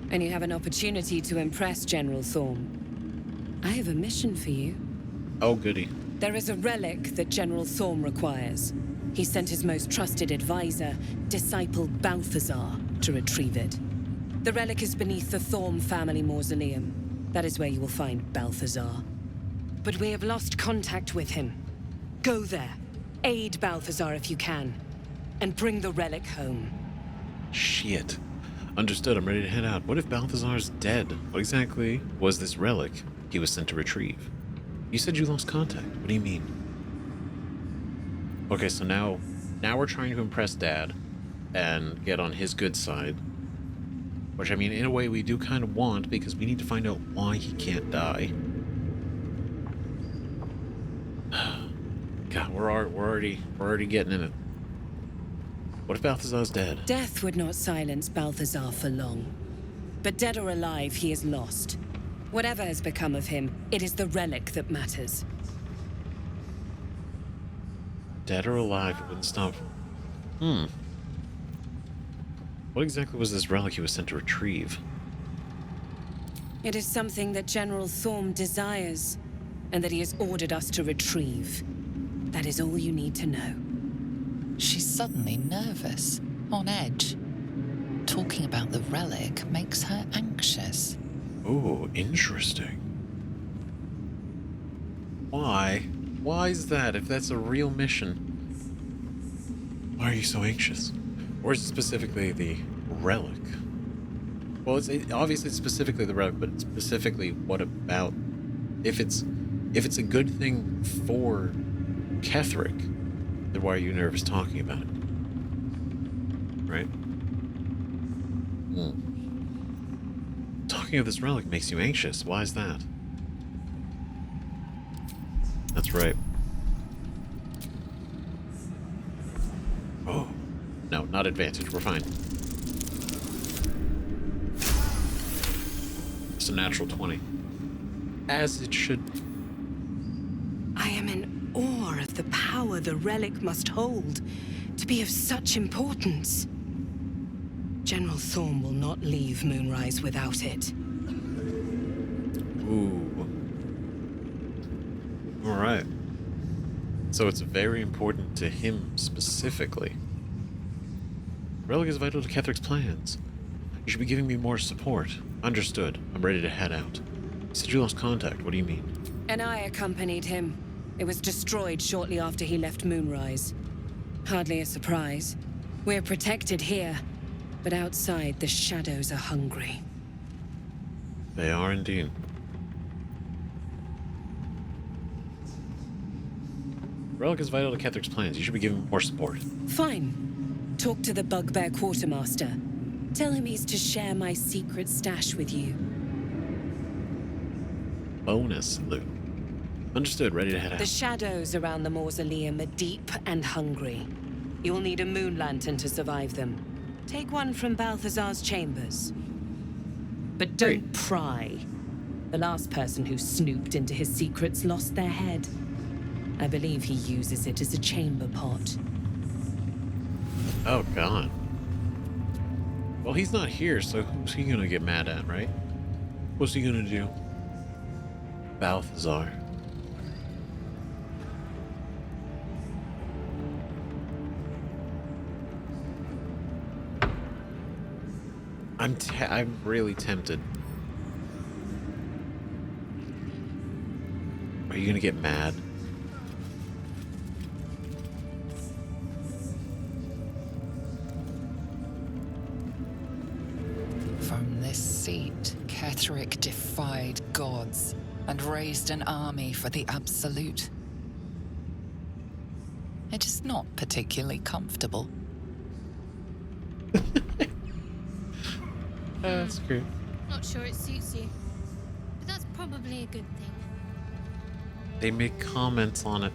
[SPEAKER 21] And you have an opportunity to impress General Thorm. I have a mission for you.
[SPEAKER 1] Oh, goody.
[SPEAKER 21] There is a relic that General Thorm requires. He sent his most trusted advisor, disciple Balthazar, to retrieve it. The relic is beneath the Thorm family mausoleum. That is where you will find Balthazar. But we have lost contact with him. Go there, aid Balthazar if you can, and bring the relic home.
[SPEAKER 1] Shit. Understood, I'm ready to head out. What if Balthazar's dead? What exactly was this relic he was sent to retrieve? You said you lost contact. What do you mean? Okay, so now we're trying to impress Dad and get on his good side. Which, I mean, in a way we do kind of want, because we need to find out why he can't die. God, we're already getting in it. What if Balthazar's dead?
[SPEAKER 21] Death would not silence Balthazar for long. But dead or alive, he is lost. Whatever has become of him, it is the relic that matters.
[SPEAKER 1] Dead or alive, it wouldn't stop. What exactly was this relic he was sent to retrieve?
[SPEAKER 21] It is something that General Thorm desires, and that he has ordered us to retrieve. That is all you need to know.
[SPEAKER 7] She's suddenly nervous, on edge. talking about the relic makes her anxious.
[SPEAKER 1] Oh, interesting. Why? Why is that? If that's a real mission, why are you so anxious? Or is it specifically the relic? Well, obviously it's specifically the relic, but specifically what about? If it's a good thing for Ketheric, then why are you nervous talking about it? Right? Talking of this relic makes you anxious. Why is that? That's right. Oh. No, not advantage. We're fine. It's a natural 20. As it should.
[SPEAKER 21] I am in awe of the power the relic must hold to be of such importance. General Thorm will not leave Moonrise without it.
[SPEAKER 1] Ooh. Alright. So it's very important to him specifically. Relic is vital to Ketheric's plans. You should be giving me more support. Understood. I'm ready to head out. You said you lost contact. What do you mean?
[SPEAKER 21] And I accompanied him. It was destroyed shortly after he left Moonrise. Hardly a surprise. We're protected here, but outside the shadows are hungry.
[SPEAKER 1] They are indeed. Relic is vital to Ketheric's plans. You should be giving him more support.
[SPEAKER 21] Fine. Talk to the Bugbear Quartermaster. Tell him he's to share my secret stash with you.
[SPEAKER 1] Bonus loot. Understood. Ready to head out.
[SPEAKER 21] The shadows around the mausoleum are deep and hungry. You'll need a moon lantern to survive them. Take one from Balthazar's chambers. But don't pry. The last person who snooped into his secrets lost their head. I believe he uses it as a chamber pot.
[SPEAKER 1] Oh, God. Well, he's not here, so who's he gonna get mad at, right? What's he gonna do? Balthazar. I'm really tempted. Are you gonna get mad?
[SPEAKER 7] From this seat, Ketheric defied gods and raised an army for the Absolute. It is not particularly comfortable.
[SPEAKER 1] That's great.
[SPEAKER 3] Not sure it suits you, but that's probably a good thing.
[SPEAKER 1] They make comments on it.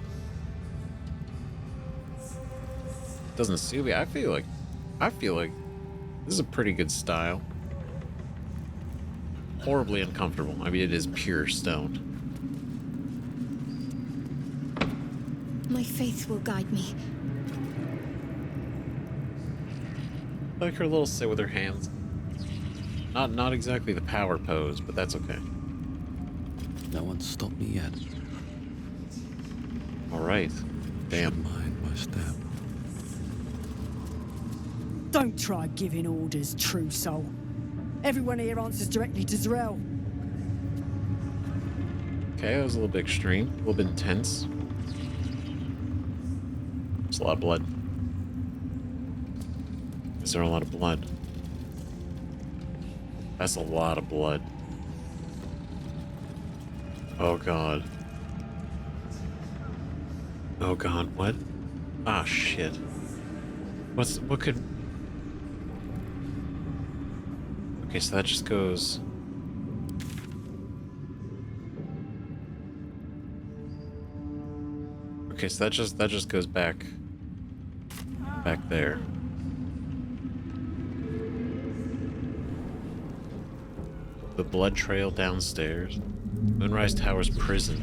[SPEAKER 1] Doesn't suit me. I feel like this is a pretty good style. Horribly uncomfortable. I mean, it is pure stone.
[SPEAKER 3] My faith will guide me.
[SPEAKER 1] I like her little sit with her hands. Not exactly the power pose, but that's okay.
[SPEAKER 8] No one's stopped me yet.
[SPEAKER 1] All right. Damn.
[SPEAKER 8] Mind my step.
[SPEAKER 2] Don't try giving orders, true soul. Everyone here answers directly to Drow.
[SPEAKER 1] Okay, that was a little bit extreme, a little bit intense. It's a lot of blood. Is there a lot of blood? That's a lot of blood. Oh God. Oh God, what? Ah, shit. What could... Okay, so that just goes... Okay, so that just goes back there. The blood trail downstairs. Moonrise Towers prison.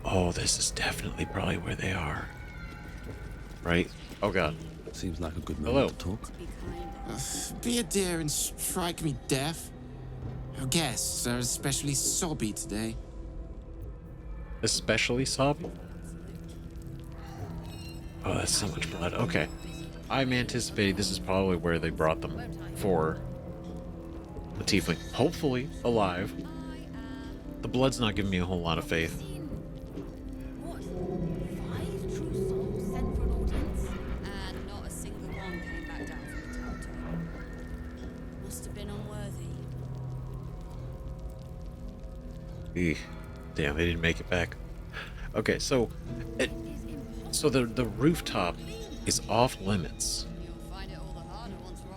[SPEAKER 1] Oh, this is definitely probably where they are. Right? Oh God.
[SPEAKER 8] Seems like a good
[SPEAKER 1] Hello.
[SPEAKER 8] moment to talk.
[SPEAKER 13] Be a dear and strike me deaf. Our guests are especially sobby today.
[SPEAKER 1] Especially sobby? Oh, that's so much blood. Okay. I'm anticipating this is probably where they brought them for the Tiefling. Hopefully alive. The blood's not giving me a whole lot of faith. Eeh, damn, they didn't make it back. Okay, so the rooftop is off limits.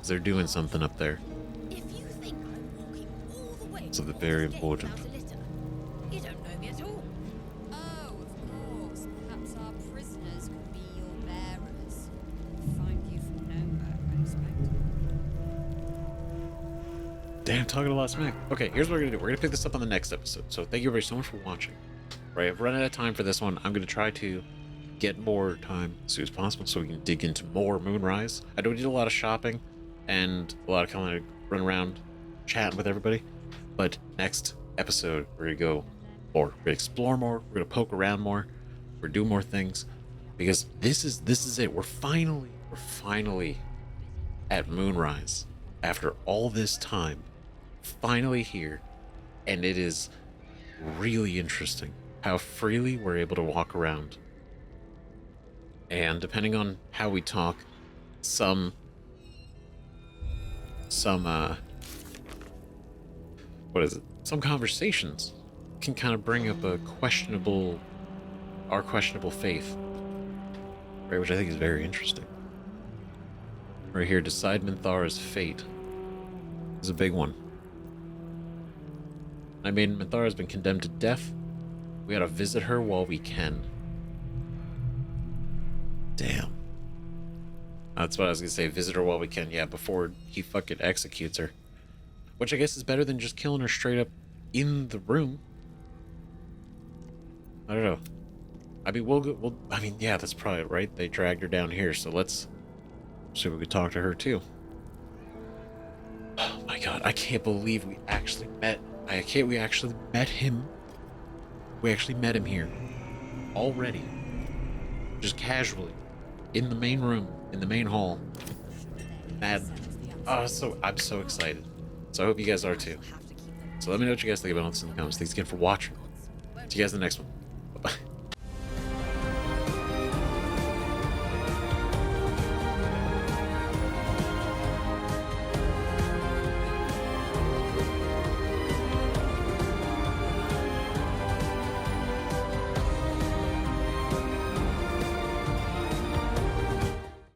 [SPEAKER 1] They're doing something up there. Something very important.
[SPEAKER 16] You don't know me at all. Oh, of course. Perhaps our prisoners could be your bearers. Find you from nowhere, I expect.
[SPEAKER 1] Damn, talking a lot of smack. Okay, here's what we're gonna do. We're gonna pick this up on the next episode. So thank you everybody so much for watching. Right, I've run out of time for this one. I'm gonna try to get more time as soon as possible so we can dig into more Moonrise. I know we did a lot of shopping and a lot of kind of run around chatting with everybody. But next episode, we're gonna go more. We're gonna explore more. We're gonna poke around more. We're gonna do more things because this is it. We're finally at Moonrise after all this time. Finally here, and it is really interesting how freely we're able to walk around. And depending on how we talk, some conversations can kind of bring up our questionable faith, right? Which I think is very interesting. Right here, decide Minthara's fate is a big one. I mean, Minthara has been condemned to death. We gotta visit her while we can. Damn. That's what I was gonna say, visit her while we can, yeah, before he fucking executes her. Which I guess is better than just killing her straight up in the room. I don't know. I mean, I mean, yeah, that's probably right. They dragged her down here, so let's see if we could talk to her too. Oh my god, I can't believe we actually met. We actually met him. We actually met him here. Already. Just casually. In the main room. In the main hall. Mad. Oh, I'm so excited. So I hope you guys are too. So let me know what you guys think about this in the comments. Thanks again for watching. See you guys in the next one. Bye-bye.